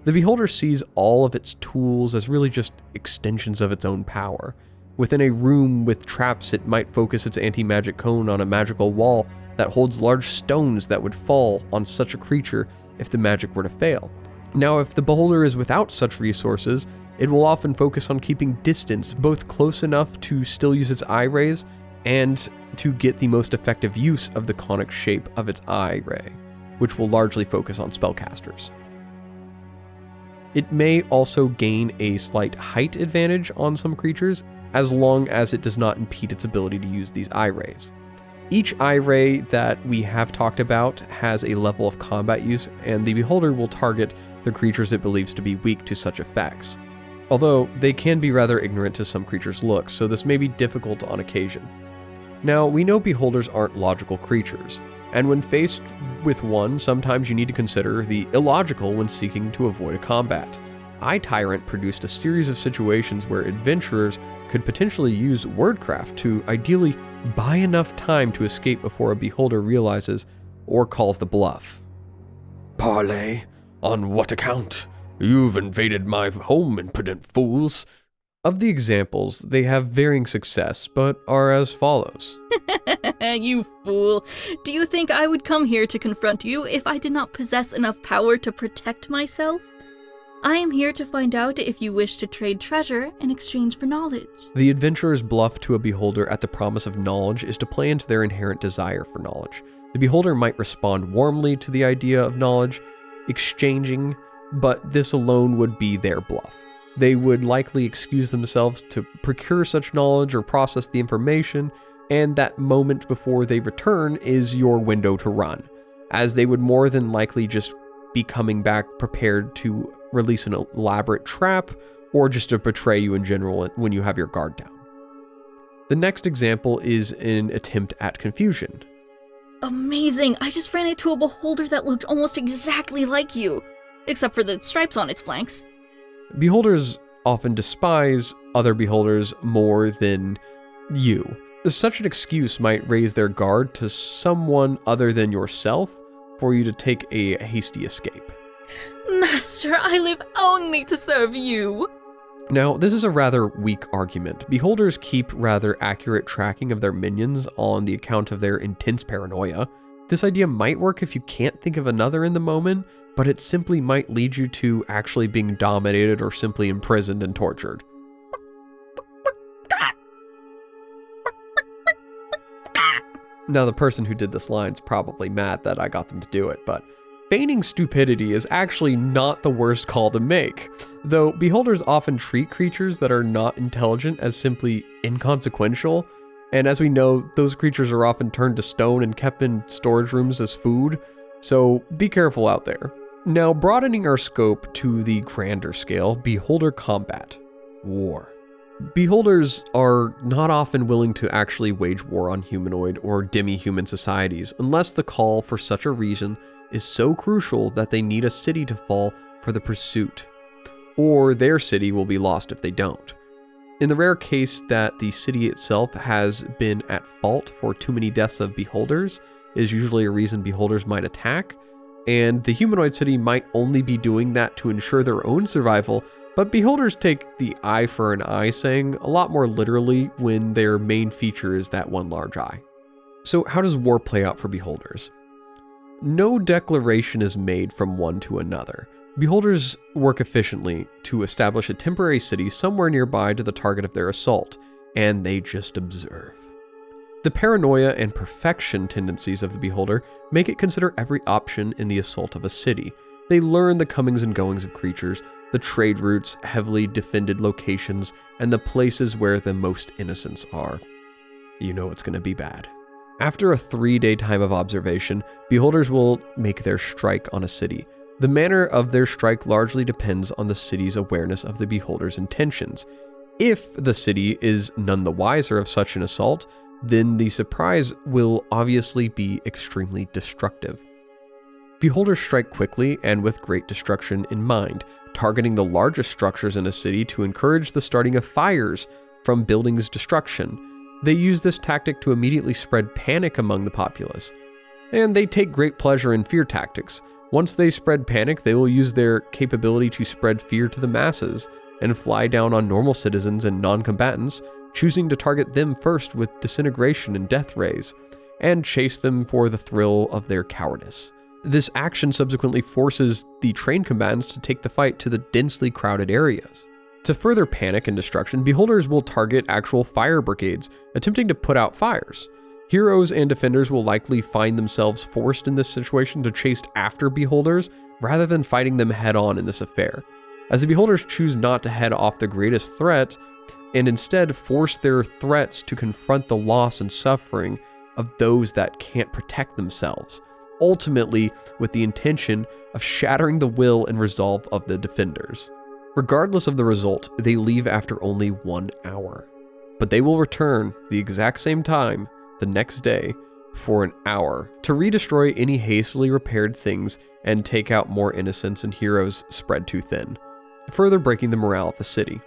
The beholder sees all of its tools as really just extensions of its own power. Within a room with traps, it might focus its anti-magic cone on a magical wall that holds large stones that would fall on such a creature if the magic were to fail. Now, if the beholder is without such resources, it will often focus on keeping distance, both close enough to still use its eye rays and to get the most effective use of the conic shape of its eye ray, which will largely focus on spellcasters. It may also gain a slight height advantage on some creatures, as long as it does not impede its ability to use these eye rays. Each eye ray that we have talked about has a level of combat use, and the beholder will target the creatures it believes to be weak to such effects. Although they can be rather ignorant to some creatures' looks, so this may be difficult on occasion. Now, we know beholders aren't logical creatures, and when faced with one, sometimes you need to consider the illogical when seeking to avoid a combat. iTyrant produced a series of situations where adventurers could potentially use wordcraft to ideally buy enough time to escape before a beholder realizes or calls the bluff. Parley? On what account? You've invaded my home, impudent fools. Of the examples, they have varying success, but are as follows. You fool. Do you think I would come here to confront you if I did not possess enough power to protect myself? I am here to find out if you wish to trade treasure in exchange for knowledge. The adventurer's bluff to a beholder at the promise of knowledge is to play into their inherent desire for knowledge. The beholder might respond warmly to the idea of knowledge exchanging, but this alone would be their bluff. They would likely excuse themselves to procure such knowledge or process the information, and that moment before they return is your window to run, as they would more than likely just be coming back prepared to release an elaborate trap or just to betray you in general when you have your guard down. The next example is an attempt at confusion. Amazing! I just ran into a beholder that looked almost exactly like you, except for the stripes on its flanks. Beholders often despise other beholders more than you. Such an excuse might raise their guard to someone other than yourself for you to take a hasty escape. Master, I live only to serve you. Now, this is a rather weak argument. Beholders keep rather accurate tracking of their minions on the account of their intense paranoia. This idea might work if you can't think of another in the moment, but it simply might lead you to actually being dominated or simply imprisoned and tortured. Now, the person who did this line's probably mad that I got them to do it, but feigning stupidity is actually not the worst call to make, though beholders often treat creatures that are not intelligent as simply inconsequential, and as we know, those creatures are often turned to stone and kept in storage rooms as food, so be careful out there. Now, broadening our scope to the grander scale, beholder combat. War. Beholders are not often willing to actually wage war on humanoid or demi-human societies unless the call for such a reason is so crucial that they need a city to fall for the pursuit, or their city will be lost if they don't. In the rare case that the city itself has been at fault for too many deaths of beholders is usually a reason beholders might attack, and the humanoid city might only be doing that to ensure their own survival, but beholders take the eye for an eye saying a lot more literally when their main feature is that one large eye. So how does war play out for beholders? No declaration is made from one to another. Beholders work efficiently to establish a temporary city somewhere nearby to the target of their assault, and they just observe. The paranoia and perfection tendencies of the beholder make it consider every option in the assault of a city. They learn the comings and goings of creatures, the trade routes, heavily defended locations, and the places where the most innocents are. You know it's going to be bad. After a 3-day time of observation, beholders will make their strike on a city. The manner of their strike largely depends on the city's awareness of the beholder's intentions. If the city is none the wiser of such an assault, then the surprise will obviously be extremely destructive. Beholders strike quickly and with great destruction in mind, targeting the largest structures in a city to encourage the starting of fires from buildings' destruction. They use this tactic to immediately spread panic among the populace. And they take great pleasure in fear tactics. Once they spread panic, they will use their capability to spread fear to the masses and fly down on normal citizens and non-combatants, choosing to target them first with disintegration and death rays, and chase them for the thrill of their cowardice. This action subsequently forces the trained combatants to take the fight to the densely crowded areas. To further panic and destruction, beholders will target actual fire brigades, attempting to put out fires. Heroes and defenders will likely find themselves forced in this situation to chase after beholders rather than fighting them head-on in this affair, as the beholders choose not to head off the greatest threat and instead force their threats to confront the loss and suffering of those that can't protect themselves, ultimately with the intention of shattering the will and resolve of the defenders. Regardless of the result, they leave after only 1 hour, but they will return the exact same time the next day for an hour to redestroy any hastily repaired things and take out more innocents and heroes spread too thin, further breaking the morale of the city.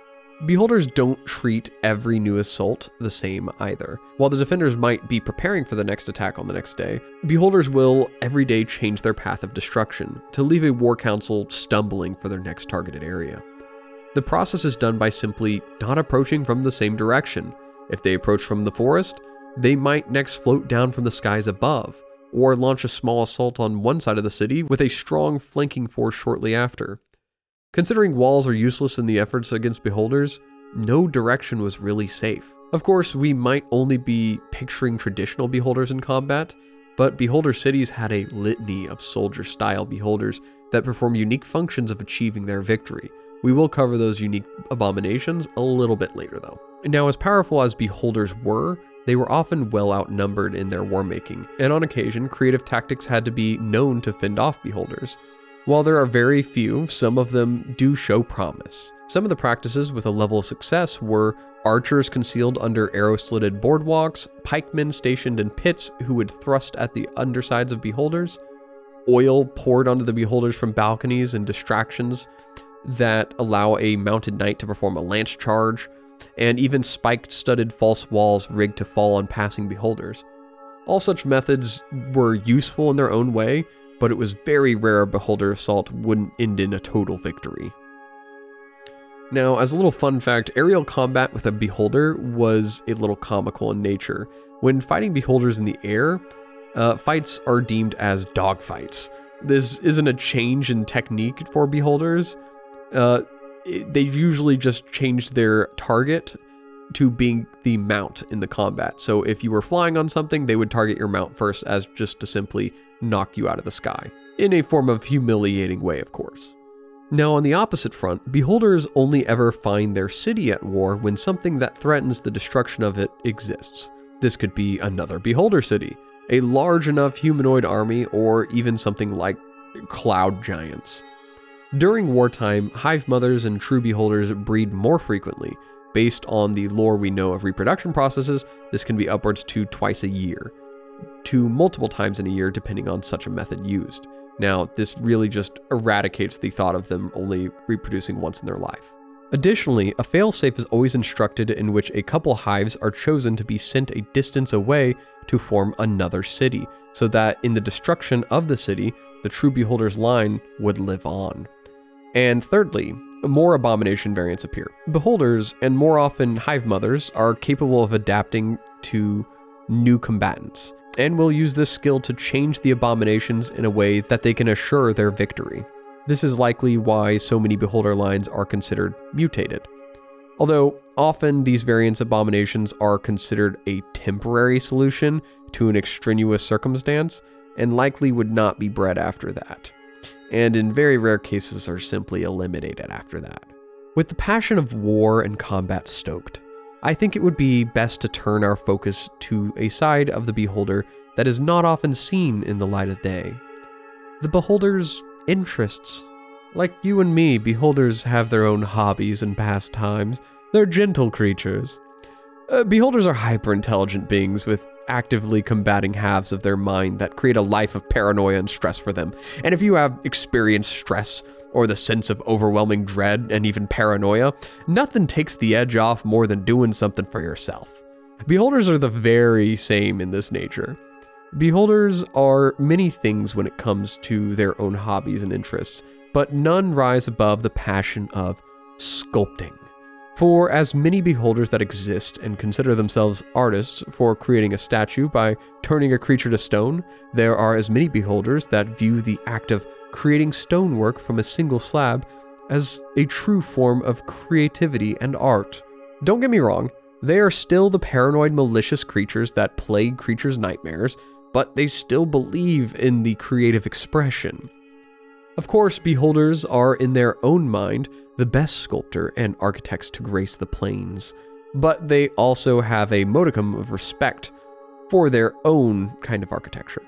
Beholders don't treat every new assault the same either. While the defenders might be preparing for the next attack on the next day, beholders will every day change their path of destruction to leave a war council stumbling for their next targeted area. The process is done by simply not approaching from the same direction. If they approach from the forest, they might next float down from the skies above, or launch a small assault on one side of the city with a strong flanking force shortly after. Considering walls are useless in the efforts against beholders, no direction was really safe. Of course, we might only be picturing traditional beholders in combat, but beholder cities had a litany of soldier-style beholders that perform unique functions of achieving their victory. We will cover those unique abominations a little bit later though. Now, as powerful as beholders were, they were often well outnumbered in their war-making, and on occasion, creative tactics had to be known to fend off beholders. While there are very few, some of them do show promise. Some of the practices with a level of success were archers concealed under arrow-slitted boardwalks, pikemen stationed in pits who would thrust at the undersides of beholders, oil poured onto the beholders from balconies and distractions that allow a mounted knight to perform a lance charge, and even spiked studded false walls rigged to fall on passing beholders. All such methods were useful in their own way, but it was very rare a beholder assault wouldn't end in a total victory. Now, as a little fun fact, aerial combat with a beholder was a little comical in nature. When fighting beholders in the air, fights are deemed as dogfights. This isn't a change in technique for beholders. They usually just change their target to being the mount in the combat. So if you were flying on something, they would target your mount first as just to simply knock you out of the sky. In a form of humiliating way, of course. Now on the opposite front, beholders only ever find their city at war when something that threatens the destruction of it exists. This could be another beholder city, a large enough humanoid army, or even something like cloud giants. During wartime, hive mothers and true beholders breed more frequently. Based on the lore we know of reproduction processes, this can be upwards to twice a year, to multiple times in a year depending on such a method used. Now, this really just eradicates the thought of them only reproducing once in their life. Additionally, a failsafe is always instructed in which a couple hives are chosen to be sent a distance away to form another city, so that in the destruction of the city, the true beholder's line would live on. And thirdly, more abomination variants appear. Beholders, and more often hive mothers, are capable of adapting to new combatants, and will use this skill to change the abominations in a way that they can assure their victory. This is likely why so many beholder lines are considered mutated. Although often these variants abominations are considered a temporary solution to an extraneous circumstance, and likely would not be bred after that, and in very rare cases are simply eliminated after that. With the passion of war and combat stoked, I think it would be best to turn our focus to a side of the beholder that is not often seen in the light of day. The beholder's interests. Like you and me, beholders have their own hobbies and pastimes. They're gentle creatures. Beholders are hyper-intelligent beings with actively combating halves of their mind that create a life of paranoia and stress for them. And if you have experienced stress or the sense of overwhelming dread and even paranoia, nothing takes the edge off more than doing something for yourself. Beholders are the very same in this nature. Beholders are many things when it comes to their own hobbies and interests, but none rise above the passion of sculpting. For as many beholders that exist and consider themselves artists for creating a statue by turning a creature to stone, there are as many beholders that view the act of creating stonework from a single slab as a true form of creativity and art. Don't get me wrong, they are still the paranoid, malicious creatures that plague creatures' nightmares, but they still believe in the creative expression. Of course, beholders are in their own mind the best sculptor and architects to grace the plains, but they also have a modicum of respect for their own kind of architecture,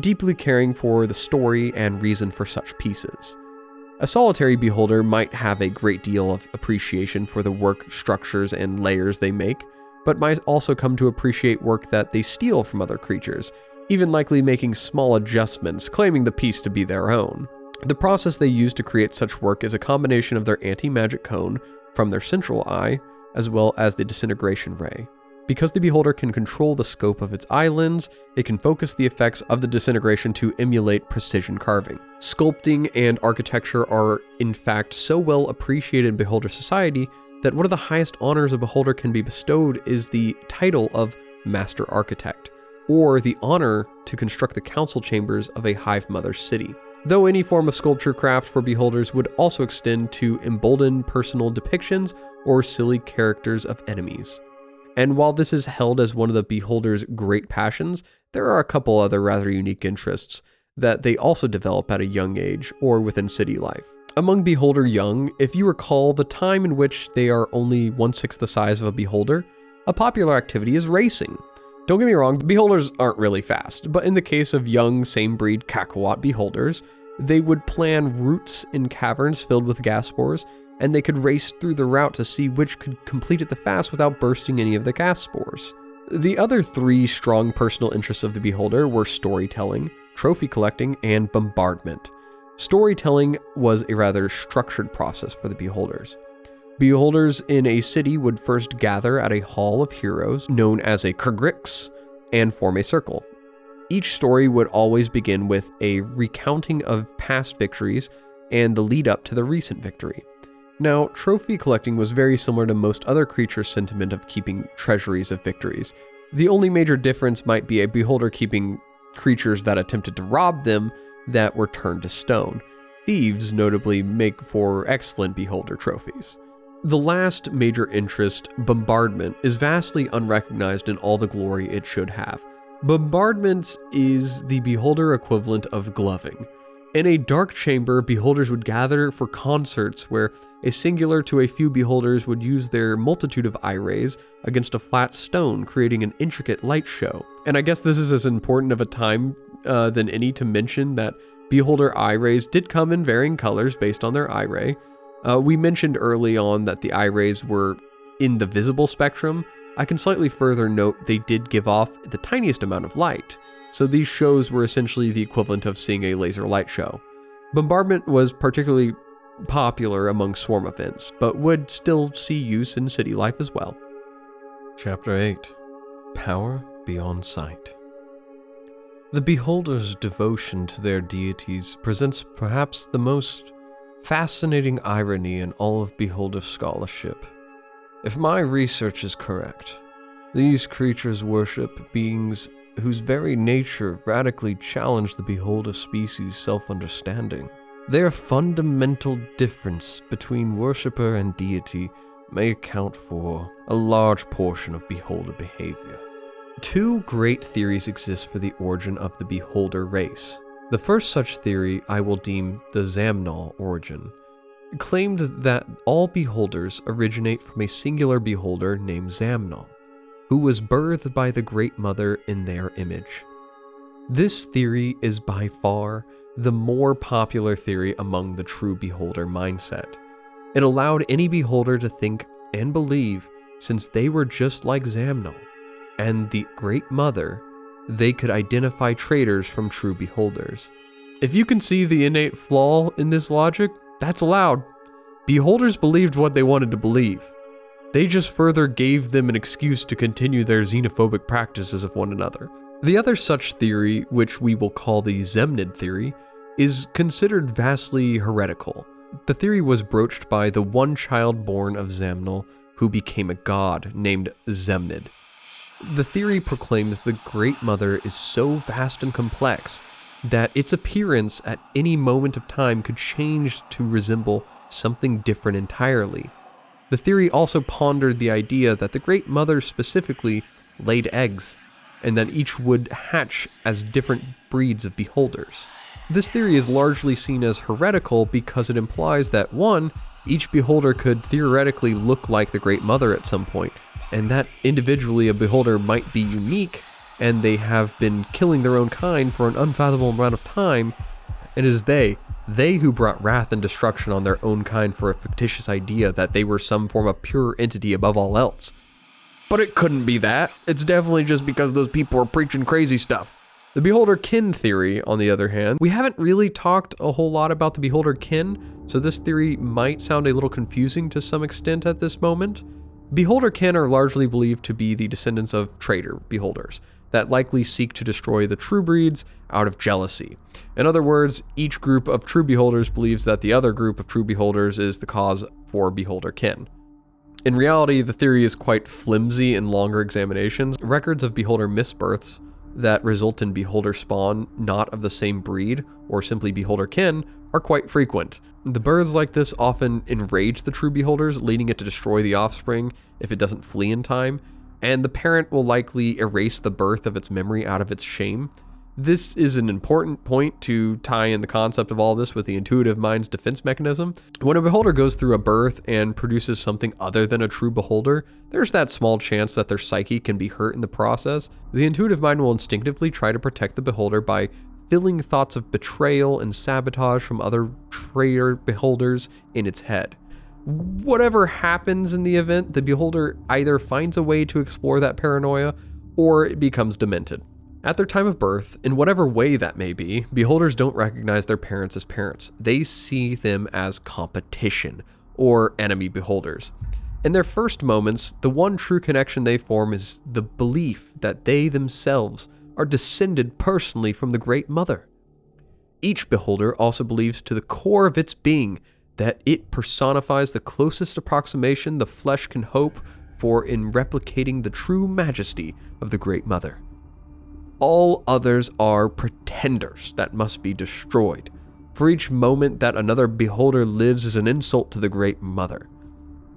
deeply caring for the story and reason for such pieces. A solitary beholder might have a great deal of appreciation for the work structures and layers they make, but might also come to appreciate work that they steal from other creatures, even likely making small adjustments, claiming the piece to be their own. The process they use to create such work is a combination of their anti-magic cone from their central eye, as well as the disintegration ray. Because the beholder can control the scope of its eye lens, it can focus the effects of the disintegration to emulate precision carving. Sculpting and architecture are, in fact, so well appreciated in beholder society that one of the highest honors a beholder can be bestowed is the title of Master Architect, or the honor to construct the council chambers of a hive mother's city. Though any form of sculpture craft for beholders would also extend to embolden personal depictions or silly characters of enemies. And while this is held as one of the beholder's great passions, there are a couple other rather unique interests that they also develop at a young age or within city life. Among beholder young, if you recall the time in which they are only 1/6 the size of a beholder, a popular activity is racing. Don't get me wrong, beholders aren't really fast, but in the case of young same-breed Kakawat beholders, they would plan routes in caverns filled with gas spores, and they could race through the route to see which could complete it the fast without bursting any of the gas spores. The other three strong personal interests of the beholder were storytelling, trophy collecting, and bombardment. Storytelling was a rather structured process for the beholders. Beholders in a city would first gather at a hall of heroes, known as a Kurgrix, and form a circle. Each story would always begin with a recounting of past victories and the lead up to the recent victory. Now, trophy collecting was very similar to most other creatures' sentiment of keeping treasuries of victories. The only major difference might be a beholder keeping creatures that attempted to rob them that were turned to stone. Thieves notably make for excellent beholder trophies. The last major interest, bombardment, is vastly unrecognized in all the glory it should have. Bombardment is the beholder equivalent of gloving. In a dark chamber, beholders would gather for concerts where a singular to a few beholders would use their multitude of eye rays against a flat stone, creating an intricate light show. And I guess this is as important of a time than any to mention that beholder eye rays did come in varying colors based on their eye ray. We mentioned early on that the eye rays were in the visible spectrum. I can slightly further note they did give off the tiniest amount of light, so these shows were essentially the equivalent of seeing a laser light show. Bombardment was particularly popular among swarm events, but would still see use in city life as well. Chapter 8. Power Beyond Sight. The beholder's devotion to their deities presents perhaps the most fascinating irony in all of beholder scholarship. If my research is correct, these creatures worship beings whose very nature radically challenge the beholder species' self-understanding. Their fundamental difference between worshipper and deity may account for a large portion of beholder behavior. Two great theories exist for the origin of the beholder race. The first such theory I will deem the Zamnal origin, claimed that all beholders originate from a singular beholder named Zamnal, who was birthed by the Great Mother in their image. This theory is by far the more popular theory among the true beholder mindset. It allowed any beholder to think and believe, since they were just like Zamnal and the Great Mother, they could identify traitors from true beholders. If you can see the innate flaw in this logic, that's allowed. Beholders believed what they wanted to believe. They just further gave them an excuse to continue their xenophobic practices of one another. The other such theory, which we will call the Zemnid theory, is considered vastly heretical. The theory was broached by the one child born of Zamnal who became a god named Zemnid. The theory proclaims the Great Mother is so vast and complex that its appearance at any moment of time could change to resemble something different entirely. The theory also pondered the idea that the Great Mother specifically laid eggs, and that each would hatch as different breeds of beholders. This theory is largely seen as heretical because it implies that, one, each beholder could theoretically look like the Great Mother at some point, and that individually a beholder might be unique, and they have been killing their own kind for an unfathomable amount of time, and it is they who brought wrath and destruction on their own kind for a fictitious idea that they were some form of pure entity above all else. But it couldn't be that. It's definitely just because those people are preaching crazy stuff. The beholder kin theory, on the other hand, we haven't really talked a whole lot about the beholder kin, so this theory might sound a little confusing to some extent at this moment. Beholder kin are largely believed to be the descendants of traitor beholders that likely seek to destroy the true breeds out of jealousy. In other words, each group of true beholders believes that the other group of true beholders is the cause for beholder kin. In reality, the theory is quite flimsy in longer examinations. Records of beholder misbirths that result in beholder spawn not of the same breed or simply beholder kin are quite frequent. The births like this often enrage the true beholders, leading it to destroy the offspring if it doesn't flee in time, and the parent will likely erase the birth of its memory out of its shame. This is an important point to tie in the concept of all this with the intuitive mind's defense mechanism. When a beholder goes through a birth and produces something other than a true beholder, there's that small chance that their psyche can be hurt in the process. The intuitive mind will instinctively try to protect the beholder by filling thoughts of betrayal and sabotage from other traitor beholders in its head. Whatever happens in the event, the beholder either finds a way to explore that paranoia or it becomes demented. At their time of birth, in whatever way that may be, beholders don't recognize their parents as parents. They see them as competition or enemy beholders. In their first moments, the one true connection they form is the belief that they themselves are descended personally from the Great Mother. Each beholder also believes to the core of its being that it personifies the closest approximation the flesh can hope for in replicating the true majesty of the Great Mother. All others are pretenders that must be destroyed, for each moment that another beholder lives is an insult to the Great Mother.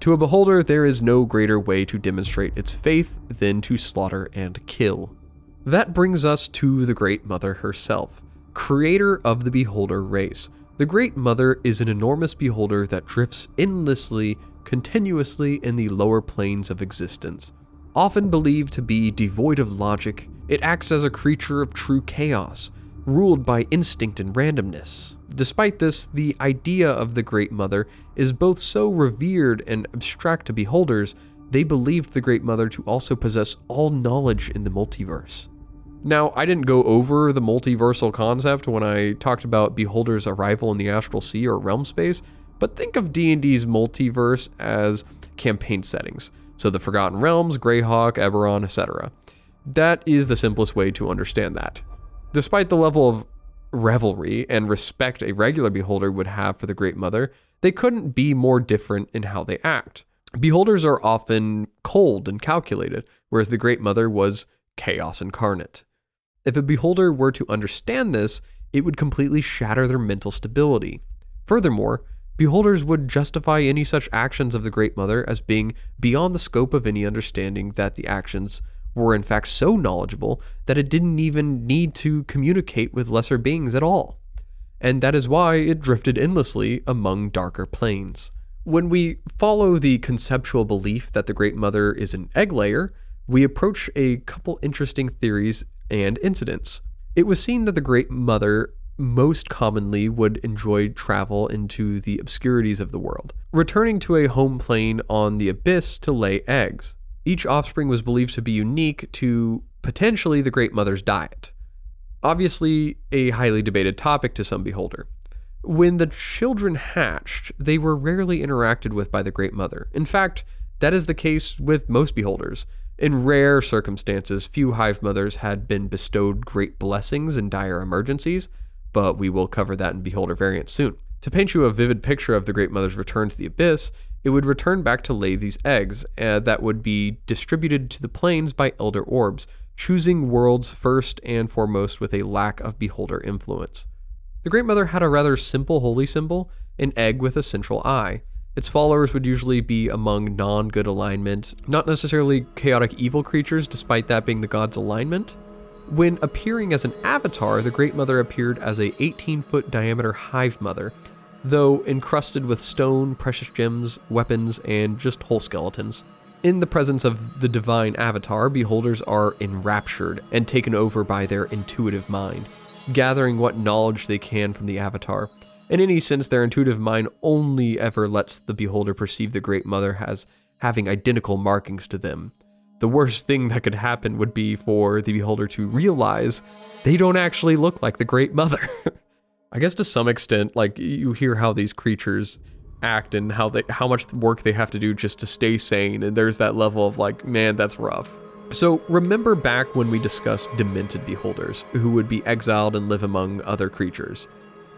To a beholder, there is no greater way to demonstrate its faith than to slaughter and kill. That brings us to the Great Mother herself, creator of the beholder race. The Great Mother is an enormous beholder that drifts endlessly, continuously in the lower planes of existence. Often believed to be devoid of logic, it acts as a creature of true chaos, ruled by instinct and randomness. Despite this, the idea of the Great Mother is both so revered and abstract to beholders, they believed the Great Mother to also possess all knowledge in the multiverse. Now, I didn't go over the multiversal concept when I talked about beholders' arrival in the astral sea or realm space, but think of D&D's multiverse as campaign settings. So the Forgotten Realms, Greyhawk, Eberron, etc. That is the simplest way to understand that. Despite the level of revelry and respect a regular beholder would have for the Great Mother, they couldn't be more different in how they act. Beholders are often cold and calculated, whereas the Great Mother was chaos incarnate. If a beholder were to understand this, it would completely shatter their mental stability. Furthermore, beholders would justify any such actions of the Great Mother as being beyond the scope of any understanding that the actions were in fact so knowledgeable that it didn't even need to communicate with lesser beings at all. And that is why it drifted endlessly among darker planes. When we follow the conceptual belief that the Great Mother is an egg layer, we approach a couple interesting theories and incidents. It was seen that the Great Mother most commonly would enjoy travel into the obscurities of the world, returning to a home plane on the abyss to lay eggs. Each offspring was believed to be unique to potentially the Great Mother's diet. Obviously, a highly debated topic to some beholder. When the children hatched, they were rarely interacted with by the Great Mother. In fact, that is the case with most beholders. In rare circumstances, few hive mothers had been bestowed great blessings in dire emergencies, but we will cover that in beholder variants soon. To paint you a vivid picture of the Great Mother's return to the abyss, it would return back to lay these eggs that would be distributed to the planes by elder orbs, choosing worlds first and foremost with a lack of beholder influence. The Great Mother had a rather simple holy symbol, an egg with a central eye. Its followers would usually be among non-good alignment, not necessarily chaotic evil creatures, despite that being the god's alignment. When appearing as an avatar, the Great Mother appeared as a 18-foot diameter hive mother, though encrusted with stone, precious gems, weapons, and just whole skeletons. In the presence of the divine avatar, beholders are enraptured and taken over by their intuitive mind, gathering what knowledge they can from the avatar. In any sense, their intuitive mind only ever lets the beholder perceive the Great Mother as having identical markings to them. The worst thing that could happen would be for the beholder to realize they don't actually look like the Great Mother. I guess to some extent, like, you hear how these creatures act and how much work they have to do just to stay sane, and there's that level of like, man, that's rough. So remember back when we discussed demented beholders, who would be exiled and live among other creatures.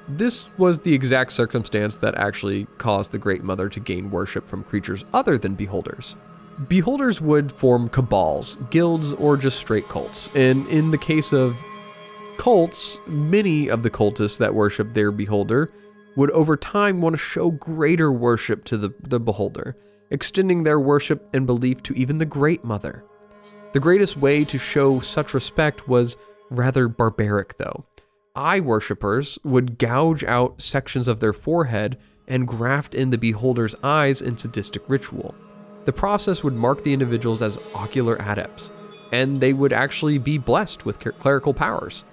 This was the exact circumstance that actually caused the Great Mother to gain worship from creatures other than beholders. Beholders would form cabals, guilds, or just straight cults, and in the case of cults, many of the cultists that worship their beholder would over time want to show greater worship to the beholder, extending their worship and belief to even the Great Mother. The greatest way to show such respect was rather barbaric, though. Eye worshippers would gouge out sections of their forehead and graft in the beholder's eyes in sadistic ritual. The process would mark the individuals as ocular adepts, and they would actually be blessed with clerical powers.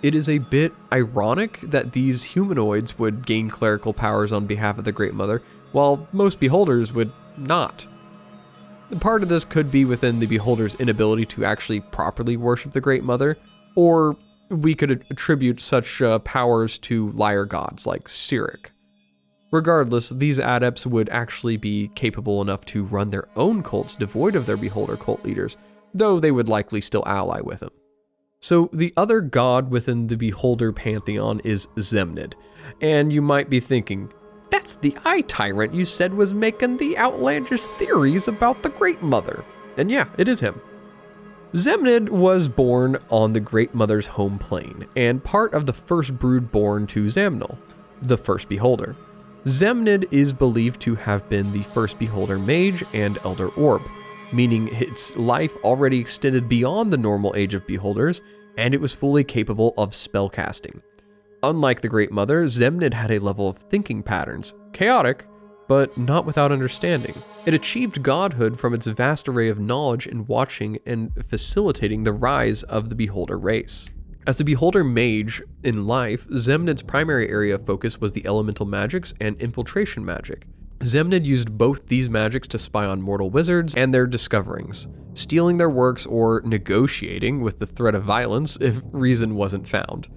It is a bit ironic that these humanoids would gain clerical powers on behalf of the Great Mother, while most beholders would not. Part of this could be within the beholder's inability to actually properly worship the Great Mother, or we could attribute such powers to liar gods like Cyric. Regardless, these adepts would actually be capable enough to run their own cults devoid of their beholder cult leaders, though they would likely still ally with them. So the other god within the beholder pantheon is Zemnid, and you might be thinking, that's the eye tyrant you said was making the outlandish theories about the Great Mother. And yeah, it is him. Zemnid was born on the Great Mother's home plane, and part of the first brood born to Zamnul, the first beholder. Zemnid is believed to have been the first Beholder Mage and Elder Orb, meaning its life already extended beyond the normal age of Beholders, and it was fully capable of spellcasting. Unlike the Great Mother, Zemnid had a level of thinking patterns, chaotic, but not without understanding. It achieved godhood from its vast array of knowledge in watching and facilitating the rise of the Beholder race. As a Beholder Mage in life, Zemnid's primary area of focus was the elemental magics and infiltration magic. Zemnid used both these magics to spy on mortal wizards and their discoverings, stealing their works or negotiating with the threat of violence if reason wasn't found.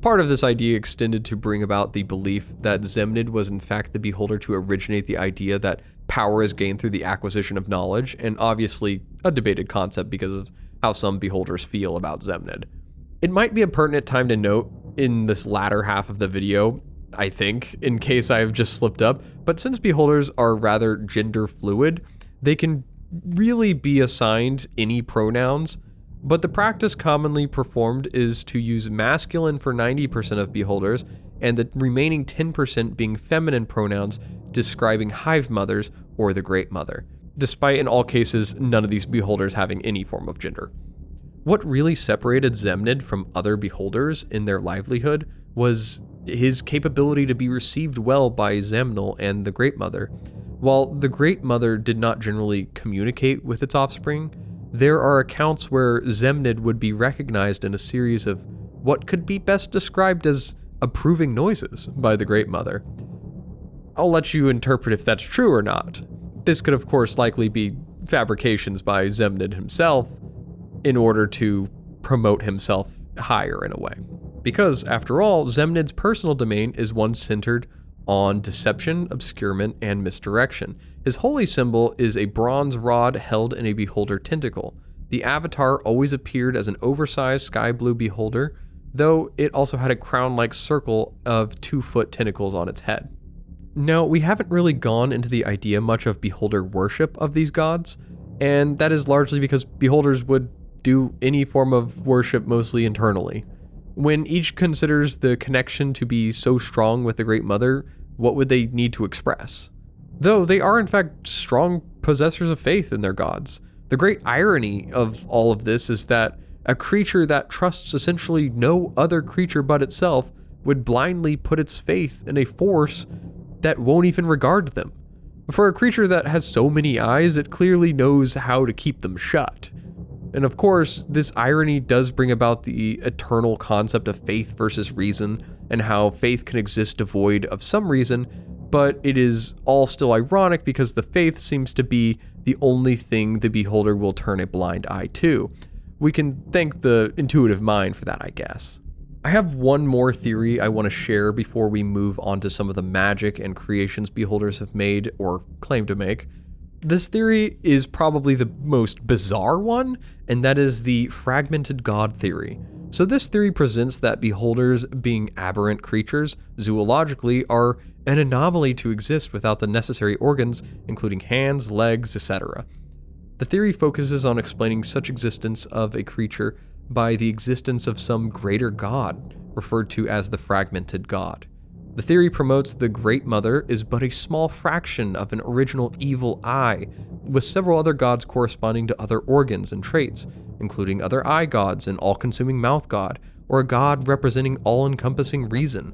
Part of this idea extended to bring about the belief that Zemnid was in fact the Beholder to originate the idea that power is gained through the acquisition of knowledge, and obviously a debated concept because of how some Beholders feel about Zemnid. It might be a pertinent time to note in this latter half of the video, I think, in case I have just slipped up, but since Beholders are rather gender fluid, they can really be assigned any pronouns, but the practice commonly performed is to use masculine for 90% of Beholders, and the remaining 10% being feminine pronouns describing Hive Mothers or the Great Mother, despite in all cases none of these Beholders having any form of gender. What really separated Zemnid from other Beholders in their livelihood was his capability to be received well by Zemnil and the Great Mother. While the Great Mother did not generally communicate with its offspring, there are accounts where Zemnid would be recognized in a series of what could be best described as approving noises by the Great Mother. I'll let you interpret if that's true or not. This could of course likely be fabrications by Zemnid himself in order to promote himself higher in a way. Because, after all, Zemnid's personal domain is one centered on deception, obscurement, and misdirection. His holy symbol is a bronze rod held in a beholder tentacle. The avatar always appeared as an oversized sky blue beholder, though it also had a crown-like circle of 2-foot tentacles on its head. Now, we haven't really gone into the idea much of beholder worship of these gods, and that is largely because beholders would do any form of worship mostly internally. When each considers the connection to be so strong with the Great Mother, what would they need to express? Though they are in fact strong possessors of faith in their gods. The great irony of all of this is that a creature that trusts essentially no other creature but itself would blindly put its faith in a force that won't even regard them. For a creature that has so many eyes, it clearly knows how to keep them shut. And of course, this irony does bring about the eternal concept of faith versus reason, and how faith can exist devoid of some reason, but it is all still ironic because the faith seems to be the only thing the beholder will turn a blind eye to. We can thank the intuitive mind for that, I guess. I have one more theory I want to share before we move on to some of the magic and creations beholders have made or claim to make. This theory is probably the most bizarre one, and that is the fragmented god theory. So this theory presents that beholders, being aberrant creatures, zoologically are an anomaly to exist without the necessary organs, including hands, legs, etc. The theory focuses on explaining such existence of a creature by the existence of some greater god, referred to as the fragmented god. The theory promotes the Great Mother is but a small fraction of an original evil eye, with several other gods corresponding to other organs and traits, including other eye gods, an all-consuming mouth god, or a god representing all-encompassing reason.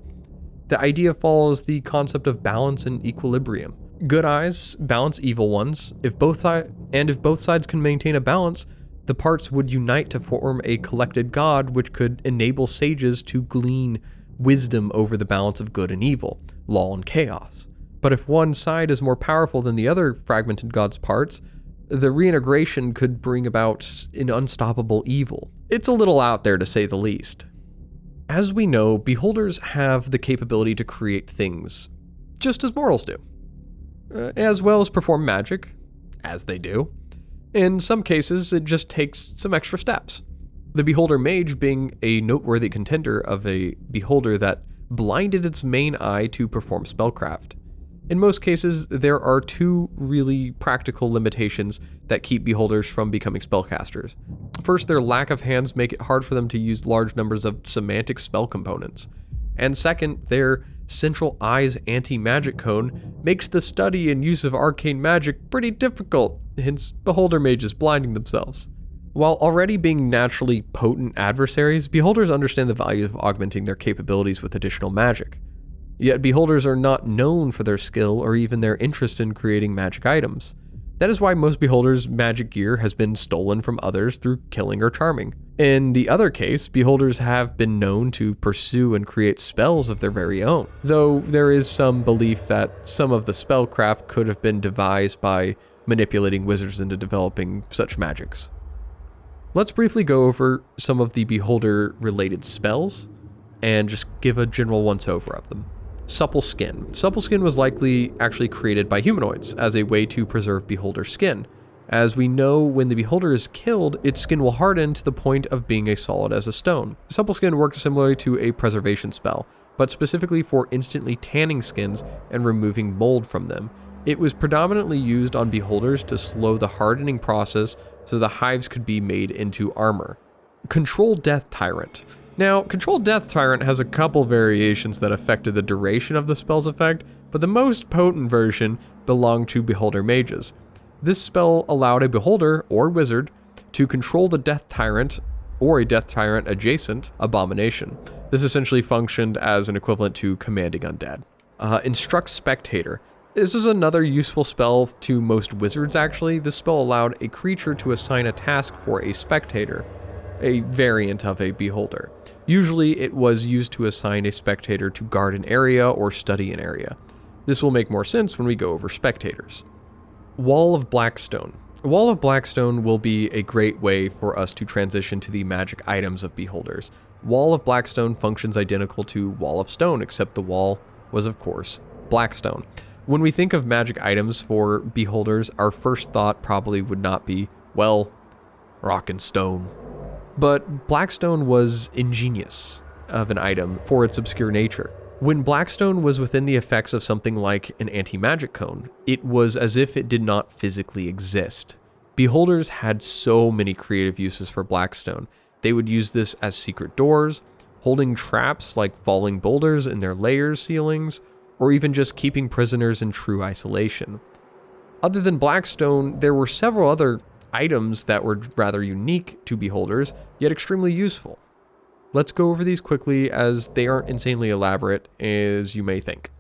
The idea follows the concept of balance and equilibrium. Good eyes balance evil ones, if both sides can maintain a balance, the parts would unite to form a collected god which could enable sages to glean wisdom over the balance of good and evil, law and chaos. But if one side is more powerful than the other fragmented god's parts, the reintegration could bring about an unstoppable evil. It's a little out there to say the least. As we know, beholders have the capability to create things, just as mortals do, as well as perform magic, as they do. In some cases, it just takes some extra steps. The Beholder Mage being a noteworthy contender of a beholder that blinded its main eye to perform spellcraft. In most cases, there are two really practical limitations that keep beholders from becoming spellcasters. First, their lack of hands make it hard for them to use large numbers of semantic spell components. And second, their central eye's anti-magic cone makes the study and use of arcane magic pretty difficult, hence beholder mages blinding themselves. While already being naturally potent adversaries, beholders understand the value of augmenting their capabilities with additional magic. Yet beholders are not known for their skill or even their interest in creating magic items. That is why most beholders' magic gear has been stolen from others through killing or charming. In the other case, beholders have been known to pursue and create spells of their very own, though there is some belief that some of the spellcraft could have been devised by manipulating wizards into developing such magics. Let's briefly go over some of the beholder-related spells and just give a general once-over of them. Supple skin. Supple skin was likely actually created by humanoids as a way to preserve beholder skin. As we know, when the beholder is killed, its skin will harden to the point of being as solid as a stone. Supple skin worked similarly to a preservation spell, but specifically for instantly tanning skins and removing mold from them. It was predominantly used on beholders to slow the hardening process so the hives could be made into armor. Control Death Tyrant. Now, Control Death Tyrant has a couple variations that affected the duration of the spell's effect, but the most potent version belonged to beholder mages. This spell allowed a beholder or wizard to control the Death Tyrant or a Death Tyrant adjacent abomination. This essentially functioned as an equivalent to commanding undead. Instruct Spectator. This was another useful spell to most wizards actually. This spell allowed a creature to assign a task for a spectator, a variant of a beholder. Usually it was used to assign a spectator to guard an area or study an area. This will make more sense when we go over spectators. Wall of Blackstone. Wall of Blackstone will be a great way for us to transition to the magic items of beholders. Wall of Blackstone functions identical to Wall of Stone, except the wall was, of course, Blackstone. When we think of magic items for beholders, our first thought probably would not be, well, rock and stone. But Blackstone was ingenious of an item for its obscure nature. When Blackstone was within the effects of something like an anti-magic cone, it was as if it did not physically exist. Beholders had so many creative uses for Blackstone. They would use this as secret doors, holding traps like falling boulders in their layers ceilings, or even just keeping prisoners in true isolation. Other than Blackstone, there were several other items that were rather unique to beholders, yet extremely useful. Let's go over these quickly as they aren't insanely elaborate as you may think.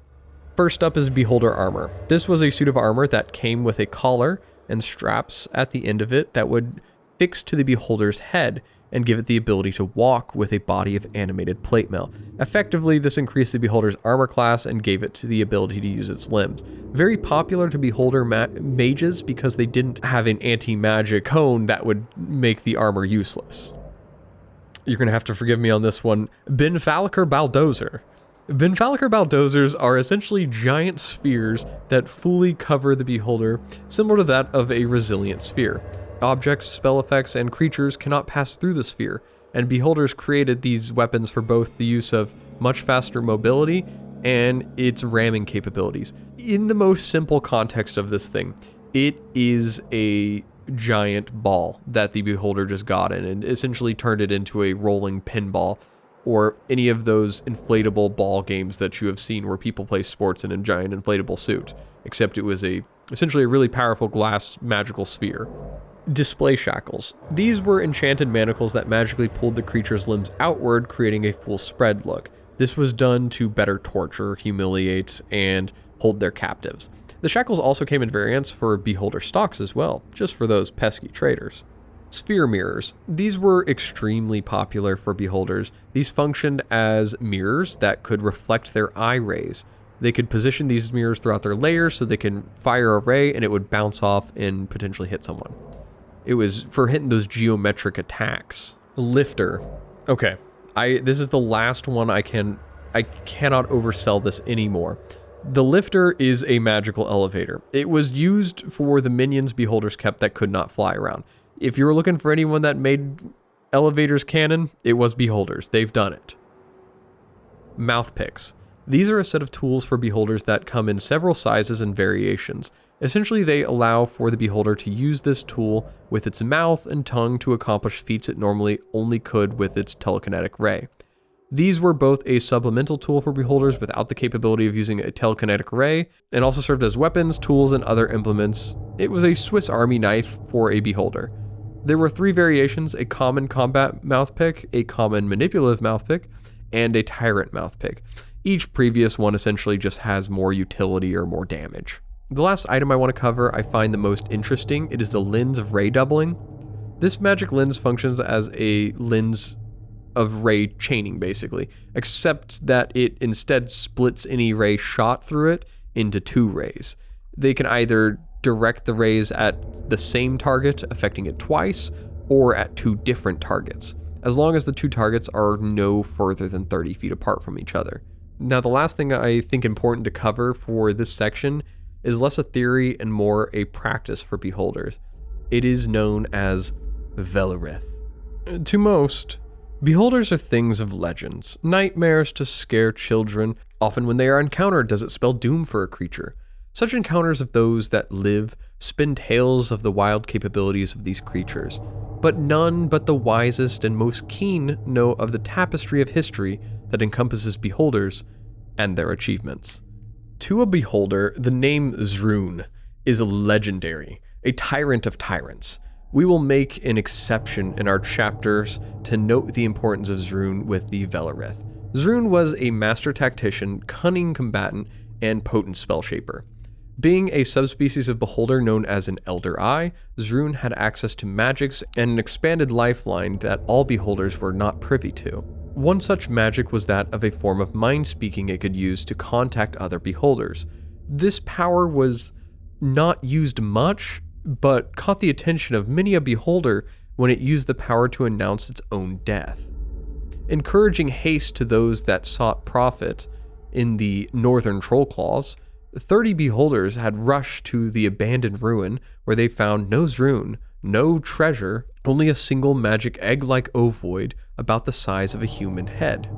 First up is beholder armor. This was a suit of armor that came with a collar and straps at the end of it that would fix to the beholder's head and give it the ability to walk with a body of animated plate mail. Effectively, this increased the beholder's armor class and gave it to the ability to use its limbs. Very popular to beholder mages because they didn't have an anti-magic cone that would make the armor useless. You're going to have to forgive me on this one. Benfaliker Baldozer. Benfaliker Baldozers are essentially giant spheres that fully cover the beholder, similar to that of a resilient sphere. Objects, spell effects, and creatures cannot pass through the sphere, and beholders created these weapons for both the use of much faster mobility and its ramming capabilities. In the most simple context of this thing, it is a giant ball that the beholder just got in and essentially turned it into a rolling pinball, or any of those inflatable ball games that you have seen where people play sports in a giant inflatable suit, except it was essentially a really powerful glass magical sphere. Display shackles. These were enchanted manacles that magically pulled the creature's limbs outward, creating a full spread look. This was done to better torture, humiliate, and hold their captives. The shackles also came in variants for beholder stocks as well, just for those pesky traders. Sphere mirrors. These were extremely popular for beholders. These functioned as mirrors that could reflect their eye rays. They could position these mirrors throughout their layers so they can fire a ray and it would bounce off and potentially hit someone. It was for hitting those geometric attacks. Lifter. Okay, this is the last one I cannot oversell this anymore. The lifter is a magical elevator. It was used for the minions beholders kept that could not fly around. If you were looking for anyone that made elevators canon, it was beholders. They've done it. Mouth picks. These are a set of tools for beholders that come in several sizes and variations. Essentially, they allow for the beholder to use this tool with its mouth and tongue to accomplish feats it normally only could with its telekinetic ray. These were both a supplemental tool for beholders without the capability of using a telekinetic ray, and also served as weapons, tools, and other implements. It was a Swiss Army knife for a beholder. There were 3 variations: a common combat mouthpick, a common manipulative mouthpick, and a tyrant mouthpick. Each previous one essentially just has more utility or more damage. The last item I want to cover I find the most interesting. It is the lens of ray doubling. This magic lens functions as a lens of ray chaining, basically, except that it instead splits any ray shot through it into 2 rays. They can either direct the rays at the same target, affecting it twice, or at 2 different targets, as long as the 2 targets are no further than 30 feet apart from each other. Now, the last thing I think important to cover for this section is less a theory and more a practice for beholders. It is known as Velorith. To most, beholders are things of legends, nightmares to scare children. Often when they are encountered, does it spell doom for a creature. Such encounters of those that live spin tales of the wild capabilities of these creatures, but none but the wisest and most keen know of the tapestry of history that encompasses beholders and their achievements. To a beholder, the name Zrun is legendary, a tyrant of tyrants. We will make an exception in our chapters to note the importance of Zrun with the Velorith. Zrun was a master tactician, cunning combatant, and potent spell shaper. Being a subspecies of beholder known as an Elder Eye, Zrun had access to magics and an expanded lifeline that all beholders were not privy to. One such magic was that of a form of mind speaking it could use to contact other beholders. This power was not used much, but caught the attention of many a beholder when it used the power to announce its own death. Encouraging haste to those that sought profit in the Northern Troll Claws, 30 beholders had rushed to the abandoned ruin where they found no Zrun, no treasure, only a single magic egg-like ovoid about the size of a human head.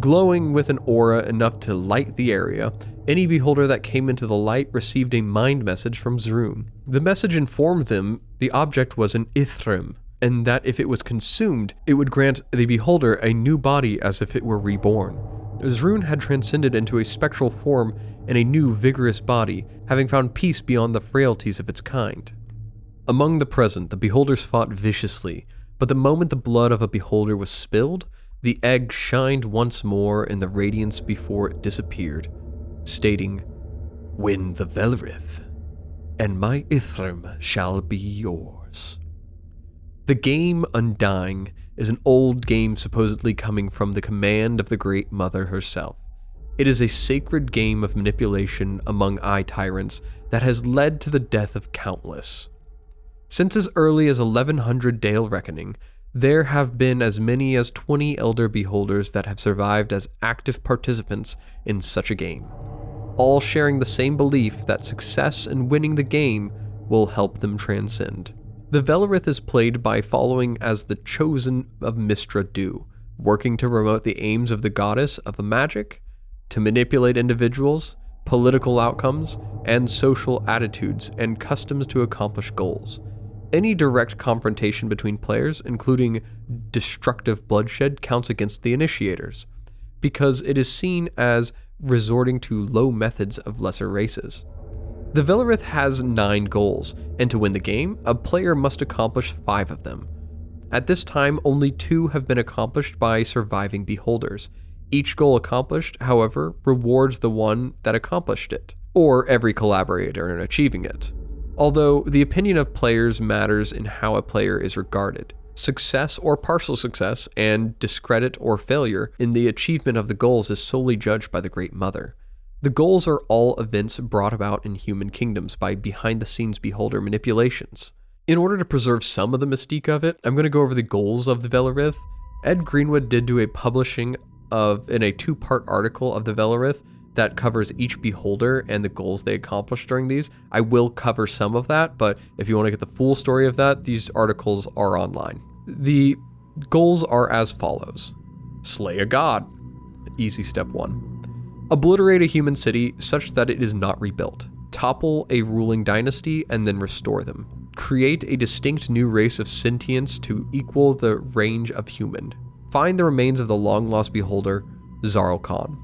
Glowing with an aura enough to light the area, any beholder that came into the light received a mind message from Zrun. The message informed them the object was an Ithrim, and that if it was consumed, it would grant the beholder a new body as if it were reborn. Zrun had transcended into a spectral form and a new vigorous body, having found peace beyond the frailties of its kind. Among the present, the beholders fought viciously, but the moment the blood of a beholder was spilled, the egg shined once more in the radiance before it disappeared, stating, "Win the Velorith, and my Ithrim shall be yours." The game Undying is an old game supposedly coming from the command of the Great Mother herself. It is a sacred game of manipulation among eye tyrants that has led to the death of countless. Since as early as 1100 Dale Reckoning, there have been as many as 20 elder beholders that have survived as active participants in such a game, all sharing the same belief that success in winning the game will help them transcend. The Velorith is played by following as the chosen of Mistra do, working to promote the aims of the goddess of magic, to manipulate individuals, political outcomes, and social attitudes and customs to accomplish goals. Any direct confrontation between players, including destructive bloodshed, counts against the initiators, because it is seen as resorting to low methods of lesser races. The Velorith has 9 goals, and to win the game, a player must accomplish 5 of them. At this time, only 2 have been accomplished by surviving beholders. Each goal accomplished, however, rewards the one that accomplished it, or every collaborator in achieving it. Although the opinion of players matters in how a player is regarded. Success or partial success and discredit or failure in the achievement of the goals is solely judged by the Great Mother. The goals are all events brought about in human kingdoms by behind-the-scenes beholder manipulations. In order to preserve some of the mystique of it, I'm going to go over the goals of the Velorith. Ed Greenwood did do a publishing in a 2-part article of the Velorith that covers each beholder and the goals they accomplished during these. I will cover some of that, but if you want to get the full story of that, these articles are online. The goals are as follows. Slay a god. Easy step 1. Obliterate a human city such that it is not rebuilt. Topple a ruling dynasty and then restore them. Create a distinct new race of sentience to equal the range of human. Find the remains of the long-lost beholder, Zarl Khan.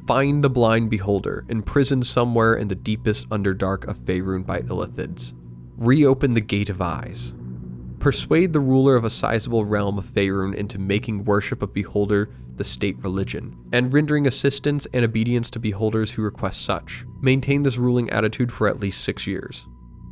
Find the blind beholder, imprisoned somewhere in the deepest underdark of Faerun by Illithids. Reopen the Gate of Eyes. Persuade the ruler of a sizable realm of Faerun into making worship of Beholder the state religion, and rendering assistance and obedience to beholders who request such. Maintain this ruling attitude for at least 6 years.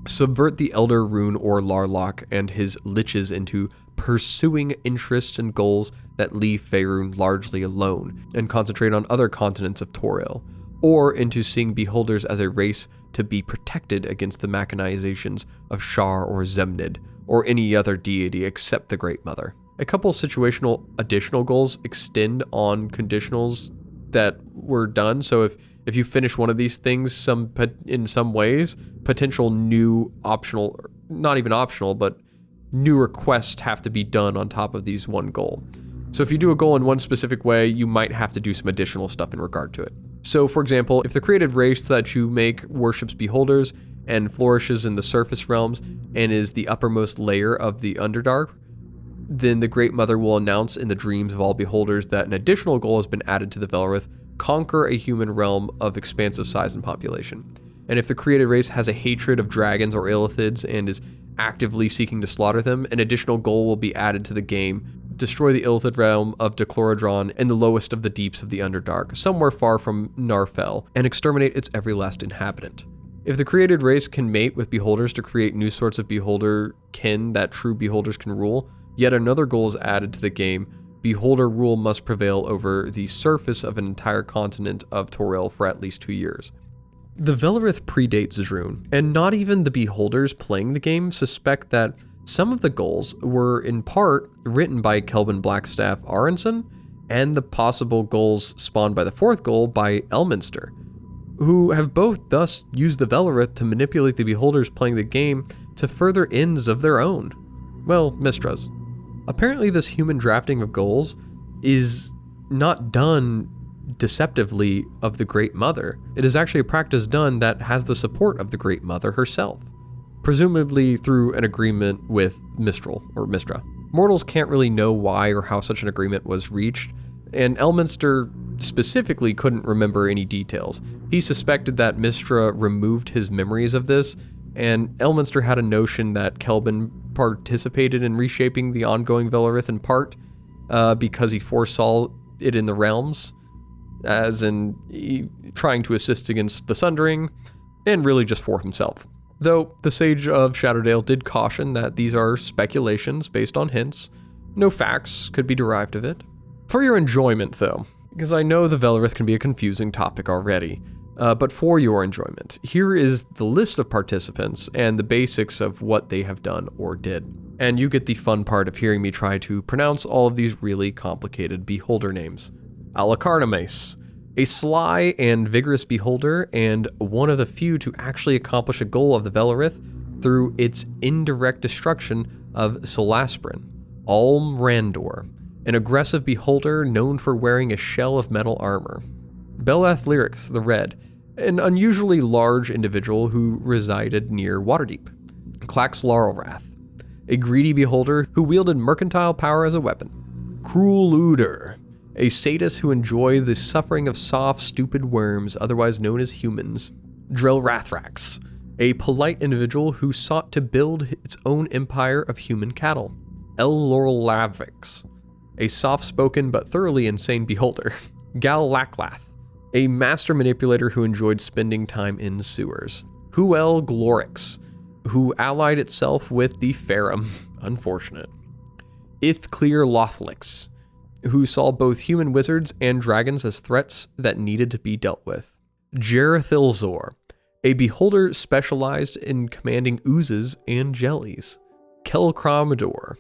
Subvert the Elder Rune or Larlock and his liches into pursuing interests and goals that leave Faerun largely alone and concentrate on other continents of Toril, or into seeing beholders as a race to be protected against the machinations of Shar or Zemnid, or any other deity except the Great Mother. A couple situational additional goals extend on conditionals that were done, so if you finish one of these things in some ways, potential new optional, not even optional, but new requests have to be done on top of these one goal. So if you do a goal in one specific way, you might have to do some additional stuff in regard to it. So for example, if the created race that you make worships beholders and flourishes in the surface realms and is the uppermost layer of the Underdark, then the Great Mother will announce in the dreams of all beholders that an additional goal has been added to the Velorith: conquer a human realm of expansive size and population. And if the created race has a hatred of dragons or illithids and is actively seeking to slaughter them, an additional goal will be added to the game: destroy the illithid realm of Declorodron in the lowest of the deeps of the Underdark, somewhere far from Narfell, and exterminate its every last inhabitant. If the created race can mate with beholders to create new sorts of beholder kin that true beholders can rule, yet another goal is added to the game: beholder rule must prevail over the surface of an entire continent of Toril for at least 2 years. The Velorith predates Zrune, and not even the beholders playing the game suspect that some of the goals were in part written by Kelvin Blackstaff Aronson, and the possible goals spawned by the fourth goal by Elminster, who have both thus used the Velorith to manipulate the beholders playing the game to further ends of their own. Well, Mistra's. Apparently this human drafting of goals is not done deceptively of the Great Mother. It is actually a practice done that has the support of the Great Mother herself, presumably through an agreement with Mistral or Mistra. Mortals can't really know why or how such an agreement was reached, and Elminster specifically couldn't remember any details. He suspected that Mistra removed his memories of this, and Elminster had a notion that Kelvin participated in reshaping the ongoing Velorith in part because he foresaw it in the realms, as in trying to assist against the Sundering, and really just for himself. Though the Sage of Shadowdale did caution that these are speculations based on hints. No facts could be derived of it. For your enjoyment though, because I know the Velorith can be a confusing topic already, but for your enjoyment, here is the list of participants and the basics of what they have done or did. And you get the fun part of hearing me try to pronounce all of these really complicated beholder names. Alakarnames, a sly and vigorous beholder, and one of the few to actually accomplish a goal of the Velorith through its indirect destruction of Solasprin. Alm Randor, an aggressive beholder known for wearing a shell of metal armor. Belath Lyrics the Red, an unusually large individual who resided near Waterdeep. Clax Laurelwrath, a greedy beholder who wielded mercantile power as a weapon. Cruel Uder, a sadist who enjoyed the suffering of soft, stupid worms, otherwise known as humans. Drell Rathrax, a polite individual who sought to build its own empire of human cattle. El Laurel Lavix, a soft-spoken but thoroughly insane beholder. Gal Lacklath, a master manipulator who enjoyed spending time in sewers. Huel Glorix, who allied itself with the Farum. Unfortunate. Ithclear Lothlix, who saw both human wizards and dragons as threats that needed to be dealt with. Jerathilzor, a beholder specialized in commanding oozes and jellies. Kelkramador,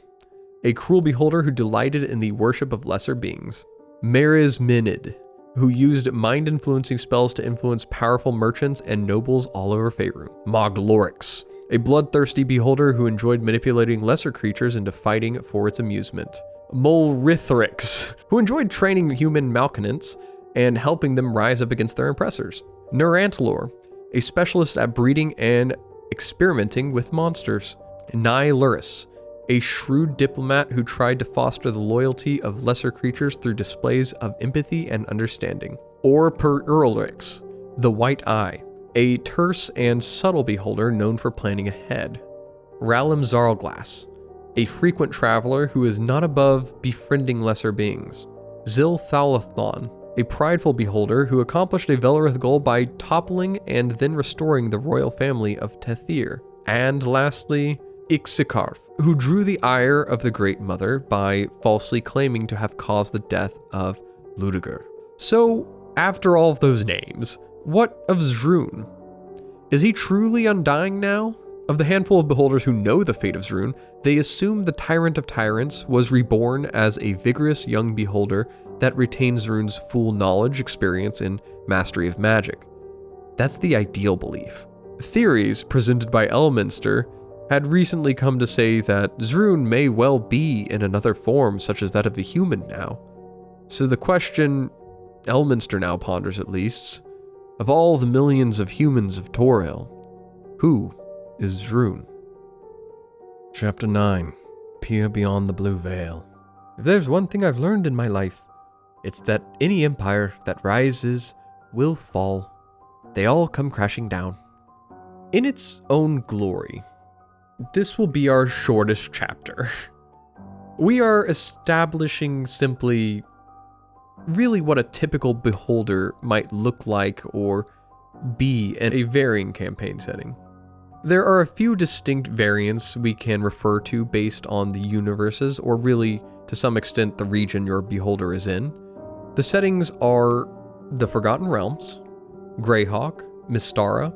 a cruel beholder who delighted in the worship of lesser beings. Mariz Minid, who used mind-influencing spells to influence powerful merchants and nobles all over Faerun. Moglorix, a bloodthirsty beholder who enjoyed manipulating lesser creatures into fighting for its amusement. Molrithrix, who enjoyed training human malcontents and helping them rise up against their oppressors. Nurantlor, a specialist at breeding and experimenting with monsters. Nyluris, a shrewd diplomat who tried to foster the loyalty of lesser creatures through displays of empathy and understanding. Or Perurlix, the White Eye, a terse and subtle beholder known for planning ahead. Ralum Zarlglass, a frequent traveler who is not above befriending lesser beings. Zil Thalathlon, a prideful beholder who accomplished a Velorith goal by toppling and then restoring the royal family of Tethir. And lastly, Ixikarth, who drew the ire of the Great Mother by falsely claiming to have caused the death of Ludiger. So, after all of those names, what of Zrun? Is he truly undying now? Of the handful of beholders who know the fate of Zrun, they assume the Tyrant of Tyrants was reborn as a vigorous young beholder that retains Zrun's full knowledge, experience, and mastery of magic. That's the ideal belief. Theories presented by Elminster had recently come to say that Zrun may well be in another form such as that of a human now. So the question Elminster now ponders, at least, of all the millions of humans of Toril, who is Zrun? Chapter 9. Peer Beyond the Blue Veil. If there's one thing I've learned in my life, it's that any empire that rises will fall. They all come crashing down. In its own glory, this will be our shortest chapter. We are establishing simply really what a typical beholder might look like or be in a varying campaign setting. There are a few distinct variants we can refer to based on the universes, or really, to some extent, the region your beholder is in. The settings are the Forgotten Realms, Greyhawk, Mystara,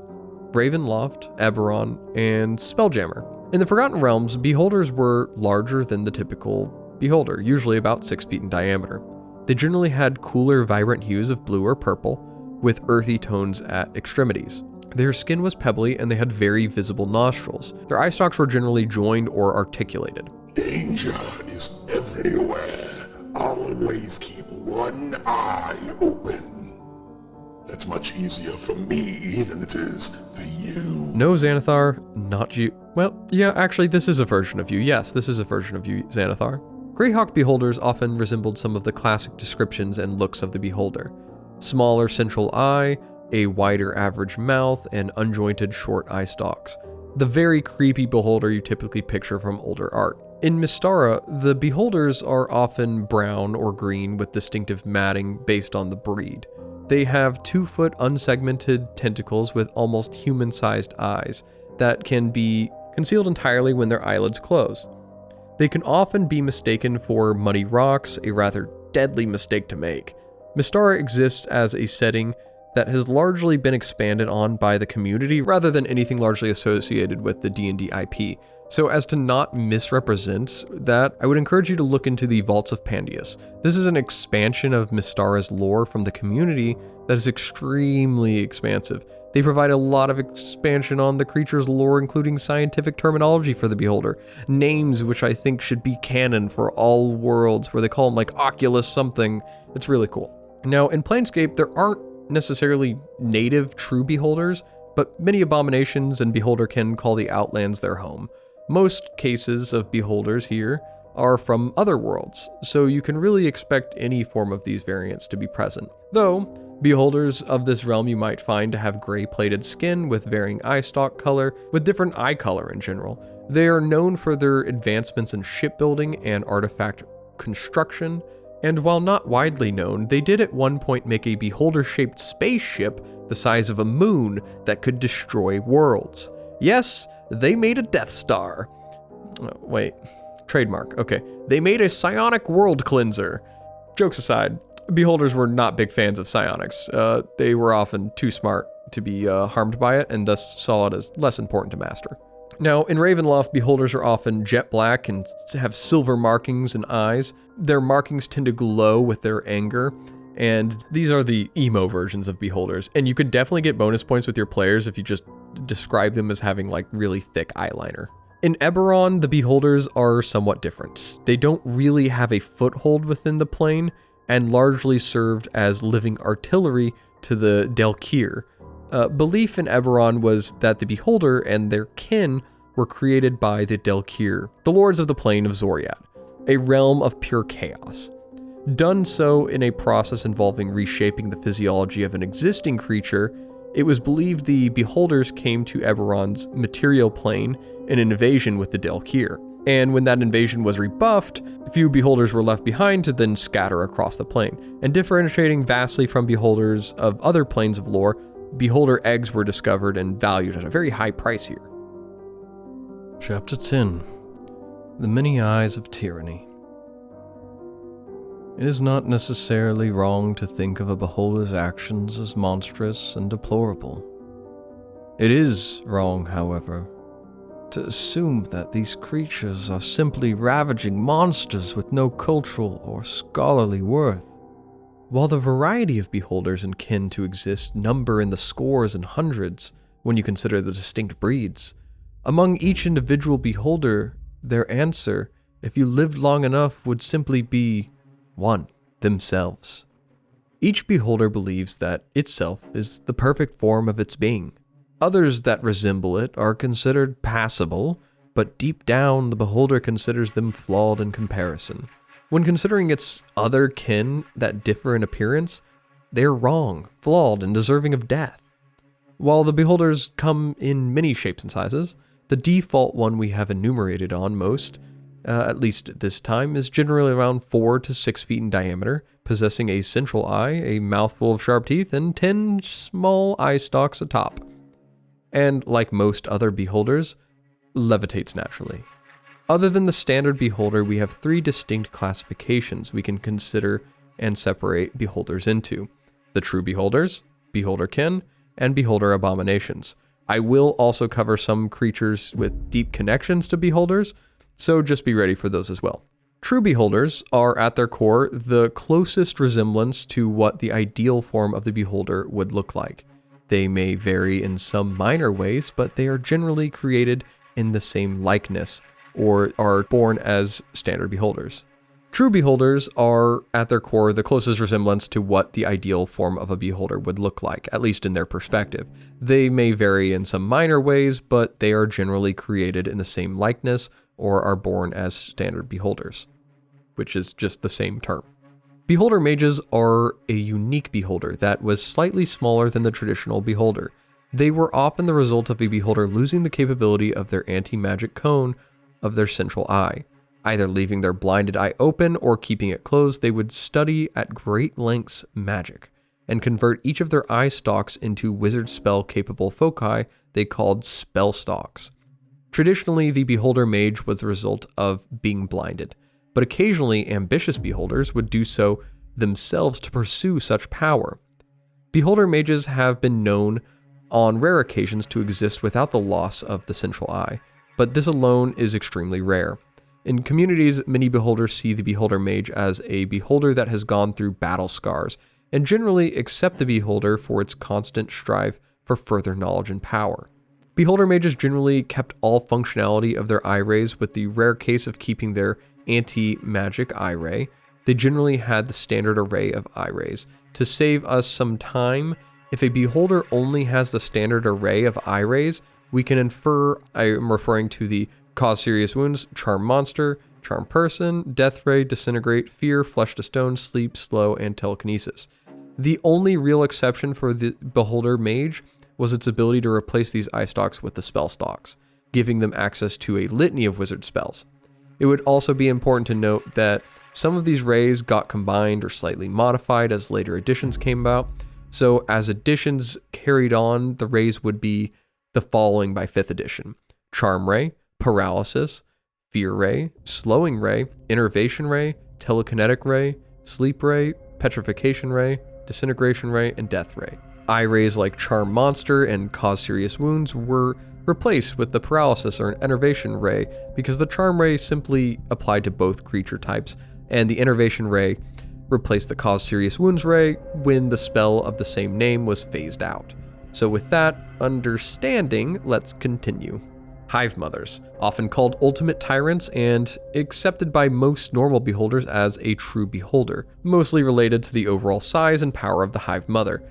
Ravenloft, Eberron, and Spelljammer. In the Forgotten Realms, beholders were larger than the typical beholder, usually about 6 feet in diameter. They generally had cooler, vibrant hues of blue or purple, with earthy tones at extremities. Their skin was pebbly and they had very visible nostrils. Their eye stalks were generally joined or articulated. Danger is everywhere. Always keep one eye open. That's much easier for me than it is for you. No, Xanathar, not you. Well, yeah, actually, this is a version of you. Yes, this is a version of you, Xanathar. Greyhawk beholders often resembled some of the classic descriptions and looks of the beholder. Smaller central eye, a wider average mouth, and unjointed short eye stalks. The very creepy beholder you typically picture from older art. In Mystara, the beholders are often brown or green with distinctive matting based on the breed. They have 2-foot unsegmented tentacles with almost human-sized eyes that can be concealed entirely when their eyelids close. They can often be mistaken for muddy rocks, a rather deadly mistake to make. Mystara exists as a setting that has largely been expanded on by the community rather than anything largely associated with the D&D IP. So as to not misrepresent that, I would encourage you to look into the Vaults of Pandius. This is an expansion of Mystara's lore from the community that is extremely expansive. They provide a lot of expansion on the creature's lore, including scientific terminology for the beholder, names which I think should be canon for all worlds, where they call them like Oculus something. It's really cool. Now, in Planescape, there aren't necessarily native true beholders, but many abominations and beholder can call the Outlands their home. Most cases of beholders here are from other worlds, so you can really expect any form of these variants to be present. Though, beholders of this realm you might find to have gray-plated skin with varying eye stalk color, with different eye color in general. They are known for their advancements in shipbuilding and artifact construction, and while not widely known, they did at one point make a beholder-shaped spaceship the size of a moon that could destroy worlds. Yes, they made a Death Star. Oh, wait, trademark. Okay, they made a psionic world cleanser. Jokes aside, beholders were not big fans of psionics. They were often too smart to be harmed by it, and thus saw it as less important to master. Now, in Ravenloft, beholders are often jet black and have silver markings and eyes. Their markings tend to glow with their anger, and these are the emo versions of beholders. And you could definitely get bonus points with your players if you just describe them as having like really thick eyeliner. In Eberron, the beholders are somewhat different. They don't really have a foothold within the plane, and largely served as living artillery to the Delkir. Belief in Eberron was that the beholder and their kin were created by the Delkir, the lords of the plane of Zoriat, a realm of pure chaos. Done so in a process involving reshaping the physiology of an existing creature, it was believed the Beholders came to Eberron's material plane in an invasion with the Delkir. And when that invasion was rebuffed, few Beholders were left behind to then scatter across the plane. And differentiating vastly from Beholders of other planes of lore, Beholder eggs were discovered and valued at a very high price here. Chapter 10. The Many Eyes of Tyranny. It is not necessarily wrong to think of a beholder's actions as monstrous and deplorable. It is wrong, however, to assume that these creatures are simply ravaging monsters with no cultural or scholarly worth. While the variety of beholders and kin to exist number in the scores and hundreds when you consider the distinct breeds, among each individual beholder, their answer, if you lived long enough, would simply be one, themselves. Each beholder believes that itself is the perfect form of its being. Others that resemble it are considered passable, but deep down the beholder considers them flawed in comparison. When considering its other kin that differ in appearance, they are wrong, flawed, and deserving of death. While the beholders come in many shapes and sizes, the default one we have enumerated on most, at least at this time, is generally around 4 to 6 feet in diameter, possessing a central eye, a mouthful of sharp teeth, and 10 small eye stalks atop. And like most other beholders, levitates naturally. Other than the standard beholder, we have 3 distinct classifications we can consider and separate beholders into: the true beholders, beholderkin, and beholder abominations. I will also cover some creatures with deep connections to beholders, so just be ready for those as well. True beholders are at their core the closest resemblance to what the ideal form of the beholder would look like. They may vary in some minor ways, but they are generally created in the same likeness, or are born as standard beholders. True beholders are at their core the closest resemblance to what the ideal form of a beholder would look like, at least in their perspective. They may vary in some minor ways, but they are generally created in the same likeness, or are born as standard beholders, which is just the same term. Beholder mages are a unique beholder that was slightly smaller than the traditional beholder. They were often the result of a beholder losing the capability of their anti-magic cone of their central eye. Either leaving their blinded eye open or keeping it closed, they would study at great lengths magic, and convert each of their eye stalks into wizard spell capable foci they called spell stalks. Traditionally, the beholder mage was the result of being blinded, but occasionally ambitious beholders would do so themselves to pursue such power. Beholder mages have been known on rare occasions to exist without the loss of the central eye, but this alone is extremely rare. In communities, many beholders see the beholder mage as a beholder that has gone through battle scars, and generally accept the beholder for its constant strive for further knowledge and power. Beholder mages generally kept all functionality of their eye rays, with the rare case of keeping their anti-magic eye ray. They generally had the standard array of eye rays. To save us some time, if a beholder only has the standard array of eye rays, we can infer I am referring to the cause serious wounds, charm monster, charm person, death ray, disintegrate, fear, flesh to stone, sleep, slow, and telekinesis. The only real exception for the beholder mage was its ability to replace these eye stalks with the spell stalks, giving them access to a litany of wizard spells. It would also be important to note that some of these rays got combined or slightly modified as later editions came about, so as editions carried on, the rays would be the following by 5th edition: Charm Ray, Paralysis, Fear Ray, Slowing Ray, Innervation Ray, Telekinetic Ray, Sleep Ray, Petrification Ray, Disintegration Ray, and Death Ray. Eye rays like Charm Monster and Cause Serious Wounds were replaced with the Paralysis or Enervation Ray because the Charm Ray simply applied to both creature types, and the Enervation Ray replaced the Cause Serious Wounds Ray when the spell of the same name was phased out. So with that understanding, let's continue. Hive Mothers, often called ultimate tyrants and accepted by most normal beholders as a true beholder, mostly related to the overall size and power of the Hive Mother.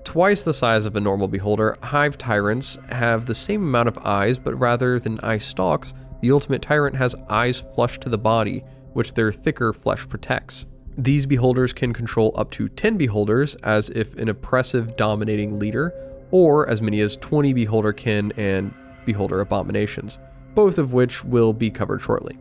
twice the size of a normal beholder, hive tyrants have the same amount of eyes, but rather than eye stalks, the ultimate tyrant has eyes flush to the body, which their thicker flesh protects. These beholders can control up to 10 beholders as if an oppressive dominating leader, or as many as 20 beholderkin and beholder abominations, both of which will be covered shortly.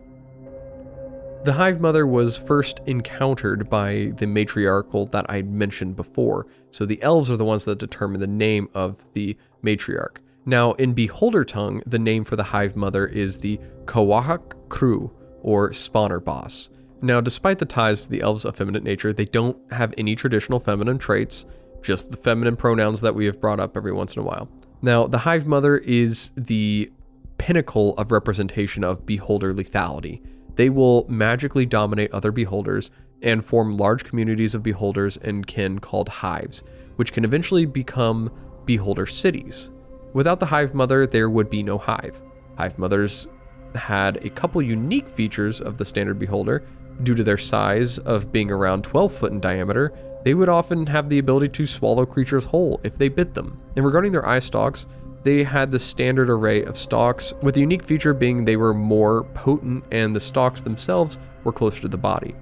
The Hive Mother was first encountered by the matriarchal that I mentioned before, so the elves are the ones that determine the name of the matriarch. Now, in Beholder tongue, the name for the Hive Mother is the Kawahak Kru, or Spawner Boss. Now, despite the ties to the elves' effeminate nature, they don't have any traditional feminine traits, just the feminine pronouns that we have brought up every once in a while. Now, the Hive Mother is the pinnacle of representation of beholder lethality. They will magically dominate other beholders and form large communities of beholders and kin called hives, which can eventually become beholder cities. Without the Hive Mother, there would be no hive. Hive Mothers had a couple unique features of the standard beholder. Due to their size of being around 12 foot in diameter, they would often have the ability to swallow creatures whole if they bit them. And regarding their eye stalks, they had the standard array of stalks, with the unique feature being they were more potent and the stalks themselves were closer to the body.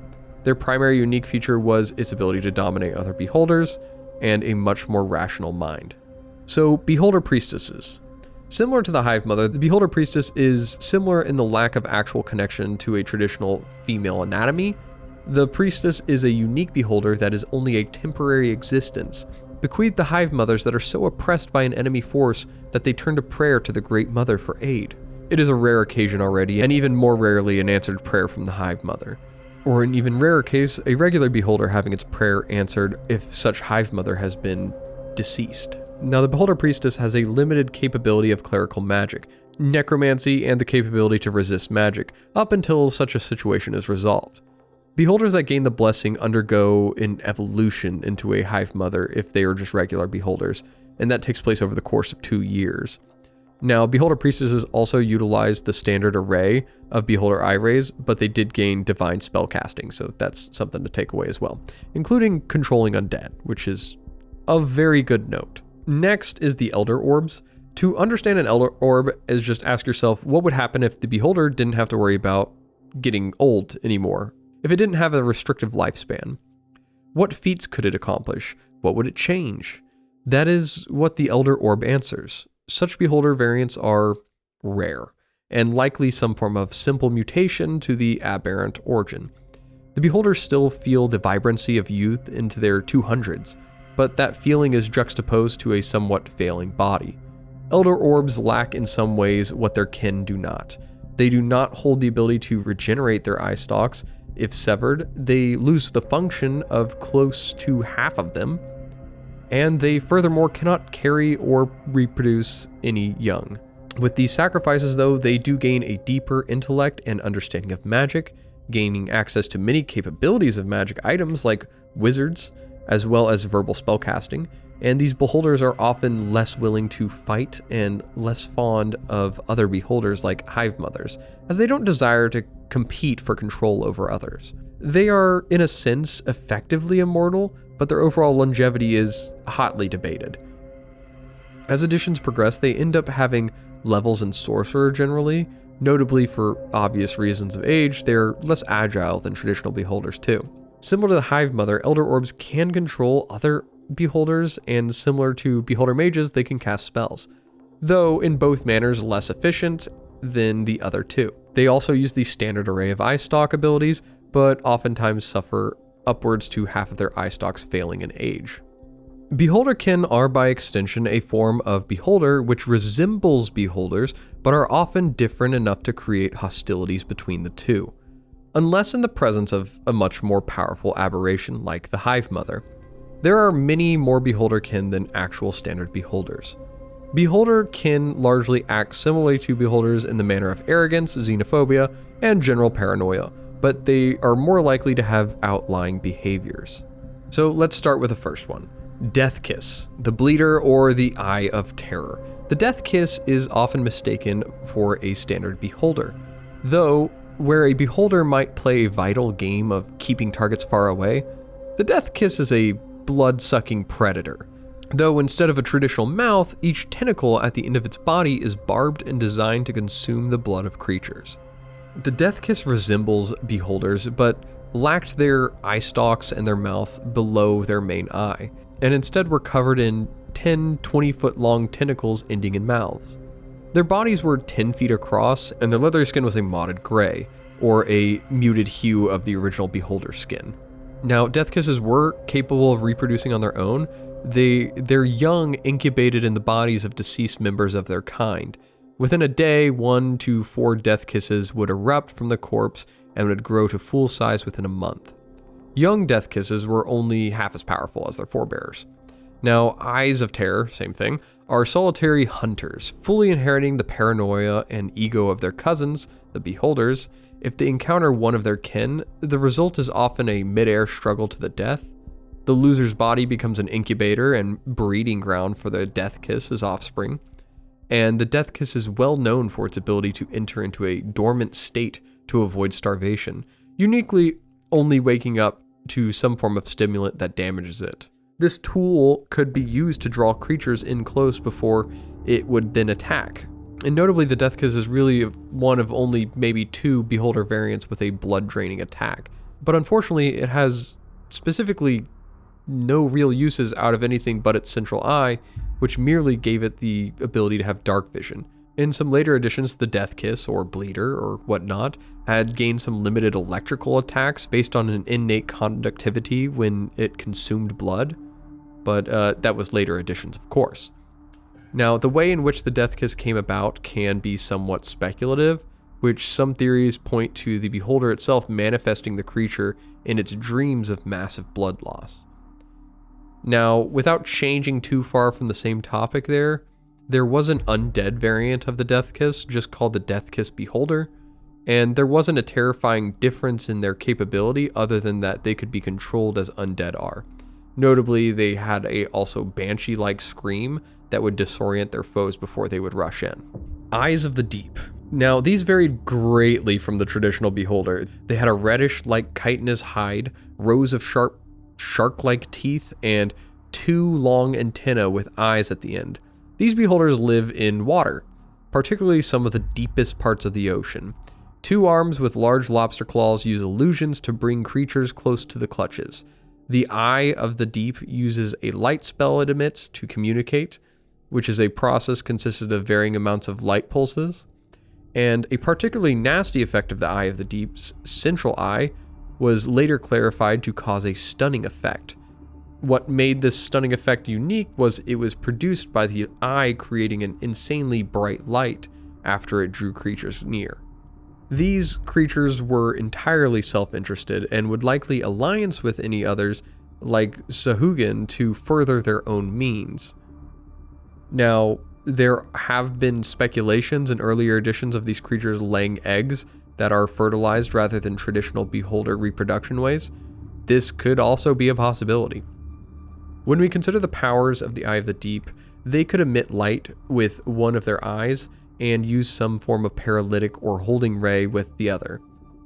Their primary unique feature was its ability to dominate other beholders and a much more rational mind. So, beholder priestesses. Similar to the Hive Mother, the beholder priestess is similar in the lack of actual connection to a traditional female anatomy. The priestess is a unique beholder that is only a temporary existence, bequeathed to Hive Mothers that are so oppressed by an enemy force that they turn to prayer to the Great Mother for aid. It is a rare occasion already, and even more rarely an answered prayer from the Hive Mother. Or in even rarer case, a regular beholder having its prayer answered if such Hive Mother has been deceased. Now, the Beholder Priestess has a limited capability of clerical magic, necromancy, and the capability to resist magic, up until such a situation is resolved. Beholders that gain the blessing undergo an evolution into a Hive Mother if they are just regular beholders, and that takes place over the course of 2 years. Now, Beholder Priestesses also utilized the standard array of Beholder Eye Rays, but they did gain divine spellcasting, so that's something to take away as well, including controlling undead, which is of very good note. Next is the Elder Orbs. To understand an Elder Orb is just ask yourself, what would happen if the Beholder didn't have to worry about getting old anymore? If it didn't have a restrictive lifespan? What feats could it accomplish? What would it change? That is what the Elder Orb answers. Such Beholder variants are rare, and likely some form of simple mutation to the aberrant origin. The Beholders still feel the vibrancy of youth into their 200s, but that feeling is juxtaposed to a somewhat failing body. Elder Orbs lack in some ways what their kin do not. They do not hold the ability to regenerate their eye stalks. If severed, they lose the function of close to half of them, and they furthermore cannot carry or reproduce any young. With these sacrifices though, they do gain a deeper intellect and understanding of magic, gaining access to many capabilities of magic items like wizards, as well as verbal spellcasting, and these beholders are often less willing to fight and less fond of other beholders like Hive Mothers, as they don't desire to compete for control over others. They are, in a sense, effectively immortal, but their overall longevity is hotly debated. As editions progress, they end up having levels in Sorcerer generally. Notably, for obvious reasons of age, they're less agile than traditional beholders too. Similar to the Hive Mother, Elder Orbs can control other beholders, and similar to Beholder Mages, they can cast spells, though in both manners less efficient than the other two. They also use the standard array of eye stalk abilities, but oftentimes suffer upwards to half of their eye stalks failing in age. Beholderkin are by extension a form of beholder which resembles beholders, but are often different enough to create hostilities between the two, unless in the presence of a much more powerful aberration like the Hive Mother. There are many more beholderkin than actual standard beholders. Beholderkin largely act similarly to beholders in the manner of arrogance, xenophobia, and general paranoia, but they are more likely to have outlying behaviors. So let's start with the first one. Death Kiss, the Bleeder or the Eye of Terror. The Death Kiss is often mistaken for a standard beholder, though where a beholder might play a vital game of keeping targets far away, the Death Kiss is a blood-sucking predator. Though instead of a traditional mouth, each tentacle at the end of its body is barbed and designed to consume the blood of creatures. The Death Kiss resembles beholders, but lacked their eye stalks and their mouth below their main eye, and instead were covered in 10, 20-foot long tentacles ending in mouths. Their bodies were 10 feet across, and their leathery skin was a modded gray, or a muted hue of the original beholder skin. Now, Death Kisses were capable of reproducing on their own. Their young incubated in the bodies of deceased members of their kind. Within a day, 1 to 4 Death Kisses would erupt from the corpse and would grow to full size within a month. Young Death Kisses were only half as powerful as their forebears. Now, Eyes of Terror, same thing, are solitary hunters, fully inheriting the paranoia and ego of their cousins, the beholders. If they encounter one of their kin, the result is often a mid-air struggle to the death. The loser's body becomes an incubator and breeding ground for the Death Kiss's offspring. And the Death Kiss is well known for its ability to enter into a dormant state to avoid starvation, uniquely only waking up to some form of stimulant that damages it. This tool could be used to draw creatures in close before it would then attack. And notably, the Death Kiss is really one of only maybe 2 beholder variants with a blood-draining attack. But unfortunately, it has specifically no real uses out of anything but its central eye, which merely gave it the ability to have dark vision. In some later editions, the Death Kiss, or Bleeder, or whatnot, had gained some limited electrical attacks based on an innate conductivity when it consumed blood, but that was later editions, of course. Now, the way in which the Death Kiss came about can be somewhat speculative, which some theories point to the beholder itself manifesting the creature in its dreams of massive blood loss. Now, without changing too far from the same topic there was an undead variant of the Death Kiss, just called the Death Kiss Beholder, and there wasn't a terrifying difference in their capability other than that they could be controlled as undead are. Notably, they had a also banshee-like scream that would disorient their foes before they would rush in. Eyes of the Deep. Now, these varied greatly from the traditional beholder. They had a reddish, like chitinous hide, rows of sharp, shark-like teeth, and 2 long antennae with eyes at the end. These beholders live in water, particularly some of the deepest parts of the ocean. 2 arms with large lobster claws use illusions to bring creatures close to the clutches. The Eye of the Deep uses a light spell it emits to communicate, which is a process consisted of varying amounts of light pulses. And a particularly nasty effect of the Eye of the Deep's central eye was later clarified to cause a stunning effect. What made this stunning effect unique was it was produced by the eye creating an insanely bright light after it drew creatures near. These creatures were entirely self-interested and would likely alliance with any others like Sahugin to further their own means. Now, there have been speculations in earlier editions of these creatures laying eggs that are fertilized rather than traditional beholder reproduction ways. This could also be a possibility. When we consider the powers of the Eye of the Deep, they could emit light with one of their eyes and use some form of paralytic or holding ray with the other.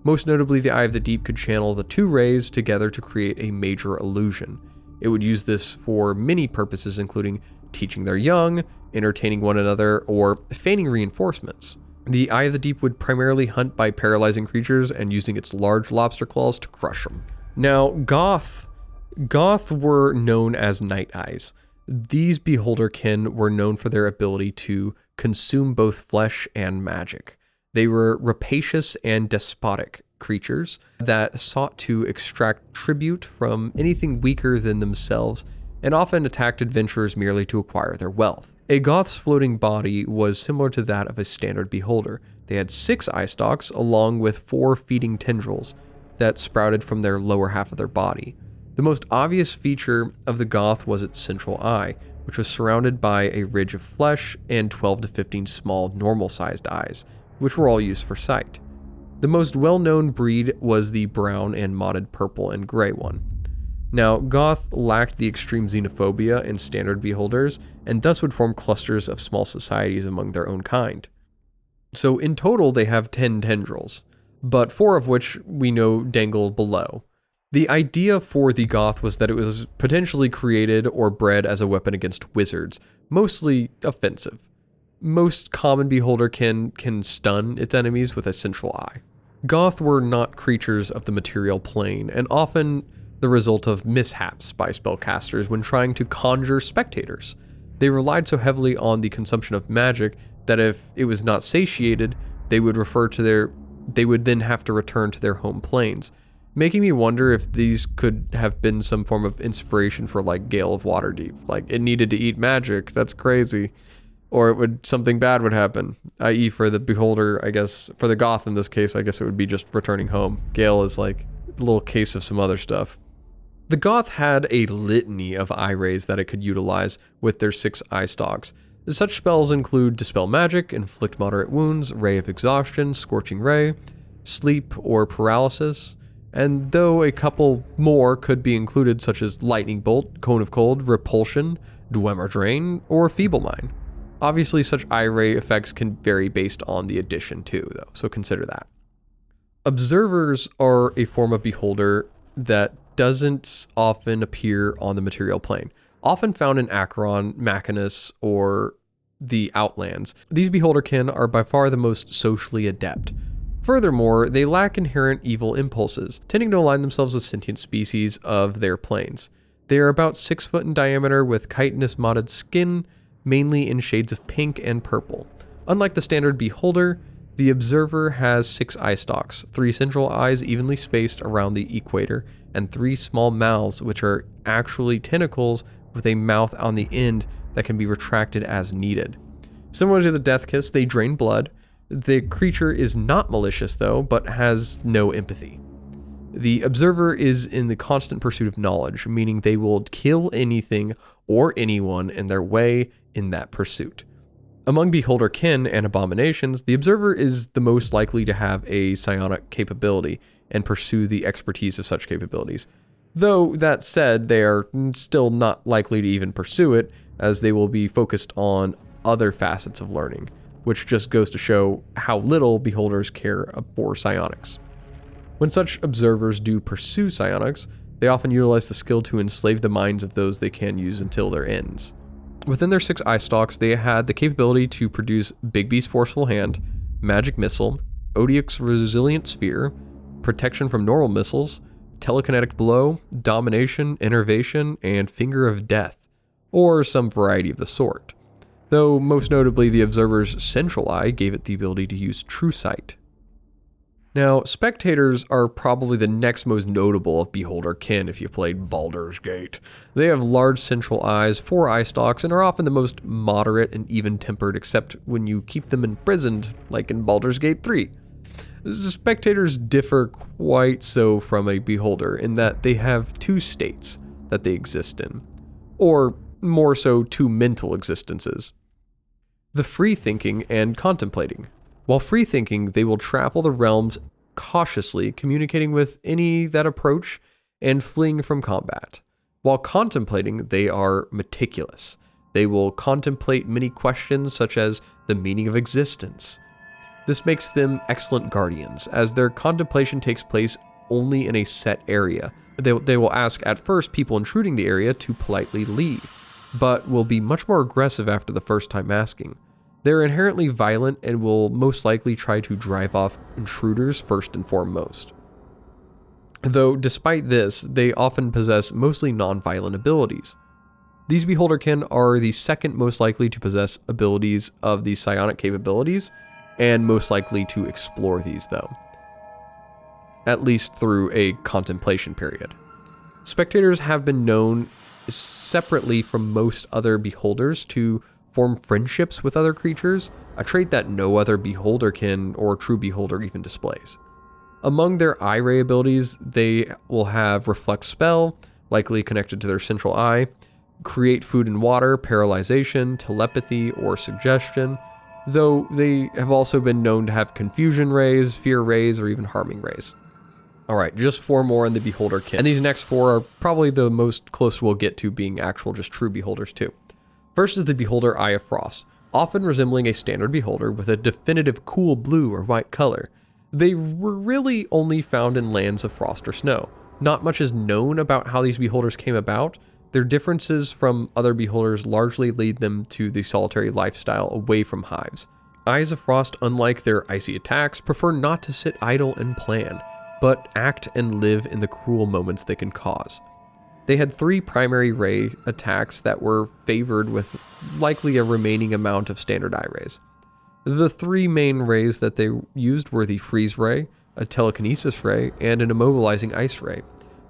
Most notably, the Eye of the Deep could channel the 2 rays together to create a major illusion. It would use this for many purposes, including teaching their young, entertaining one another, or feigning reinforcements. The Eye of the Deep would primarily hunt by paralyzing creatures and using its large lobster claws to crush them. Now, Goth were known as Night Eyes. These beholderkin were known for their ability to consume both flesh and magic. They were rapacious and despotic creatures that sought to extract tribute from anything weaker than themselves and often attacked adventurers merely to acquire their wealth. A Goth's floating body was similar to that of a standard beholder. They had 6 eye stalks along with 4 feeding tendrils that sprouted from their lower half of their body. The most obvious feature of the Goth was its central eye, which was surrounded by a ridge of flesh and 12 to 15 small normal-sized eyes, which were all used for sight. The most well-known breed was the brown and modded purple and gray one. Now, Goth lacked the extreme xenophobia in standard beholders, and thus would form clusters of small societies among their own kind. So in total, they have 10 tendrils, but 4 of which we know dangle below. The idea for the Goth was that it was potentially created or bred as a weapon against wizards, mostly offensive. Most common beholderkin can stun its enemies with a central eye. Goth were not creatures of the material plane, and often the result of mishaps by spellcasters when trying to conjure spectators. They relied so heavily on the consumption of magic that if it was not satiated, they would then have to return to their home planes, making me wonder if these could have been some form of inspiration for like Gale of Waterdeep. Like it needed to eat magic, that's crazy. Or something bad would happen, i.e. for the beholder, I guess, for the Goth in this case, I guess it would be just returning home. Gale is like a little case of some other stuff. The Goth had a litany of eye rays that it could utilize with their 6 eye stalks. Such spells include Dispel Magic, Inflict Moderate Wounds, Ray of Exhaustion, Scorching Ray, Sleep or Paralysis, and though a couple more could be included such as Lightning Bolt, Cone of Cold, Repulsion, Dwemer Drain, or Feeble Mind. Obviously, such eye ray effects can vary based on the edition too, though, so consider that. Observers are a form of beholder that doesn't often appear on the material plane, often found in Acheron, Machinus, or the Outlands. These beholderkin are by far the most socially adept. Furthermore, they lack inherent evil impulses, tending to align themselves with sentient species of their planes. They are about 6 foot in diameter with chitinous modded skin, mainly in shades of pink and purple. Unlike the standard beholder, the observer has 6 eye stalks, 3 central eyes evenly spaced around the equator, and 3 small mouths, which are actually tentacles with a mouth on the end that can be retracted as needed. Similar to the Death Kiss, they drain blood. The creature is not malicious though, but has no empathy. The observer is in the constant pursuit of knowledge, meaning they will kill anything or anyone in their way in that pursuit. Among beholderkin and abominations, the observer is the most likely to have a psionic capability and pursue the expertise of such capabilities. Though that said, they are still not likely to even pursue it, as they will be focused on other facets of learning, which just goes to show how little beholders care for psionics. When such observers do pursue psionics, they often utilize the skill to enslave the minds of those they can use until their ends. Within their 6 eye stalks, they had the capability to produce Bigby's Forceful Hand, Magic Missile, Odiok's Resilient Sphere, Protection from Normal Missiles, Telekinetic Blow, Domination, Innervation, and Finger of Death, or some variety of the sort. Though most notably the observer's central eye gave it the ability to use True Sight. Now, spectators are probably the next most notable of beholderkin if you played Baldur's Gate. They have large central eyes, 4 eye stalks, and are often the most moderate and even-tempered except when you keep them imprisoned, like in Baldur's Gate 3. Spectators differ quite so from a beholder in that they have 2 states that they exist in, or more so 2 mental existences. The free-thinking and contemplating. While free-thinking, they will travel the realms cautiously, communicating with any that approach and fleeing from combat. While contemplating, they are meticulous. They will contemplate many questions such as the meaning of existence. This makes them excellent guardians, as their contemplation takes place only in a set area. They will ask at first people intruding the area to politely leave, but will be much more aggressive after the first time asking. They're inherently violent and will most likely try to drive off intruders first and foremost. Though despite this, they often possess mostly non-violent abilities. These beholderkin are the second most likely to possess abilities of the psionic capabilities, and most likely to explore these though, at least through a contemplation period. Spectators have been known separately from most other beholders to form friendships with other creatures, a trait that no other beholderkin or true beholder even displays. Among their eye ray abilities, they will have Reflect Spell, likely connected to their central eye, Create Food and Water, Paralyzation, Telepathy, or Suggestion, though they have also been known to have Confusion Rays, Fear Rays, or even Harming Rays. Alright, just 4 more in the beholderkin, and these next 4 are probably the most close we'll get to being actual just true beholders too. First is the Beholder Eye of Frost, often resembling a standard beholder with a definitive cool blue or white color. They were really only found in lands of frost or snow, Not much is known about how these beholders came about. Their differences from other beholders largely lead them to the solitary lifestyle away from hives. Eyes of Frost, unlike their icy attacks, prefer not to sit idle and plan, but act and live in the cruel moments they can cause. They had 3 primary ray attacks that were favored with likely a remaining amount of standard eye rays. The 3 main rays that they used were the Freeze Ray, a Telekinesis Ray, and an Immobilizing Ice Ray,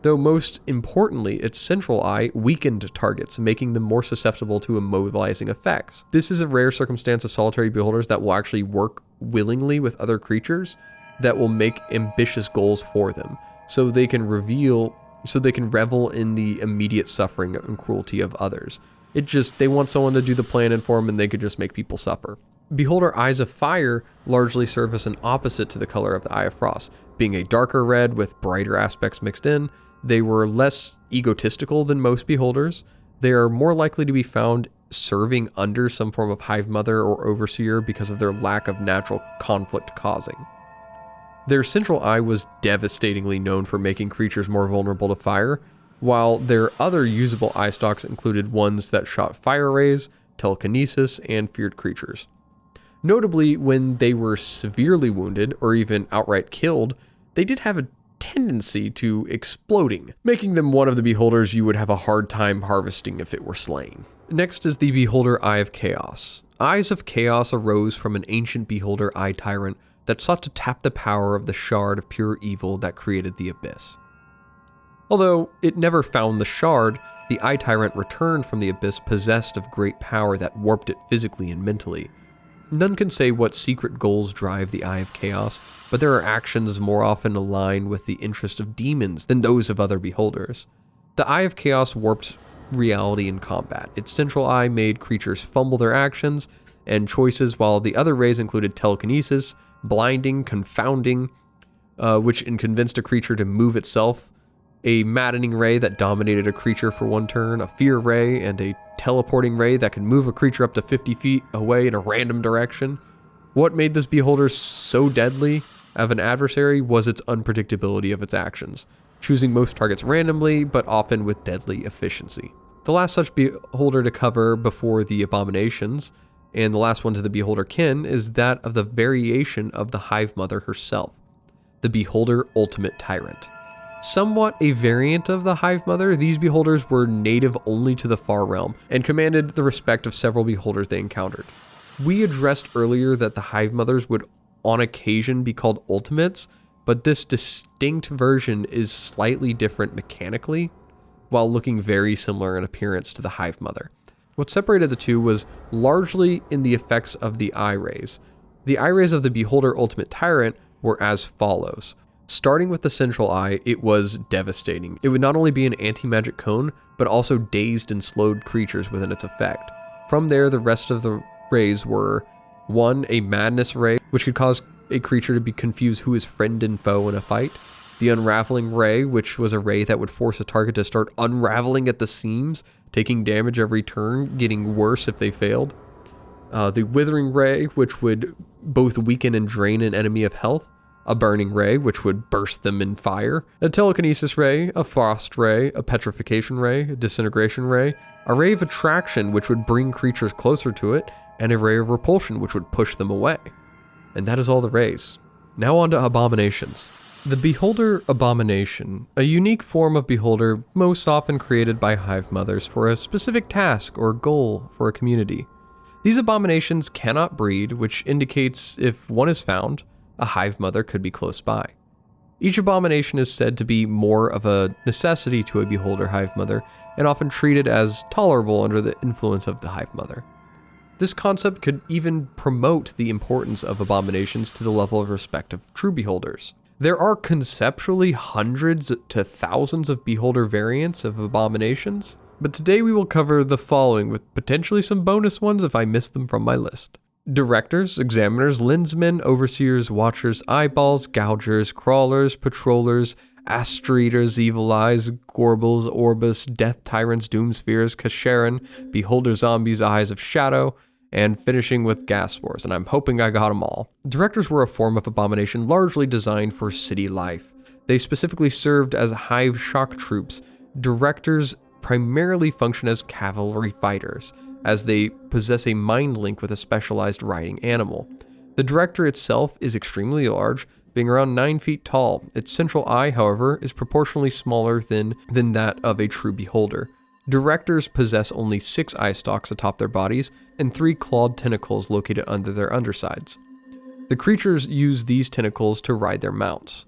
though most importantly, its central eye weakened targets, making them more susceptible to immobilizing effects. This is a rare circumstance of solitary beholders that will actually work willingly with other creatures that will make ambitious goals for them, so they can revel in the immediate suffering and cruelty of others. They want someone to do the planning for them, and they could just make people suffer. Beholder Eyes of Fire largely serve as an opposite to the color of the Eye of Frost. Being a darker red with brighter aspects mixed in, they were less egotistical than most beholders. They are more likely to be found serving under some form of hive mother or overseer because of their lack of natural conflict causing. Their central eye was devastatingly known for making creatures more vulnerable to fire, while their other usable eye stalks included ones that shot fire rays, telekinesis, and feared creatures. Notably, when they were severely wounded or even outright killed, they did have a tendency to exploding, making them one of the beholders you would have a hard time harvesting if it were slain. Next is the Beholder Eye of Chaos. Eyes of Chaos arose from an ancient beholder eye tyrant that sought to tap the power of the shard of pure evil that created the abyss. Although it never found the shard, the eye tyrant returned from the abyss possessed of great power that warped it physically and mentally. None can say what secret goals drive the Eye of Chaos, but their actions more often align with the interest of demons than those of other beholders. The Eye of Chaos warped reality in combat. Its central eye made creatures fumble their actions and choices, while the other rays included telekinesis, blinding, confounding, which convinced a creature to move itself, a maddening ray that dominated a creature for one turn, a fear ray, and a teleporting ray that could move a creature up to 50 feet away in a random direction. What made this beholder so deadly of an adversary was its unpredictability of its actions, choosing most targets randomly, but often with deadly efficiency. The last such beholder to cover before the abominations, and the last one to the beholder kin, is that of the variation of the Hive Mother herself, the Beholder Ultimate Tyrant. Somewhat a variant of the Hive Mother, these beholders were native only to the Far Realm and commanded the respect of several beholders they encountered. We addressed earlier that the Hive Mothers would on occasion be called Ultimates, but this distinct version is slightly different mechanically, while looking very similar in appearance to the Hive Mother. What separated the two was largely in the effects of the eye rays. The eye rays of the Beholder Ultimate Tyrant were as follows. Starting with the central eye, it was devastating. It would not only be an anti-magic cone, but also dazed and slowed creatures within its effect. From there, the rest of the rays were 1. A madness ray, which could cause a creature to be confused who is friend and foe in a fight. The unraveling ray, which was a ray that would force a target to start unraveling at the seams, taking damage every turn, getting worse if they failed. The withering ray, which would both weaken and drain an enemy of health. A burning ray, which would burst them in fire, a telekinesis ray, a frost ray, a petrification ray, a disintegration ray, a ray of attraction, which would bring creatures closer to it, and a ray of repulsion, which would push them away. And that is all the rays. Now on to abominations. The Beholder Abomination, a unique form of beholder most often created by Hive Mothers for a specific task or goal for a community. These abominations cannot breed, which indicates if one is found, a Hive Mother could be close by. Each abomination is said to be more of a necessity to a beholder Hive Mother, and often treated as tolerable under the influence of the Hive Mother. This concept could even promote the importance of abominations to the level of respect of true beholders. There are conceptually hundreds to thousands of beholder variants of abominations, but today we will cover the following with potentially some bonus ones if I miss them from my list. Directors, examiners, lensmen, overseers, watchers, eyeballs, gougers, crawlers, patrollers, astreaters, evil eyes, gorbles, orbus, death tyrants, doomspheres, kasharan, beholder zombies, eyes of shadow, and finishing with gas spores, and I'm hoping I got them all. Directors were a form of abomination largely designed for city life. They specifically served as hive shock troops. Directors primarily function as cavalry fighters, as they possess a mind link with a specialized riding animal. The director itself is extremely large, being around 9 feet tall. Its central eye, however, is proportionally smaller than that of a true beholder. Directors possess only 6 eye stalks atop their bodies and 3 clawed tentacles located under their undersides. The creatures use these tentacles to ride their mounts.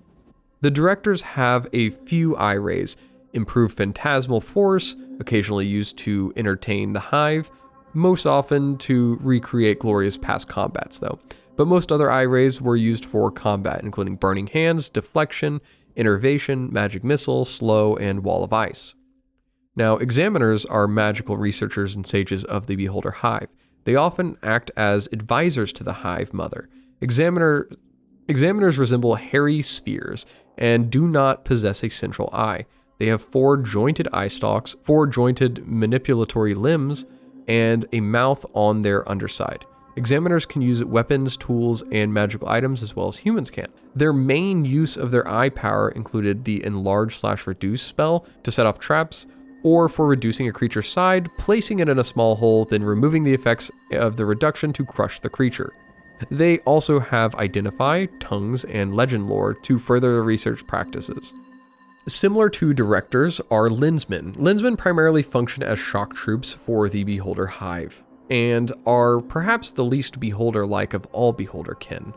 The directors have a few eye rays, improved phantasmal force, occasionally used to entertain the hive, most often to recreate glorious past combats though. But most other eye rays were used for combat, including burning hands, deflection, innervation, magic missile, slow, and wall of ice. Now, examiners are magical researchers and sages of the beholder hive. They often act as advisors to the hive mother. Examiners resemble hairy spheres and do not possess a central eye. They have 4 jointed eye stalks, 4 jointed manipulatory limbs, and a mouth on their underside. Examiners can use weapons, tools, and magical items as well as humans can. Their main use of their eye power included the enlarge/reduce spell to set off traps, or for reducing a creature's side, placing it in a small hole, then removing the effects of the reduction to crush the creature. They also have identify, tongues, and legend lore to further the research practices. Similar to directors are lensmen. Lensmen primarily function as shock troops for the beholder hive, and are perhaps the least beholder-like of all beholderkin.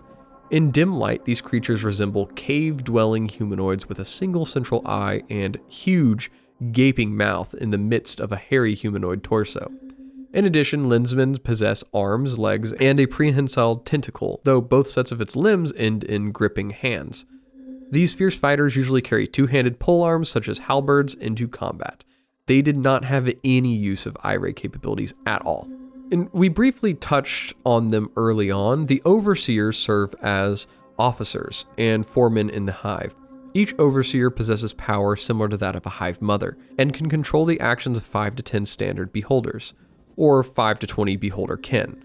In dim light, these creatures resemble cave-dwelling humanoids with a single central eye and huge, gaping mouth in the midst of a hairy humanoid torso. In addition, lensmen possess arms, legs, and a prehensile tentacle, though both sets of its limbs end in gripping hands. These fierce fighters usually carry 2-handed polearms such as halberds into combat. They did not have any use of eye ray capabilities at all. And we briefly touched on them early on. The overseers serve as officers and foremen in the hive. Each overseer possesses power similar to that of a hive mother, and can control the actions of 5 to 10 standard beholders, or 5 to 20 beholder kin.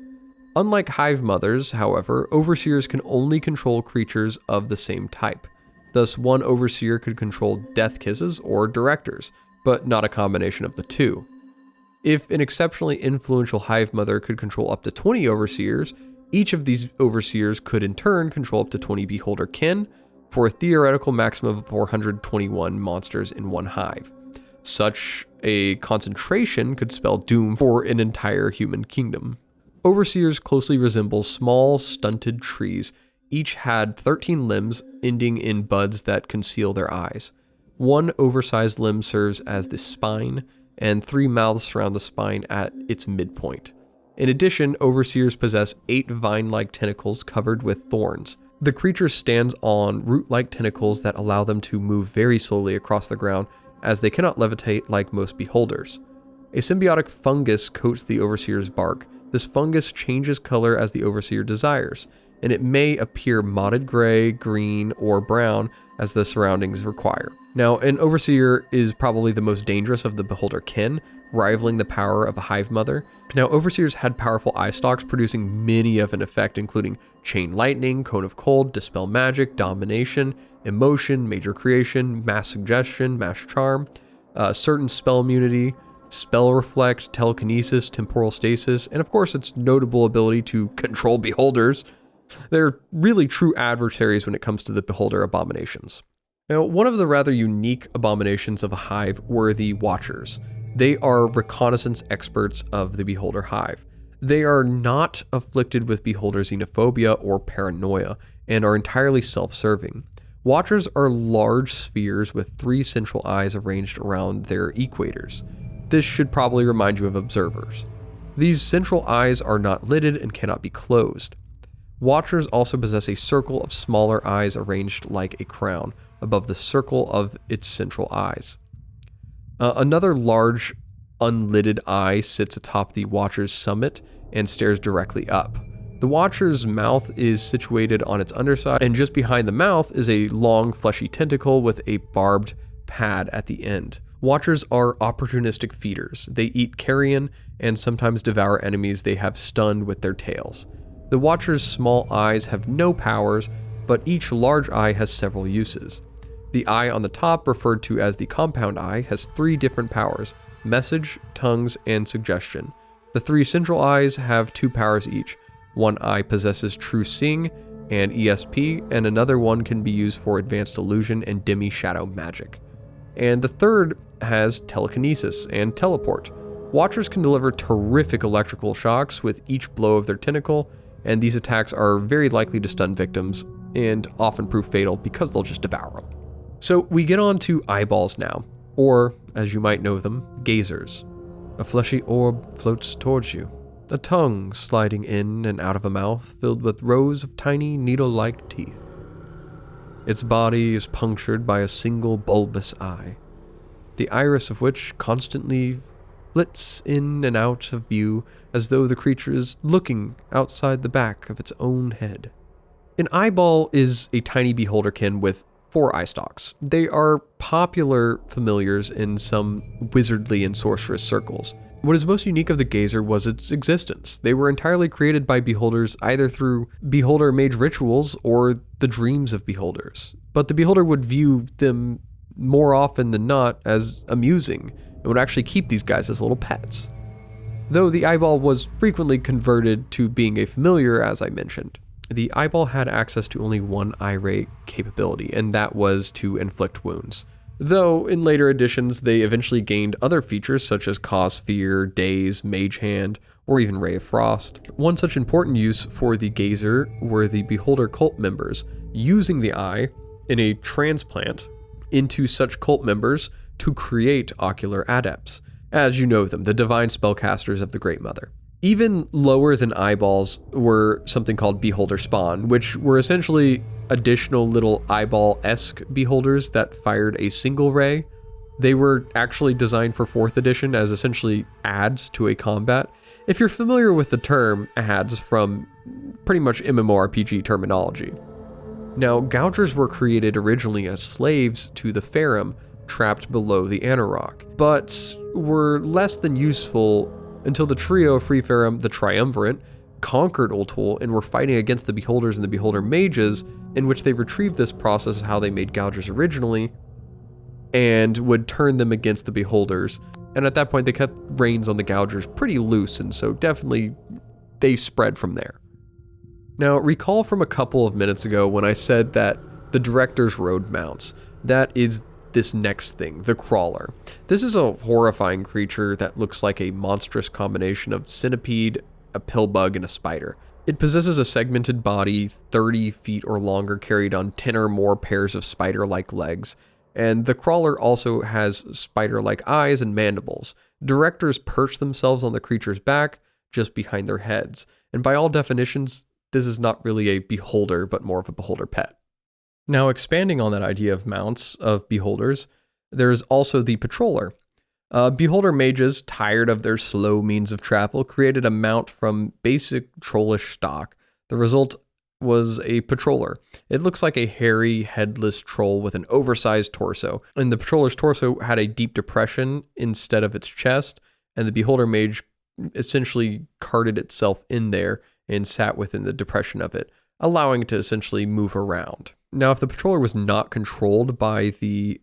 Unlike hive mothers, however, overseers can only control creatures of the same type. Thus, one overseer could control death kisses or directors, but not a combination of the two. If an exceptionally influential hive mother could control up to 20 overseers, each of these overseers could in turn control up to 20 beholder kin, for a theoretical maximum of 421 monsters in one hive. Such a concentration could spell doom for an entire human kingdom. Overseers closely resemble small, stunted trees. Each had 13 limbs ending in buds that conceal their eyes. One oversized limb serves as the spine, and 3 mouths surround the spine at its midpoint. In addition, overseers possess 8 vine-like tentacles covered with thorns. The creature stands on root-like tentacles that allow them to move very slowly across the ground, as they cannot levitate like most beholders. A symbiotic fungus coats the overseer's bark. This fungus changes color as the overseer desires, and it may appear mottled gray, green, or brown as the surroundings require. Now, an overseer is probably the most dangerous of the beholder kin, rivaling the power of a hive mother. Now, overseers had powerful eye stalks producing many of an effect, including chain lightning, cone of cold, dispel magic, domination, emotion, major creation, mass suggestion, mass charm, certain spell immunity, spell reflect, telekinesis, temporal stasis, and of course its notable ability to control beholders. They're really true adversaries when it comes to the beholder abominations. Now, one of the rather unique abominations of a hive were the Watchers. They are reconnaissance experts of the beholder hive. They are not afflicted with beholder xenophobia or paranoia, and are entirely self-serving. Watchers are large spheres with 3 central eyes arranged around their equators. This should probably remind you of observers. These central eyes are not lidded and cannot be closed. Watchers also possess a circle of smaller eyes arranged like a crown above the circle of its central eyes. Another large unlidded eye sits atop the Watcher's summit and stares directly up. The Watcher's mouth is situated on its underside, and just behind the mouth is a long fleshy tentacle with a barbed pad at the end. Watchers are opportunistic feeders. They eat carrion and sometimes devour enemies they have stunned with their tails. The Watcher's small eyes have no powers, but each large eye has several uses. The eye on the top, referred to as the compound eye, has 3 different powers: message, tongues, and suggestion. The 3 central eyes have 2 powers each. One eye possesses true seeing and ESP, and another one can be used for advanced illusion and demi-shadow magic. And the third has telekinesis and teleport. Watchers can deliver terrific electrical shocks with each blow of their tentacle, and these attacks are very likely to stun victims and often prove fatal because they'll just devour them. So we get on to eyeballs now, or as you might know them, gazers. A fleshy orb floats towards you, a tongue sliding in and out of a mouth filled with rows of tiny needle-like teeth. Its body is punctured by a single bulbous eye, the iris of which constantly flits in and out of view as though the creature is looking outside the back of its own head. An eyeball is a tiny beholderkin with 4 eye stalks. They are popular familiars in some wizardly and sorceress circles. What is most unique of the gazer was its existence. They were entirely created by beholders either through beholder mage rituals or the dreams of beholders. But the beholder would view them more often than not as amusing and would actually keep these guys as little pets. Though the eyeball was frequently converted to being a familiar, as I mentioned. The eyeball had access to only one eye ray capability, and that was to inflict wounds. Though, in later editions, they eventually gained other features such as Cause Fear, Daze, Mage Hand, or even Ray of Frost. One such important use for the gazer were the Beholder cult members, using the eye in a transplant into such cult members to create ocular adepts. As you know them, the divine spellcasters of the Great Mother. Even lower than eyeballs were something called beholder spawn, which were essentially additional little eyeball-esque beholders that fired a single ray. They were actually designed for 4th edition as essentially adds to a combat. If you're familiar with the term adds from pretty much MMORPG terminology. Now, gougers were created originally as slaves to the Farum trapped below the Anarok, but were less than useful until the trio of Free Farum, the Triumvirate, conquered Ultul and were fighting against the Beholders and the Beholder Mages, in which they retrieved this process of how they made gougers originally, and would turn them against the Beholders. And at that point, they kept reins on the gougers pretty loose, and so definitely they spread from there. Now, recall from a couple of minutes ago when I said that the Director's Road mounts. That is this next thing, the Crawler. This is a horrifying creature that looks like a monstrous combination of centipede, a pillbug, and a spider. It possesses a segmented body, 30 feet or longer, carried on 10 or more pairs of spider-like legs, and the Crawler also has spider-like eyes and mandibles. Directors perch themselves on the creature's back, just behind their heads, and by all definitions, this is not really a beholder, but more of a beholder pet. Now, expanding on that idea of mounts of beholders, there's also the patroller. Beholder mages, tired of their slow means of travel, created a mount from basic trollish stock. The result was a patroller. It looks like a hairy, headless troll with an oversized torso, and the patroller's torso had a deep depression instead of its chest, and the beholder mage essentially carted itself in there and sat within the depression of it, allowing it to essentially move around. Now, if the patroller was not controlled by the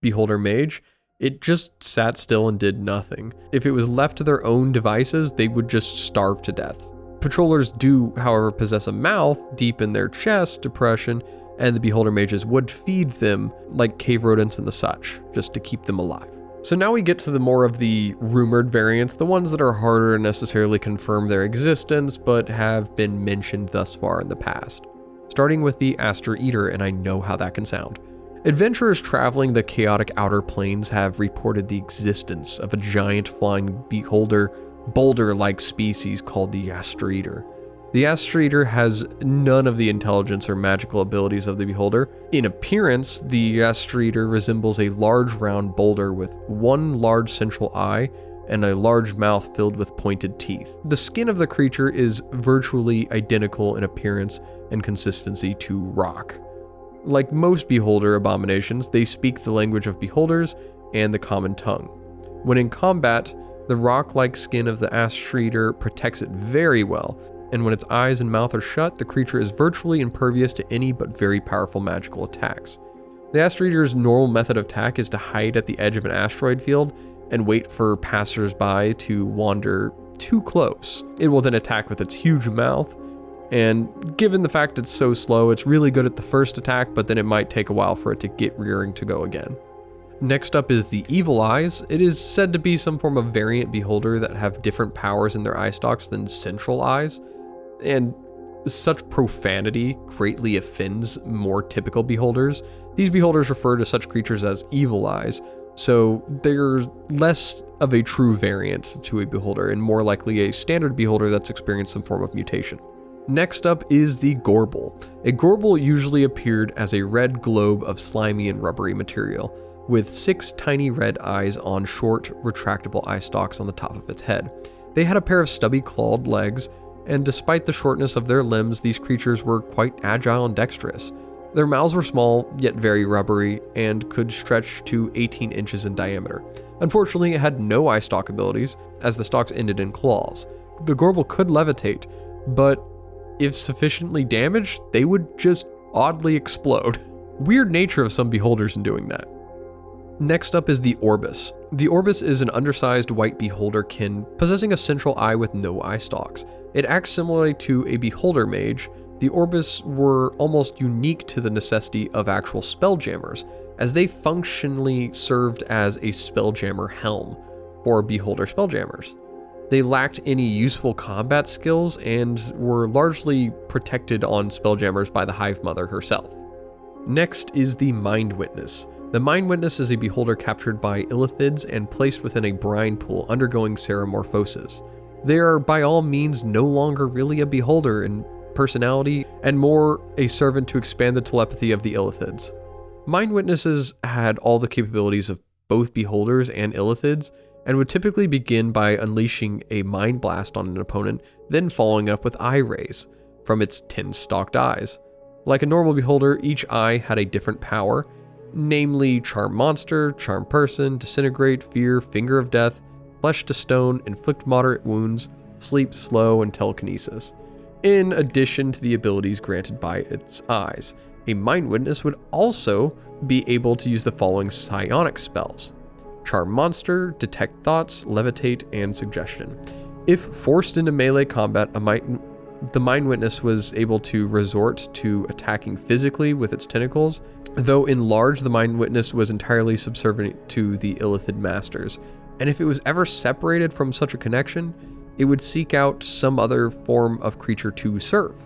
beholder mage, it just sat still and did nothing. If it was left to their own devices, they would just starve to death. Patrollers do, however, possess a mouth deep in their chest depression, and the beholder mages would feed them like cave rodents and the such, just to keep them alive. So now we get to the more of the rumored variants, the ones that are harder to necessarily confirm their existence, but have been mentioned thus far in the past. Starting with the Aster Eater, and I know how that can sound. Adventurers traveling the chaotic outer planes have reported the existence of a giant flying beholder, boulder-like species called the Aster Eater. The Aster Eater has none of the intelligence or magical abilities of the beholder. In appearance, the Aster Eater resembles a large round boulder with one large central eye and a large mouth filled with pointed teeth. The skin of the creature is virtually identical in appearance and consistency to rock. Like most beholder abominations, they speak the language of beholders and the common tongue. When in combat, the rock-like skin of the Aster Eater protects it very well, and when its eyes and mouth are shut, the creature is virtually impervious to any but very powerful magical attacks. The Asteroid Eater's normal method of attack is to hide at the edge of an asteroid field and wait for passersby to wander too close. It will then attack with its huge mouth, and given the fact it's so slow, it's really good at the first attack, but then it might take a while for it to get rearing to go again. Next up is the Evil Eyes. It is said to be some form of variant beholder that have different powers in their eye stalks than central eyes, and such profanity greatly offends more typical beholders. These beholders refer to such creatures as Evil Eyes, so they're less of a true variant to a beholder and more likely a standard beholder that's experienced some form of mutation. Next up is the Gorble. A Gorble usually appeared as a red globe of slimy and rubbery material, with 6 tiny red eyes on short, retractable eye stalks on the top of its head. They had a pair of stubby clawed legs, and despite the shortness of their limbs, these creatures were quite agile and dexterous. Their mouths were small, yet very rubbery, and could stretch to 18 inches in diameter. Unfortunately, it had no eye stalk abilities, as the stalks ended in claws. The Gorble could levitate, but if sufficiently damaged, they would just oddly explode. Weird nature of some beholders in doing that. Next up is the Orbis. The Orbis is an undersized white beholderkin possessing a central eye with no eye stalks. It acts similarly to a beholder mage. The Orbis were almost unique to the necessity of actual spelljammers, as they functionally served as a spelljammer helm for beholder spelljammers. They lacked any useful combat skills and were largely protected on spelljammers by the Hive Mother herself. Next is the Mind Witness. The Mind Witness is a beholder captured by illithids and placed within a brine pool undergoing seramorphosis. They are by all means no longer really a beholder in personality and more a servant to expand the telepathy of the illithids. Mind Witnesses had all the capabilities of both beholders and illithids and would typically begin by unleashing a mind blast on an opponent, then following up with eye rays from its 10-stalked eyes. Like a normal beholder, each eye had a different power, namely Charm Monster, Charm Person, Disintegrate, Fear, Finger of Death, Flesh to Stone, Inflict Moderate Wounds, Sleep, Slow, and Telekinesis. In addition to the abilities granted by its eyes, a Mind Witness would also be able to use the following psionic spells: Charm Monster, Detect Thoughts, Levitate, and Suggestion. If forced into melee combat, the Mind Witness was able to resort to attacking physically with its tentacles, though in large the Mind Witness was entirely subservient to the illithid masters, and if it was ever separated from such a connection, it would seek out some other form of creature to serve.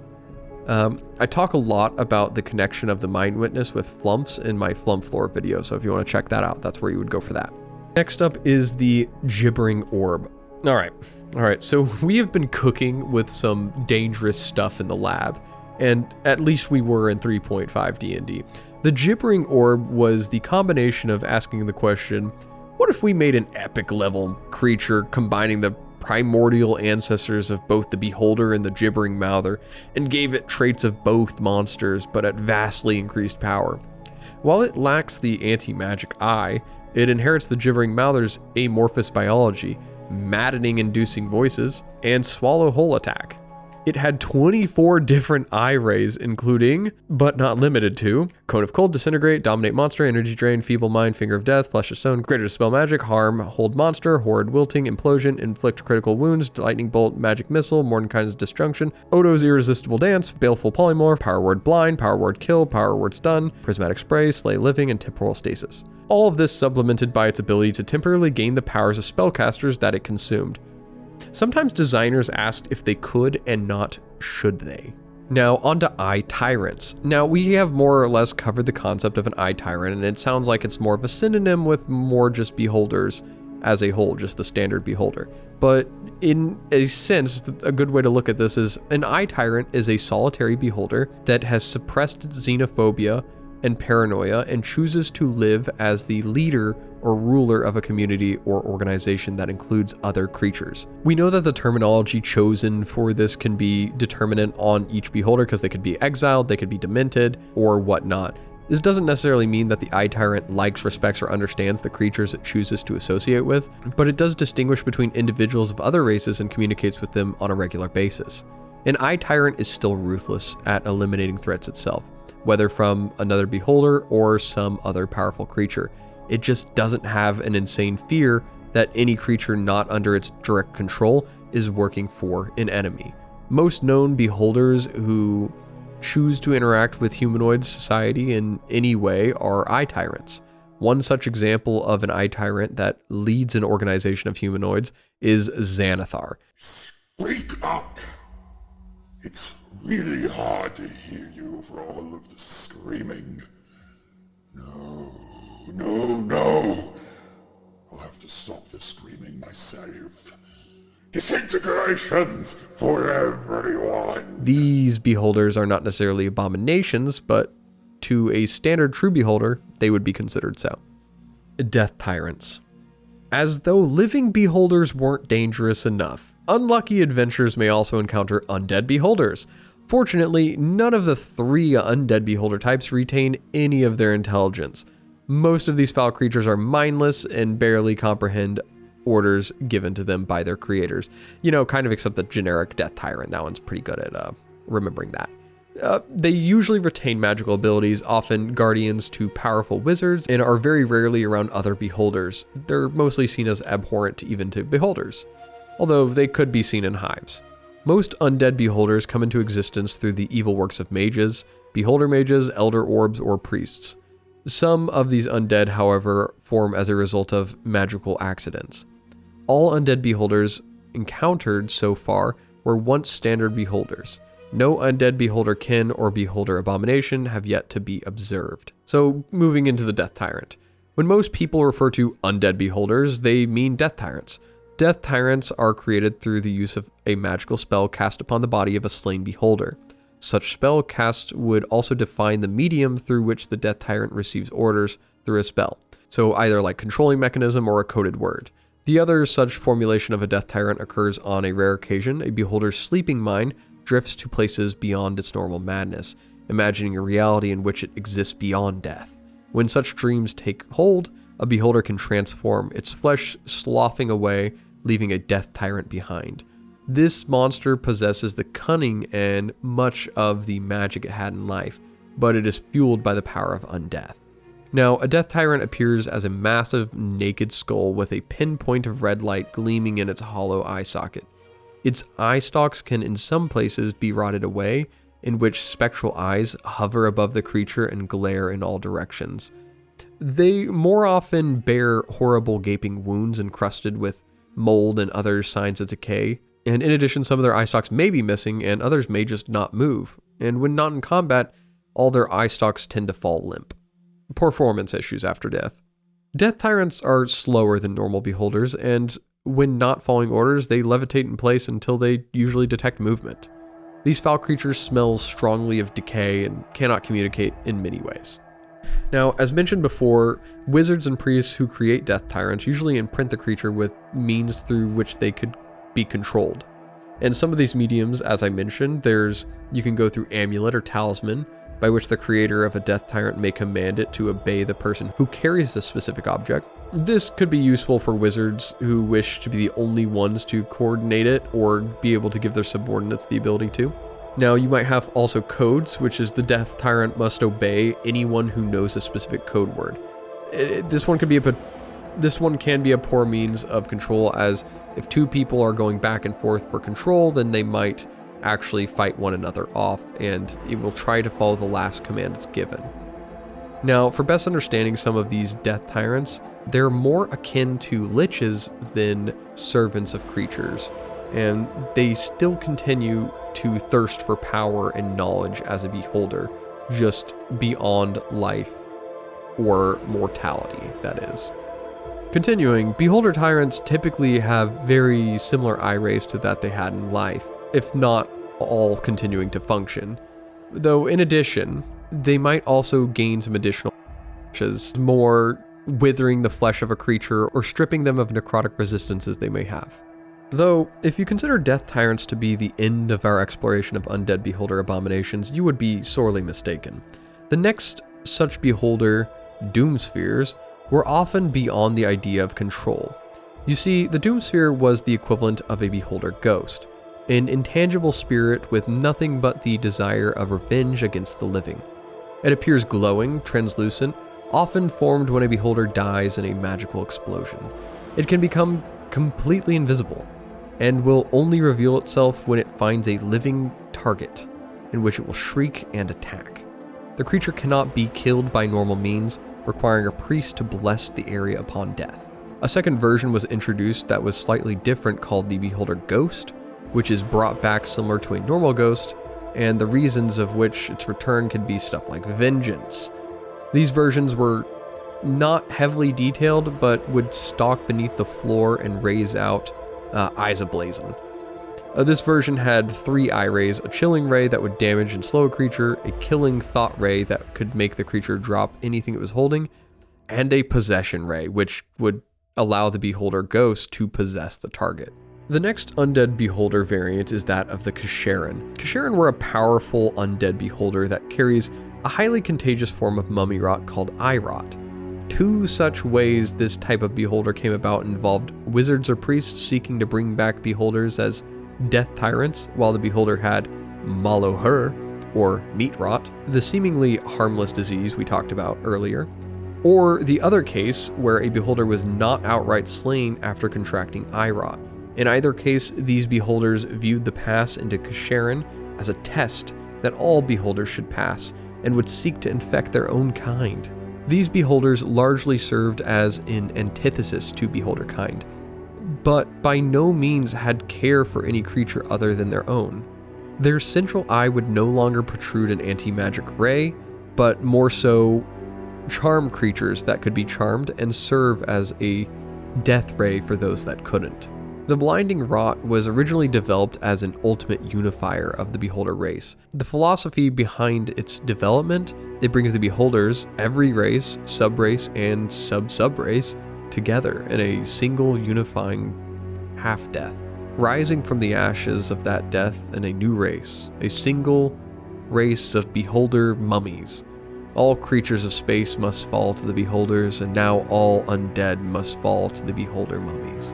I talk a lot about the connection of the Mind Witness with Flumps in my Flump lore video, so if you want to check that out, that's where you would go for that. Next up is the Gibbering Orb. Alright, so we have been cooking with some dangerous stuff in the lab, and at least we were in 3.5 D&D. The Gibbering Orb was the combination of asking the question, what if we made an epic level creature combining the primordial ancestors of both the Beholder and the Gibbering Mouther, and gave it traits of both monsters, but at vastly increased power? While it lacks the anti-magic eye, it inherits the Gibbering Mouther's amorphous biology, maddening-inducing voices, and swallow-whole attack. It had 24 different eye rays, including, but not limited to, Cone of Cold, Disintegrate, Dominate Monster, Energy Drain, Feeble Mind, Finger of Death, Flesh of Stone, Greater Dispel Magic, Harm, Hold Monster, Horrid Wilting, Implosion, Inflict Critical Wounds, Lightning Bolt, Magic Missile, Mordenkainen's Disjunction, Odo's Irresistible Dance, Baleful Polymorph, Power Word Blind, Power Word Kill, Power Word Stun, Prismatic Spray, Slay Living, and Temporal Stasis. All of this supplemented by its ability to temporarily gain the powers of spellcasters that it consumed. Sometimes designers asked if they could and not should they. Now onto Eye Tyrants. Now we have more or less covered the concept of an Eye Tyrant, and it sounds like it's more of a synonym with more just beholders as a whole, just the standard beholder. But in a sense, a good way to look at this is an Eye Tyrant is a solitary beholder that has suppressed xenophobia and paranoia and chooses to live as the leader or ruler of a community or organization that includes other creatures. We know that the terminology chosen for this can be determinant on each beholder because they could be exiled, they could be demented, or whatnot. This doesn't necessarily mean that the Eye Tyrant likes, respects, or understands the creatures it chooses to associate with, but it does distinguish between individuals of other races and communicates with them on a regular basis. An Eye Tyrant is still ruthless at eliminating threats itself, whether from another beholder or some other powerful creature. It just doesn't have an insane fear that any creature not under its direct control is working for an enemy. Most known beholders who choose to interact with humanoid society in any way are eye tyrants. One such example of an eye tyrant that leads an organization of humanoids is Xanathar. Speak up! It's really hard to hear you for all of the screaming. No. I'll have to stop the screaming myself. Disintegrations for everyone! These beholders are not necessarily abominations, but to a standard true beholder, they would be considered so. Death tyrants. As though living beholders weren't dangerous enough, unlucky adventurers may also encounter undead beholders. Fortunately, none of the 3 undead beholder types retain any of their intelligence. Most of these foul creatures are mindless and barely comprehend orders given to them by their creators. Kind of except the generic death tyrant. That one's pretty good at remembering that. They usually retain magical abilities, often guardians to powerful wizards, and are very rarely around other beholders. They're mostly seen as abhorrent even to beholders, although they could be seen in hives. Most undead beholders come into existence through the evil works of mages, beholder mages, elder orbs, or priests. Some of these undead, however, form as a result of magical accidents. All undead beholders encountered so far were once standard beholders. No undead beholder kin or beholder abomination have yet to be observed. So, moving into the death tyrant. When most people refer to undead beholders, they mean death tyrants. Death tyrants are created through the use of a magical spell cast upon the body of a slain beholder. Such spell cast would also define the medium through which the death tyrant receives orders through a spell. So either like controlling mechanism or a coded word. The other such formulation of a death tyrant occurs on a rare occasion. A beholder's sleeping mind drifts to places beyond its normal madness, imagining a reality in which it exists beyond death. When such dreams take hold, a beholder can transform, its flesh sloughing away, leaving a death tyrant behind. This monster possesses the cunning and much of the magic it had in life, but it is fueled by the power of undeath. Now, a death tyrant appears as a massive, naked skull with a pinpoint of red light gleaming in its hollow eye socket. Its eye stalks can in some places be rotted away, in which spectral eyes hover above the creature and glare in all directions. They more often bear horrible gaping wounds encrusted with mold and other signs of decay. And in addition, some of their eye stalks may be missing and others may just not move. And when not in combat, all their eye stalks tend to fall limp. Performance issues after death. Death tyrants are slower than normal beholders, and when not following orders, they levitate in place until they usually detect movement. These foul creatures smell strongly of decay and cannot communicate in many ways. Now, as mentioned before, wizards and priests who create death tyrants usually imprint the creature with means through which they could be controlled. And some of these mediums, as I mentioned, you can go through amulet or talisman, by which the creator of a death tyrant may command it to obey the person who carries the specific object. This could be useful for wizards who wish to be the only ones to coordinate it or be able to give their subordinates the ability to. Now, you might have also codes, which is the death tyrant must obey anyone who knows a specific code word. This one can be a poor means of control, as if 2 people are going back and forth for control, then they might actually fight one another off, and it will try to follow the last command it's given. Now, for best understanding some of these death tyrants, they're more akin to liches than servants of creatures, and they still continue to thirst for power and knowledge as a beholder, just beyond life or mortality, that is. Continuing, beholder tyrants typically have very similar eye rays to that they had in life, if not all continuing to function. Though in addition, they might also gain some additional more withering the flesh of a creature or stripping them of necrotic resistances they may have. Though, if you consider death tyrants to be the end of our exploration of undead beholder abominations, you would be sorely mistaken. The next such beholder, doomspheres, were often beyond the idea of control. You see, the doomsphere was the equivalent of a beholder ghost, an intangible spirit with nothing but the desire of revenge against the living. It appears glowing, translucent, often formed when a beholder dies in a magical explosion. It can become completely invisible, and will only reveal itself when it finds a living target, in which it will shriek and attack. The creature cannot be killed by normal means, requiring a priest to bless the area upon death. A second version was introduced that was slightly different, called the Beholder Ghost, which is brought back similar to a normal ghost, and the reasons of which its return could be stuff like vengeance. These versions were not heavily detailed, but would stalk beneath the floor and raise out eyes ablazing. This version had 3 eye rays: a chilling ray that would damage and slow a creature, a killing thought ray that could make the creature drop anything it was holding, and a possession ray, which would allow the Beholder Ghost to possess the target. The next undead beholder variant is that of the Kasharin. Kasharin were a powerful undead beholder that carries a highly contagious form of mummy rot called eye rot. 2 such ways this type of beholder came about involved wizards or priests seeking to bring back beholders as death tyrants, while the beholder had Malohur, or meat rot, the seemingly harmless disease we talked about earlier, or the other case where a beholder was not outright slain after contracting eye rot. In either case, these beholders viewed the pass into Kasharin as a test that all beholders should pass, and would seek to infect their own kind. These beholders largely served as an antithesis to beholder kind, but by no means had care for any creature other than their own. Their central eye would no longer protrude an anti-magic ray, but more so charm creatures that could be charmed and serve as a death ray for those that couldn't. The blinding rot was originally developed as an ultimate unifier of the beholder race. The philosophy behind its development, it brings the beholders, every race, sub-race, and sub-sub-race together in a single unifying half-death, rising from the ashes of that death in a new race, a single race of beholder mummies. All creatures of space must fall to the beholders, and now all undead must fall to the beholder mummies.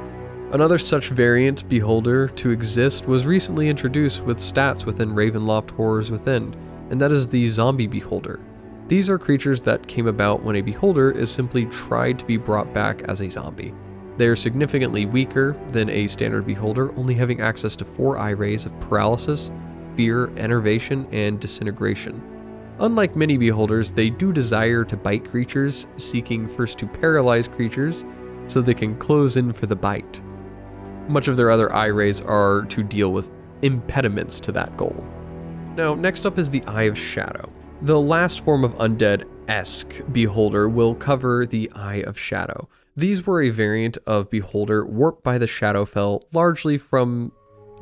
Another such variant beholder to exist was recently introduced with stats within Ravenloft Horrors Within, and that is the zombie beholder. These are creatures that came about when a beholder is simply tried to be brought back as a zombie. They are significantly weaker than a standard beholder, only having access to 4 eye rays of paralysis, fear, enervation, and disintegration. Unlike many beholders, they do desire to bite creatures, seeking first to paralyze creatures so they can close in for the bite. Much of their other eye rays are to deal with impediments to that goal. Now, next up is the Eye of Shadow. The last form of undead-esque beholder will cover the Eye of Shadow. These were a variant of beholder warped by the Shadowfell, largely from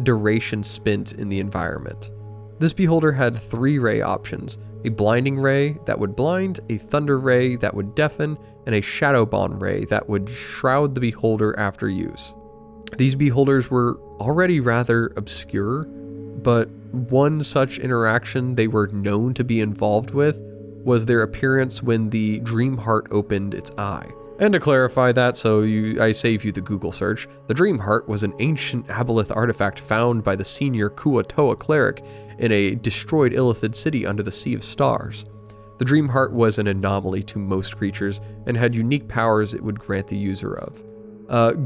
duration spent in the environment. This beholder had 3 ray options: a blinding ray that would blind, a thunder ray that would deafen, and a shadowbond ray that would shroud the beholder after use. These beholders were already rather obscure, but one such interaction they were known to be involved with was their appearance when the Dream Heart opened its eye. And to clarify that, I save you the Google search, the Dream Heart was an ancient aboleth artifact found by the senior Kuatoa cleric in a destroyed Illithid city under the Sea of Stars. The Dream Heart was an anomaly to most creatures and had unique powers it would grant the user of,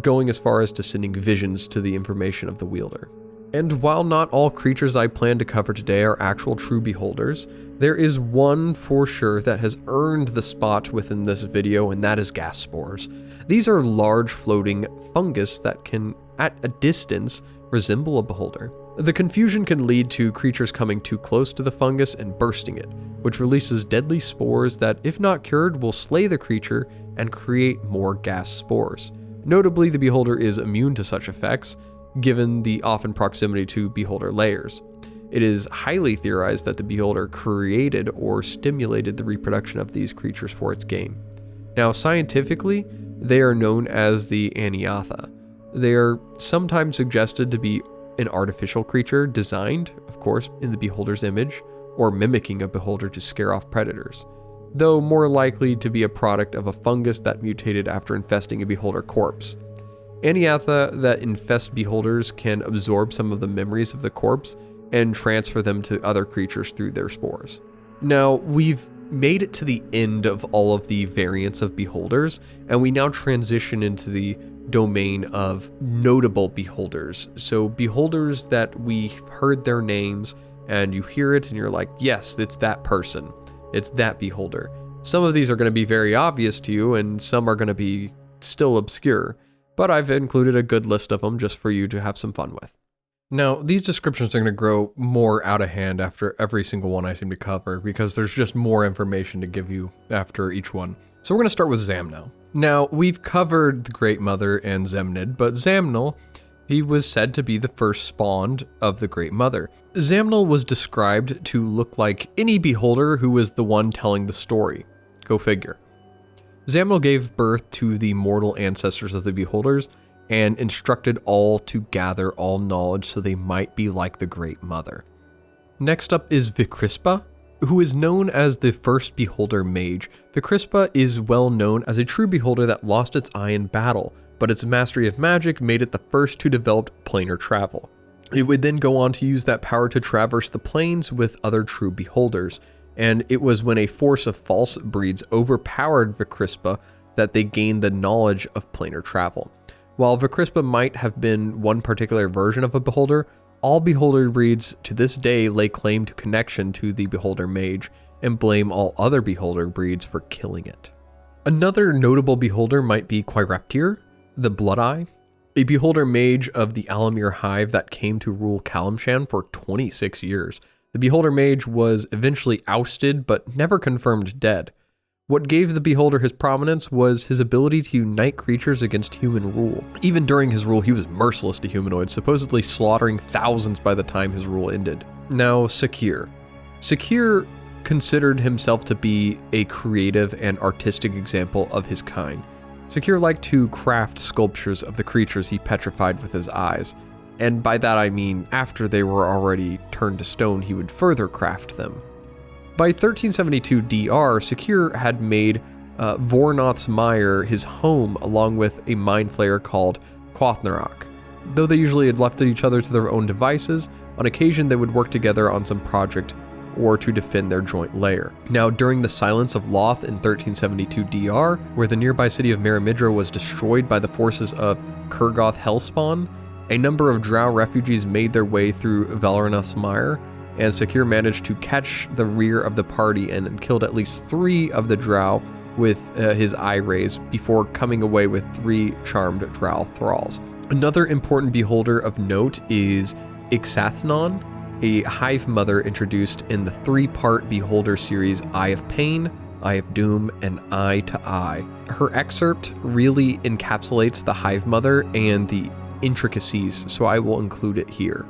going as far as to sending visions to the information of the wielder. And while not all creatures I plan to cover today are actual true beholders, there is one for sure that has earned the spot within this video, and that is gas spores. These are large floating fungus that can, at a distance, resemble a beholder. The confusion can lead to creatures coming too close to the fungus and bursting it, which releases deadly spores that, if not cured, will slay the creature and create more gas spores. Notably, the beholder is immune to such effects, given the often proximity to beholder layers. It is highly theorized that the beholder created or stimulated the reproduction of these creatures for its gain. Now, scientifically, they are known as the Aniatha. They are sometimes suggested to be an artificial creature designed, of course, in the beholder's image, or mimicking a beholder to scare off predators, though more likely to be a product of a fungus that mutated after infesting a beholder corpse. Aniatha that infest beholders can absorb some of the memories of the corpse and transfer them to other creatures through their spores. Now, we've made it to the end of all of the variants of beholders, and we now transition into the domain of notable beholders. So beholders that we've heard their names and you hear it and you're like, yes, it's that person. It's that beholder. Some of these are going to be very obvious to you and some are going to be still obscure, but I've included a good list of them just for you to have some fun with. Now, these descriptions are going to grow more out of hand after every single one I seem to cover because there's just more information to give you after each one. So we're going to start with Zamnel. Now, we've covered the Great Mother and Zemnid, but Zamnel, he was said to be the first spawned of the Great Mother. Zamnel was described to look like any beholder who was the one telling the story. Go figure. Zamnel gave birth to the mortal ancestors of the beholders and instructed all to gather all knowledge so they might be like the Great Mother. Next up is Vikrispa, who is known as the first beholder mage. Vikrispa is well known as a true beholder that lost its eye in battle, but its mastery of magic made it the first to develop planar travel. It would then go on to use that power to traverse the planes with other true beholders, and it was when a force of false breeds overpowered Vikrispa that they gained the knowledge of planar travel. While Vikrispa might have been one particular version of a beholder, all beholder breeds to this day lay claim to connection to the beholder mage and blame all other beholder breeds for killing it. Another notable beholder might be Quireptir, the Blood Eye, a beholder mage of the Alamir Hive that came to rule Kalimshan for 26 years. The beholder mage was eventually ousted but never confirmed dead. What gave the beholder his prominence was his ability to unite creatures against human rule. Even during his rule, he was merciless to humanoids, supposedly slaughtering thousands by the time his rule ended. Now, Sakir. Sakir considered himself to be a creative and artistic example of his kind. Sakir liked to craft sculptures of the creatures he petrified with his eyes, and by that I mean after they were already turned to stone, he would further craft them. By 1372 DR, Sakir had made Vornoth's Mire his home along with a mind flayer called Quathnarok. Though they usually had left each other to their own devices, on occasion they would work together on some project or to defend their joint lair. Now, during the Silence of Loth in 1372 DR, where the nearby city of Merimidra was destroyed by the forces of Kurgoth Hellspawn, a number of Drow refugees made their way through Valornoth's Mire, and Sakir managed to catch the rear of the party and killed at least 3 of the Drow with his eye rays before coming away with 3 charmed Drow thralls. Another important beholder of note is Ixathnon, a hive mother introduced in the 3-part beholder series Eye of Pain, Eye of Doom, and Eye to Eye. Her excerpt really encapsulates the hive mother and the intricacies, so I will include it here.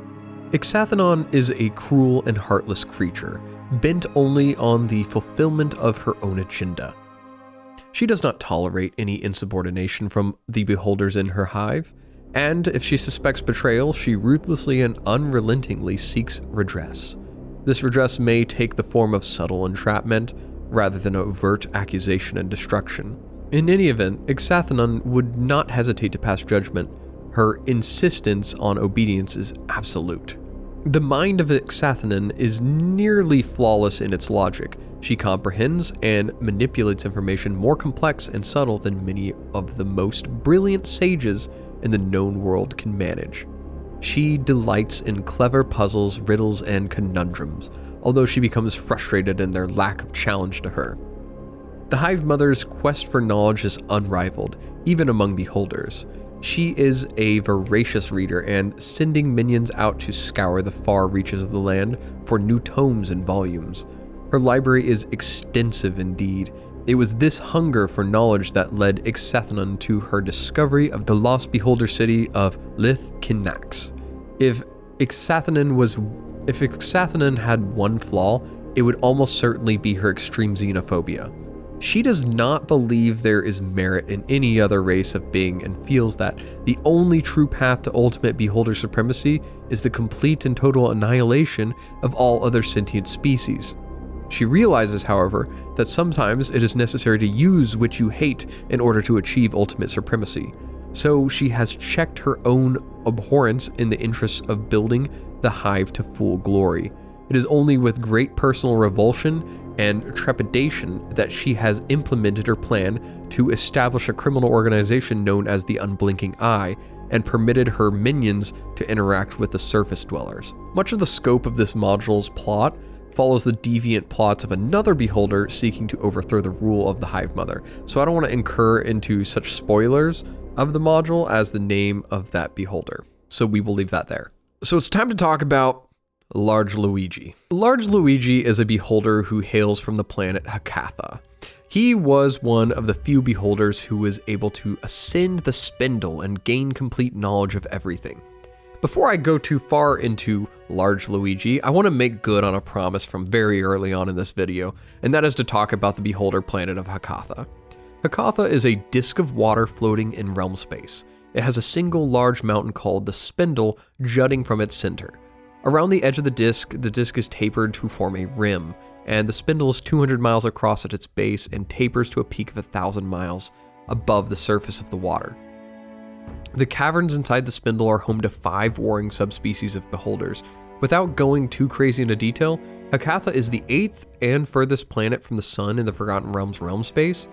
Ixathnon is a cruel and heartless creature, bent only on the fulfillment of her own agenda. She does not tolerate any insubordination from the beholders in her hive, and if she suspects betrayal, she ruthlessly and unrelentingly seeks redress. This redress may take the form of subtle entrapment, rather than overt accusation and destruction. In any event, Ixathnon would not hesitate to pass judgment. Her insistence on obedience is absolute. The mind of Ixathnon is nearly flawless in its logic. She comprehends and manipulates information more complex and subtle than many of the most brilliant sages in the known world can manage. She delights in clever puzzles, riddles, and conundrums, although she becomes frustrated in their lack of challenge to her. The Hive Mother's quest for knowledge is unrivaled, even among beholders. She is a voracious reader and sending minions out to scour the far reaches of the land for new tomes and volumes. Her library is extensive indeed. It was this hunger for knowledge that led Ixathnon to her discovery of the lost beholder city of Lith-Kinnax. If Ixathnon had one flaw, it would almost certainly be her extreme xenophobia. She does not believe there is merit in any other race of being and feels that the only true path to ultimate beholder supremacy is the complete and total annihilation of all other sentient species. She realizes, however, that sometimes it is necessary to use what you hate in order to achieve ultimate supremacy. So she has checked her own abhorrence in the interests of building the hive to full glory. It is only with great personal revulsion and trepidation that she has implemented her plan to establish a criminal organization known as the Unblinking Eye and permitted her minions to interact with the surface dwellers. Much of the scope of this module's plot follows the deviant plots of another beholder seeking to overthrow the rule of the Hive Mother, so I don't want to incur into such spoilers of the module as the name of that beholder, so we will leave that there. So it's time to talk about Large Luigi. Large Luigi is a beholder who hails from the planet Hakatha. He was one of the few beholders who was able to ascend the spindle and gain complete knowledge of everything. Before I go too far into Large Luigi, I want to make good on a promise from very early on in this video, and that is to talk about the beholder planet of Hakatha. Hakatha is a disk of water floating in realm space. It has a single large mountain called the Spindle jutting from its center. Around the edge of the disc is tapered to form a rim, and the spindle is 200 miles across at its base and tapers to a peak of 1,000 miles above the surface of the water. The caverns inside the spindle are home to 5 warring subspecies of beholders. Without going too crazy into detail, Hakatha is the 8th and furthest planet from the sun in the Forgotten Realms realm space,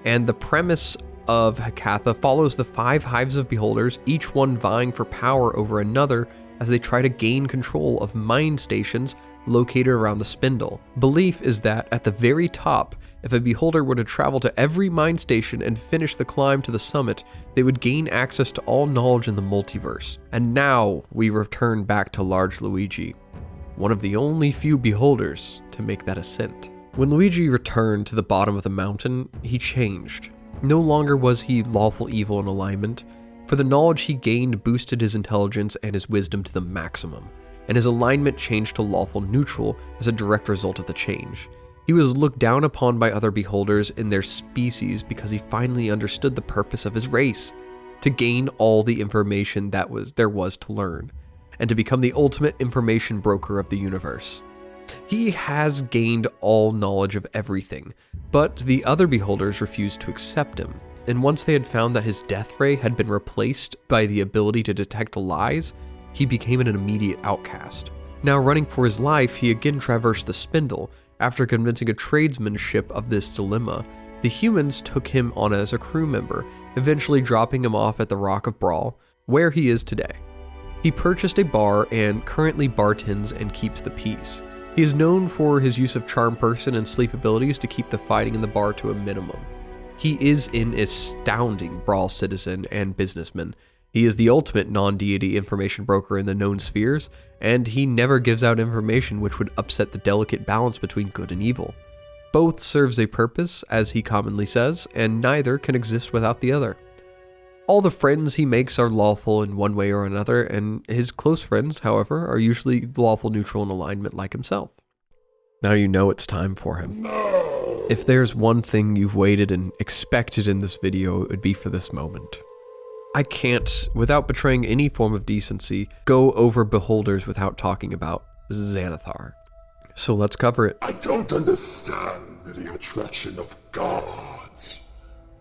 and the premise of Hakatha follows the 5 hives of beholders, each one vying for power over another as they try to gain control of mind stations located around the spindle. Belief is that at the very top, if a beholder were to travel to every mind station and finish the climb to the summit, they would gain access to all knowledge in the multiverse. And now we return back to Large Luigi, one of the only few beholders to make that ascent. When Luigi returned to the bottom of the mountain, he changed. No longer was he lawful evil in alignment, for the knowledge he gained boosted his intelligence and his wisdom to the maximum, and his alignment changed to lawful neutral as a direct result of the change. He was looked down upon by other beholders in their species because he finally understood the purpose of his race, to gain all the information that there was to learn, and to become the ultimate information broker of the universe. He has gained all knowledge of everything, but the other beholders refused to accept him, and once they had found that his death ray had been replaced by the ability to detect lies, he became an immediate outcast. Now running for his life, he again traversed the spindle. After convincing a tradesman ship of this dilemma, the humans took him on as a crew member, eventually dropping him off at the Rock of Brawl, where he is today. He purchased a bar and currently bartends and keeps the peace. He is known for his use of charm person and sleep abilities to keep the fighting in the bar to a minimum. He is an astounding Brawl citizen and businessman. He is the ultimate non-deity information broker in the known spheres, and he never gives out information which would upset the delicate balance between good and evil. Both serves a purpose, as he commonly says, and neither can exist without the other. All the friends he makes are lawful in one way or another, and his close friends, however, are usually lawful neutral in alignment like himself. Now you know it's time for him. No! If there's one thing you've waited and expected in this video, it would be for this moment. I can't, without betraying any form of decency, go over beholders without talking about Xanathar. So let's cover it. I don't understand the attraction of gods.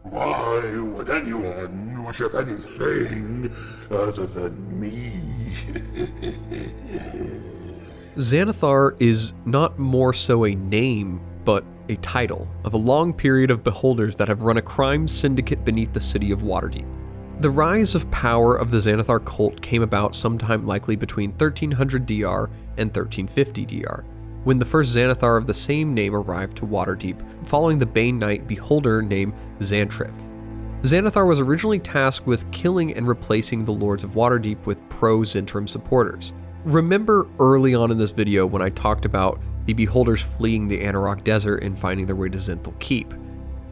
Why would anyone worship anything other than me? Xanathar is not more so a name, but a title of a long period of beholders that have run a crime syndicate beneath the city of Waterdeep. The rise of power of the Xanathar cult came about sometime likely between 1300 DR and 1350 DR, when the first Xanathar of the same name arrived to Waterdeep, following the Bane Knight beholder named Xantrith. Xanathar was originally tasked with killing and replacing the Lords of Waterdeep with pro-Zentrum supporters. Remember early on in this video when I talked about the beholders fleeing the Anarok Desert and finding their way to Zenthal Keep?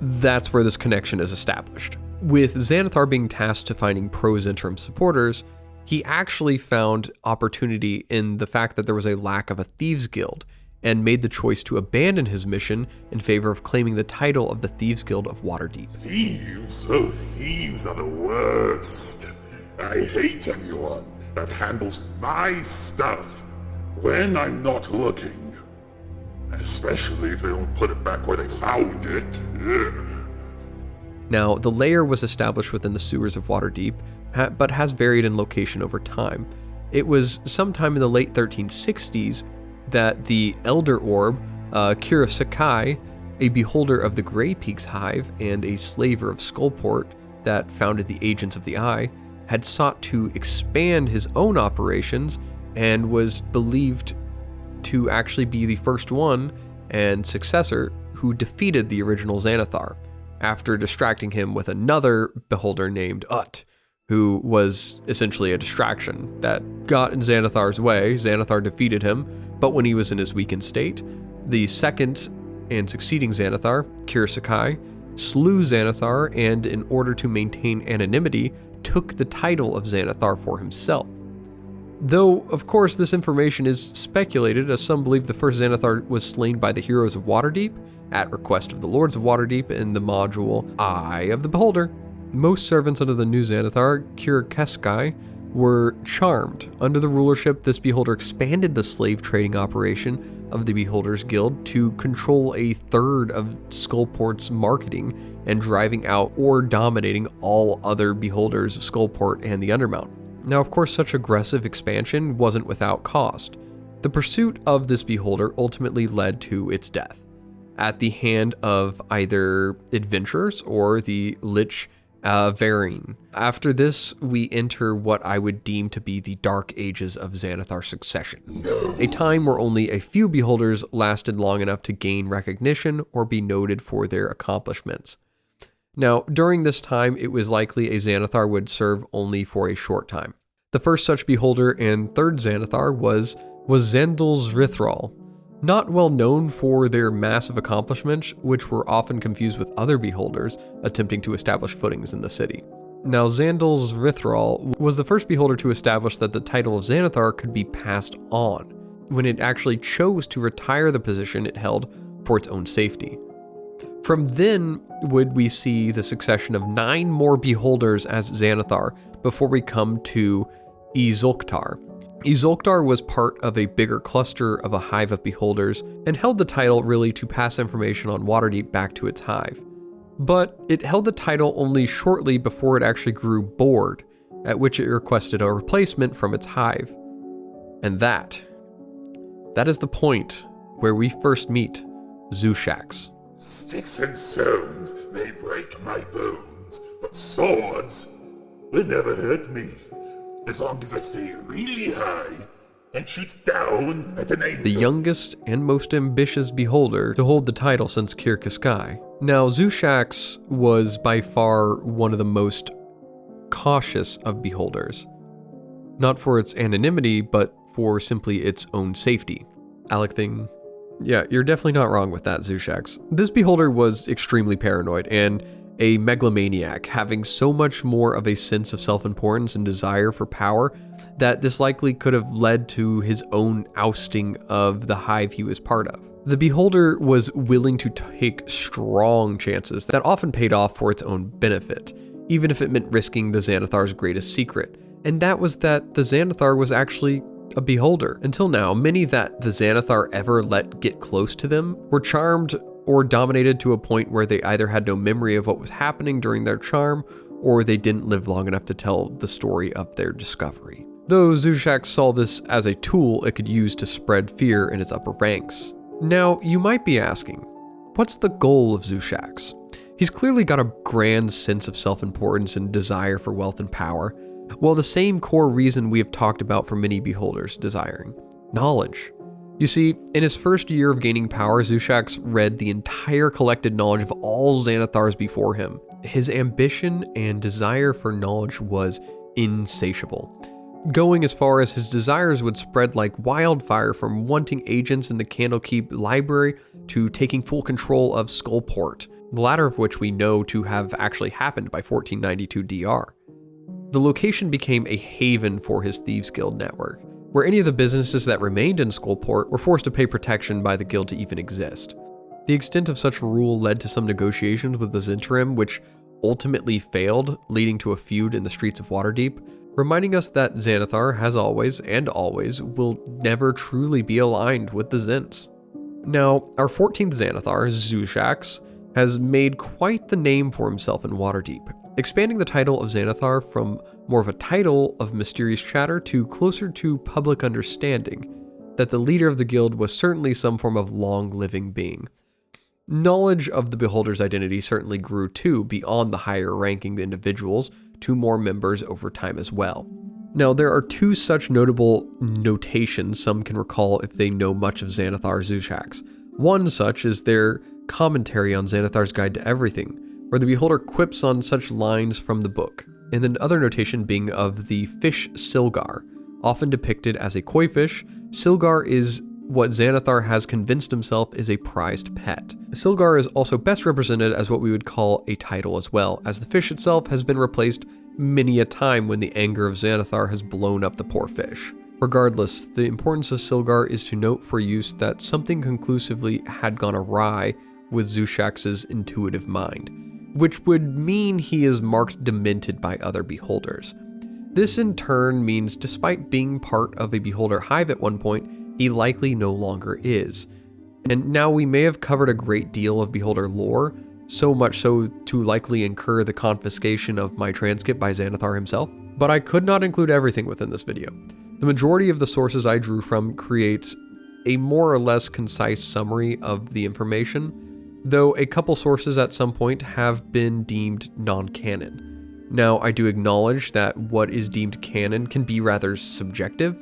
That's where this connection is established. With Xanathar being tasked to finding pro-Zentrum supporters, he actually found opportunity in the fact that there was a lack of a thieves guild, and made the choice to abandon his mission in favor of claiming the title of the Thieves Guild of Waterdeep. Thieves? Oh, thieves are the worst. I hate anyone that handles my stuff when I'm not looking. Especially if they don't put it back where they found it. Ugh. Now, the lair was established within the sewers of Waterdeep, but has varied in location over time. It was sometime in the late 1360s that the Elder Orb Kira Sakai, a beholder of the Grey Peaks Hive and a slaver of Skullport that founded the Agents of the Eye, had sought to expand his own operations and was believed to actually be the first one and successor who defeated the original Xanathar, after distracting him with another beholder named Ut, who was essentially a distraction that got in Xanathar's way. Xanathar defeated him, but when he was in his weakened state, the second and succeeding Xanathar, Kira Sakai, slew Xanathar and, in order to maintain anonymity, took the title of Xanathar for himself. Though, of course, this information is speculated, as some believe the first Xanathar was slain by the heroes of Waterdeep, at request of the Lords of Waterdeep in the module Eye of the Beholder. Most servants under the new Xanathar, Kira Keskai, were charmed. Under the rulership, this beholder expanded the slave trading operation of the Beholders Guild to control a third of Skullport's marketing and driving out or dominating all other beholders of Skullport and the Undermount. Now, of course, such aggressive expansion wasn't without cost. The pursuit of this beholder ultimately led to its death, at the hand of either adventurers or the Lich Varine. After this, we enter what I would deem to be the Dark Ages of Xanathar succession, a time where only a few beholders lasted long enough to gain recognition or be noted for their accomplishments. Now, during this time, it was likely a Xanathar would serve only for a short time. The first such beholder and third Xanathar was Xandal's Rithral, not well known for their massive accomplishments, which were often confused with other beholders attempting to establish footings in the city. Now, Xandal's Rithral was the first beholder to establish that the title of Xanathar could be passed on, when it actually chose to retire the position it held for its own safety. From then would we see the succession of 9 more beholders as Xanathar before we come to Izulktar. Izulktar was part of a bigger cluster of a hive of beholders and held the title really to pass information on Waterdeep back to its hive. But it held the title only shortly before it actually grew bored, at which it requested a replacement from its hive. And that is the point where we first meet Zushax. Sticks and stones may break my bones, but swords will never hurt me, as long as I stay really high and shoot down at an angel. The youngest and most ambitious beholder to hold the title since Kira Keskai. Now, Zushax was by far one of the most cautious of beholders, not for its anonymity, but for simply its own safety. Alek thing. Yeah, you're definitely not wrong with that, Zushax. This beholder was extremely paranoid and a megalomaniac, having so much more of a sense of self-importance and desire for power that this likely could have led to his own ousting of the hive he was part of. The beholder was willing to take strong chances that often paid off for its own benefit, even if it meant risking the Xanathar's greatest secret, and that was that the Xanathar was actually a beholder. Until now, many that the Xanathar ever let get close to them were charmed or dominated to a point where they either had no memory of what was happening during their charm, or they didn't live long enough to tell the story of their discovery. Though Zushax saw this as a tool it could use to spread fear in its upper ranks. Now, you might be asking, what's the goal of Zushax? He's clearly got a grand sense of self-importance and desire for wealth and power, while the same core reason we have talked about for many beholders desiring: knowledge. You see, in his first year of gaining power, Zushax read the entire collected knowledge of all Xanathars before him. His ambition and desire for knowledge was insatiable, going as far as his desires would spread like wildfire, from wanting agents in the Candlekeep library to taking full control of Skullport, the latter of which we know to have actually happened by 1492 DR. The location became a haven for his Thieves Guild network, where any of the businesses that remained in Skullport were forced to pay protection by the guild to even exist. The extent of such rule led to some negotiations with the Zhentarim, which ultimately failed, leading to a feud in the streets of Waterdeep, reminding us that Xanathar has always, and always, will never truly be aligned with the Zhents. Now, our 14th Xanathar, Zushax, has made quite the name for himself in Waterdeep, expanding the title of Xanathar from more of a title of mysterious chatter to closer to public understanding. that the leader of the guild was certainly some form of long-living being. Knowledge of the Beholder's identity certainly grew too, beyond the higher-ranking individuals, to more members over time as well. Now, there are two such notable notations some can recall if they know much of Xanathar Zushax. One such is their commentary on Xanathar's Guide to Everything, where the Beholder quips on such lines from the book, and then other notation being of the fish Silgar. Often depicted as a koi fish, Silgar is what Xanathar has convinced himself is a prized pet. Silgar is also best represented as what we would call a title as well, as the fish itself has been replaced many a time when the anger of Xanathar has blown up the poor fish. Regardless, the importance of Silgar is to note for use that something conclusively had gone awry with Zushax's intuitive mind, which would mean he is marked demented by other beholders. This in turn means despite being part of a beholder hive at one point, he likely no longer is. And now we may have covered a great deal of beholder lore, so much so to likely incur the confiscation of my transcript by Xanathar himself, but I could not include everything within this video. The majority of the sources I drew from create a more or less concise summary of the information, though a couple sources at some point have been deemed non-canon. Now, I do acknowledge that what is deemed canon can be rather subjective,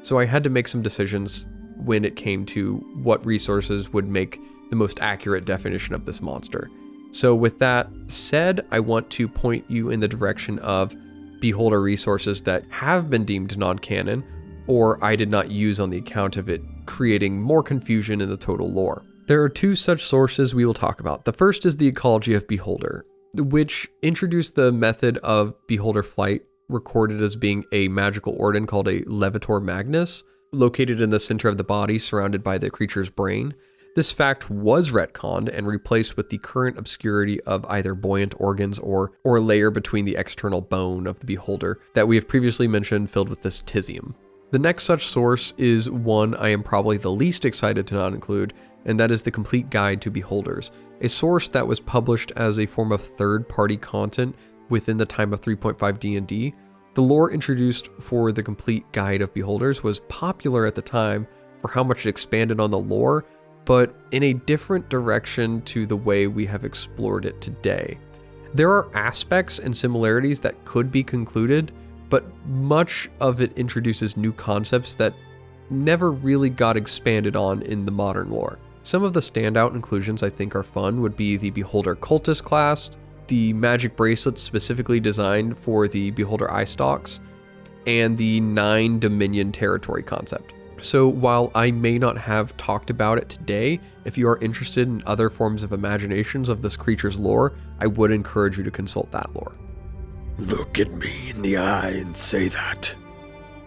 so I had to make some decisions when it came to what resources would make the most accurate definition of this monster. So with that said, I want to point you in the direction of beholder resources that have been deemed non-canon, or I did not use on the account of it creating more confusion in the total lore. There are two such sources we will talk about. The first is the Ecology of Beholder, which introduced the method of beholder flight, recorded as being a magical organ called a levator magnus, located in the center of the body surrounded by the creature's brain. This fact was retconned and replaced with the current obscurity of either buoyant organs or a layer between the external bone of the beholder that we have previously mentioned filled with this tisium. The next such source is one I am probably the least excited to not include, and that is the Complete Guide to Beholders, a source that was published as a form of third-party content within the time of 3.5 D&D. The lore introduced for the Complete Guide of Beholders was popular at the time for how much it expanded on the lore, but in a different direction to the way we have explored it today. There are aspects and similarities that could be concluded, but much of it introduces new concepts that never really got expanded on in the modern lore. Some of the standout inclusions I think are fun would be the Beholder Cultist class, the magic bracelets specifically designed for the Beholder eye stalks, and the 9 Dominion territory concept. So while I may not have talked about it today, if you are interested in other forms of imaginations of this creature's lore, I would encourage you to consult that lore. Look at me in the eye and say that,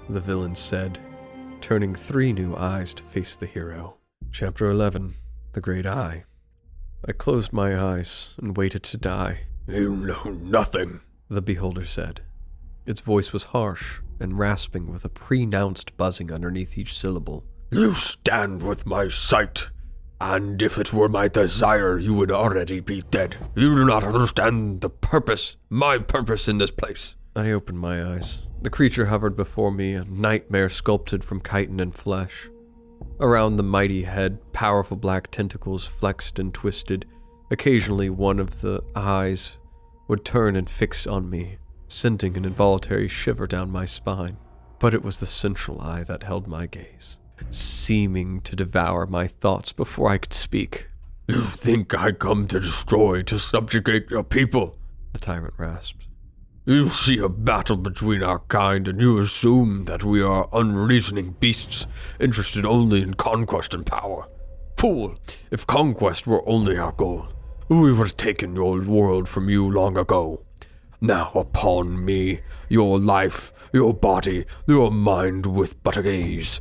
The villain said, turning 3 new eyes to face the hero. Chapter 11, The Great Eye. I closed my eyes and waited to die. You know nothing, The beholder said. Its voice was harsh and rasping with a pronounced buzzing underneath each syllable. You stand with my sight, and if it were my desire, you would already be dead. You do not understand the purpose, my purpose in this place. I opened my eyes. The creature hovered before me, a nightmare sculpted from chitin and flesh. Around the mighty head, powerful black tentacles flexed and twisted. Occasionally, one of the eyes would turn and fix on me, sending an involuntary shiver down my spine. But it was the central eye that held my gaze, seeming to devour my thoughts before I could speak. You think I come to destroy, to subjugate your people? The tyrant rasped. You see a battle between our kind, and you assume that we are unreasoning beasts, interested only in conquest and power. Fool! If conquest were only our goal, we would have taken your world from you long ago. Now upon me, your life, your body, your mind with but a gaze.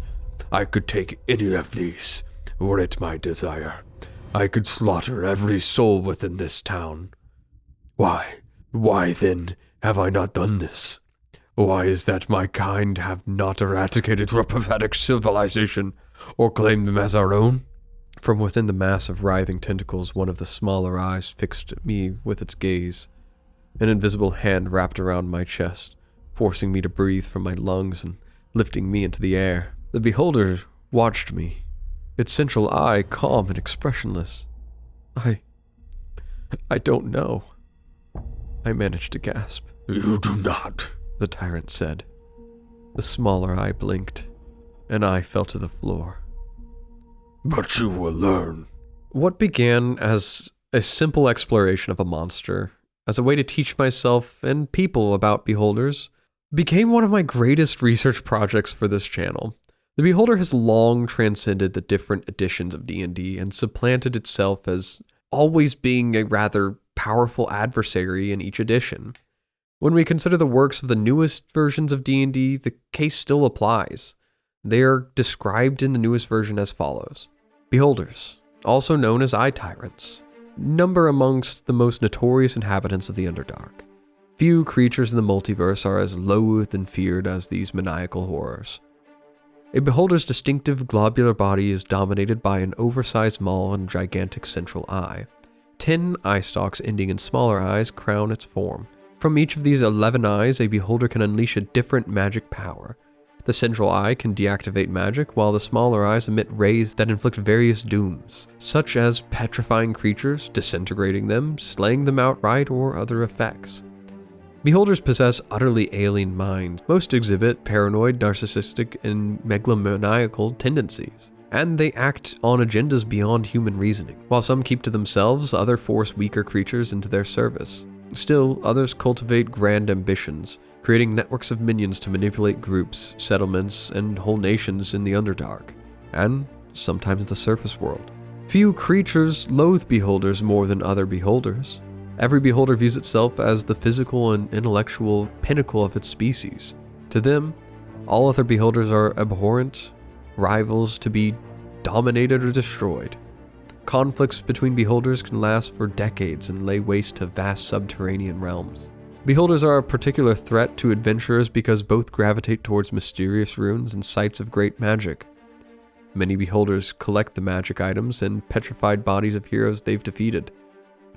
I could take any of these, were it my desire. I could slaughter every soul within this town. Why then have I not done this? Why is that my kind have not eradicated your pathetic civilization, or claimed them as our own? From within the mass of writhing tentacles, one of the smaller eyes fixed me with its gaze. An invisible hand wrapped around my chest, forcing me to breathe from my lungs and lifting me into the air. The beholder watched me, its central eye calm and expressionless. I don't know. I managed to gasp. You do not, the tyrant said. The smaller eye blinked, and I fell to the floor. but you will learn. What began as a simple exploration of a monster, as a way to teach myself and people about beholders, became one of my greatest research projects for this channel. The beholder has long transcended the different editions of D&D and supplanted itself as always being a rather powerful adversary in each edition. When we consider the works of the newest versions of D&D, the case still applies. They are described in the newest version as follows. Beholders, also known as eye tyrants, number amongst the most notorious inhabitants of the Underdark. Few creatures in the multiverse are as loathed and feared as these maniacal horrors. A beholder's distinctive globular body is dominated by an oversized maw and gigantic central eye. 10 eye stalks ending in smaller eyes crown its form. From each of these 11 eyes, a beholder can unleash a different magic power. The central eye can deactivate magic, while the smaller eyes emit rays that inflict various dooms, such as petrifying creatures, disintegrating them, slaying them outright, or other effects. Beholders possess utterly alien minds. Most exhibit paranoid, narcissistic, and megalomaniacal tendencies, and they act on agendas beyond human reasoning. While some keep to themselves, others force weaker creatures into their service. Still, others cultivate grand ambitions, creating networks of minions to manipulate groups, settlements, and whole nations in the Underdark, and sometimes the surface world. Few creatures loathe beholders more than other beholders. Every beholder views itself as the physical and intellectual pinnacle of its species. To them, all other beholders are abhorrent, rivals to be dominated or destroyed. Conflicts between beholders can last for decades and lay waste to vast subterranean realms. Beholders are a particular threat to adventurers because both gravitate towards mysterious ruins and sites of great magic. Many beholders collect the magic items and petrified bodies of heroes they've defeated,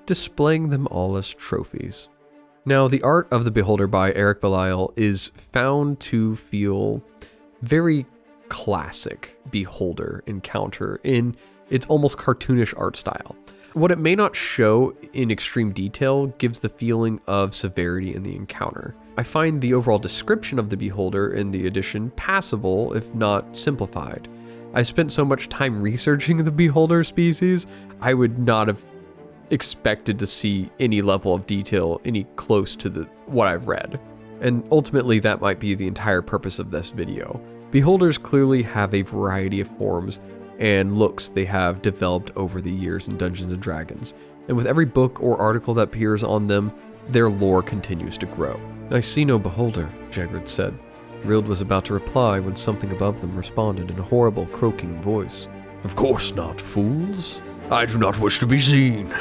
displaying them all as trophies. Now, the art of the Beholder by Eric Belial is found to feel very classic Beholder encounter in its almost cartoonish art style. What it may not show in extreme detail gives the feeling of severity in the encounter. I find the overall description of the Beholder in the edition passable, if not simplified. I spent so much time researching the Beholder species, I would not have expected to see any level of detail any close to what I've read. And ultimately that might be the entire purpose of this video. Beholders clearly have a variety of forms and looks they have developed over the years in Dungeons & Dragons, and with every book or article that appears on them, their lore continues to grow. I see no beholder, Jegred said. Rild was about to reply when something above them responded in a horrible, croaking voice. Of course not, fools. I do not wish to be seen.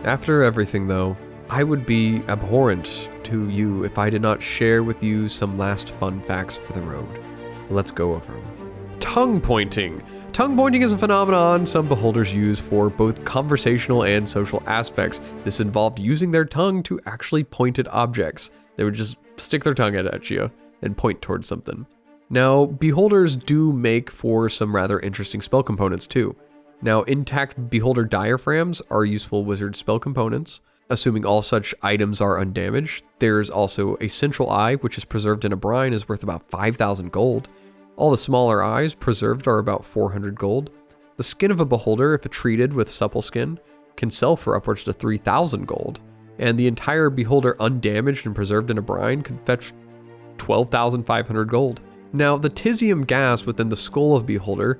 After everything, though, I would be abhorrent to you if I did not share with you some last fun facts for the road. Let's go over them. Tongue pointing. Tongue pointing is a phenomenon some beholders use for both conversational and social aspects. This involved using their tongue to actually point at objects. They would just stick their tongue at you and point towards something. Now, beholders do make for some rather interesting spell components too. Now, intact beholder diaphragms are useful wizard spell components. Assuming all such items are undamaged, there's also a central eye, which is preserved in a brine, is worth about 5,000 gold. All the smaller eyes preserved are about 400 gold. The skin of a beholder, if treated with supple skin, can sell for upwards to 3,000 gold. And the entire beholder undamaged and preserved in a brine can fetch 12,500 gold. Now, the tisium gas within the skull of beholder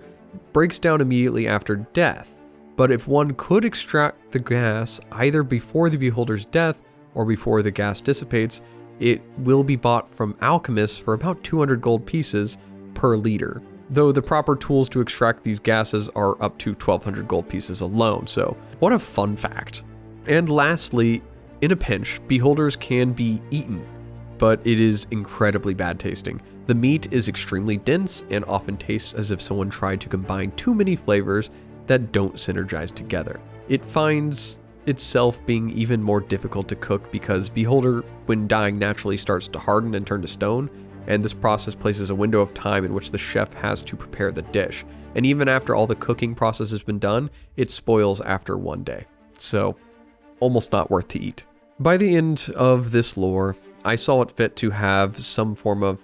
breaks down immediately after death, but if one could extract the gas either before the beholder's death or before the gas dissipates, it will be bought from alchemists for about 200 gold pieces per liter, though the proper tools to extract these gases are up to 1,200 gold pieces alone, so what a fun fact. And lastly, in a pinch, beholders can be eaten, but it is incredibly bad tasting. The meat is extremely dense and often tastes as if someone tried to combine too many flavors that don't synergize together. It finds itself being even more difficult to cook because beholder, when dying, naturally starts to harden and turn to stone, and this process places a window of time in which the chef has to prepare the dish. And even after all the cooking process has been done, it spoils after 1 day. So, almost not worth to eat. By the end of this lore, I saw it fit to have some form of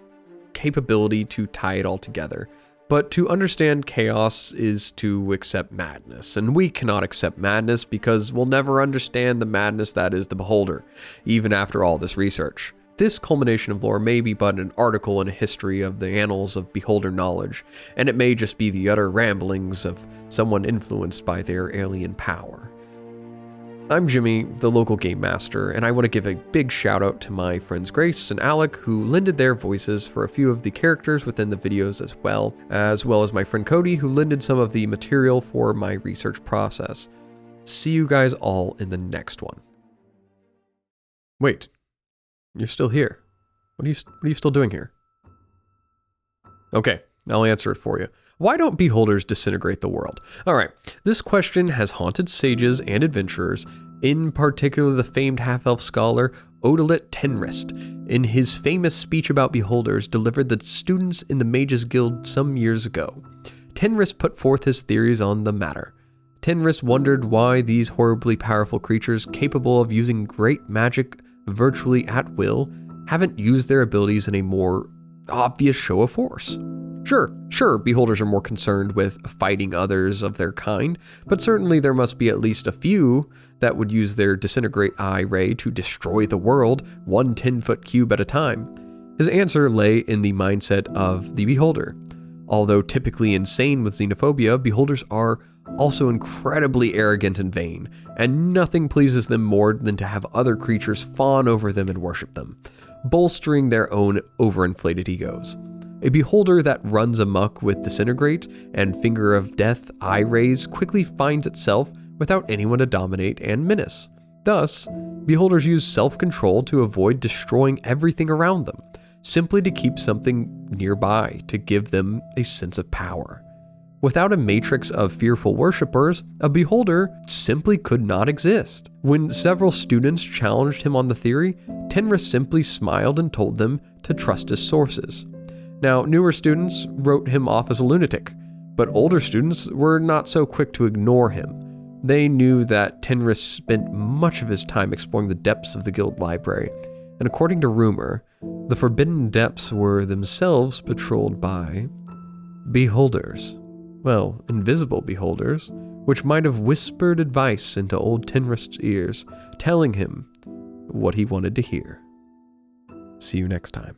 capability to tie it all together. But to understand chaos is to accept madness, and we cannot accept madness because we'll never understand the madness that is the beholder, even after all this research. This culmination of lore may be but an article in a history of the annals of beholder knowledge, and it may just be the utter ramblings of someone influenced by their alien power. I'm Jimmy, the local game master, and I want to give a big shout out to my friends Grace and Alek, who lended their voices for a few of the characters within the videos as well as my friend Cody, who lended some of the material for my research process. See you guys all in the next one. Wait, you're still here. What are you still doing here? Okay, I'll answer it for you. Why don't beholders disintegrate the world? Alright, this question has haunted sages and adventurers, in particular the famed half-elf scholar Odalit Tenrist, in his famous speech about beholders delivered to students in the Mages Guild some years ago. Tenrist put forth his theories on the matter. Tenrist wondered why these horribly powerful creatures capable of using great magic virtually at will haven't used their abilities in a more obvious show of force. Sure, beholders are more concerned with fighting others of their kind, but certainly there must be at least a few that would use their disintegrate eye ray to destroy the world, one 10-foot cube at a time. His answer lay in the mindset of the beholder. Although typically insane with xenophobia, beholders are also incredibly arrogant and vain, and nothing pleases them more than to have other creatures fawn over them and worship them, bolstering their own overinflated egos. A beholder that runs amok with disintegrate and finger of death eye rays quickly finds itself without anyone to dominate and menace. Thus, beholders use self-control to avoid destroying everything around them, simply to keep something nearby to give them a sense of power. Without a matrix of fearful worshippers, a beholder simply could not exist. When several students challenged him on the theory, Tenrist simply smiled and told them to trust his sources. Now, newer students wrote him off as a lunatic, but older students were not so quick to ignore him. They knew that Tenrist spent much of his time exploring the depths of the guild library, and according to rumor, the forbidden depths were themselves patrolled by beholders. Well, invisible beholders, which might have whispered advice into old Tenrist's ears, telling him what he wanted to hear. See you next time.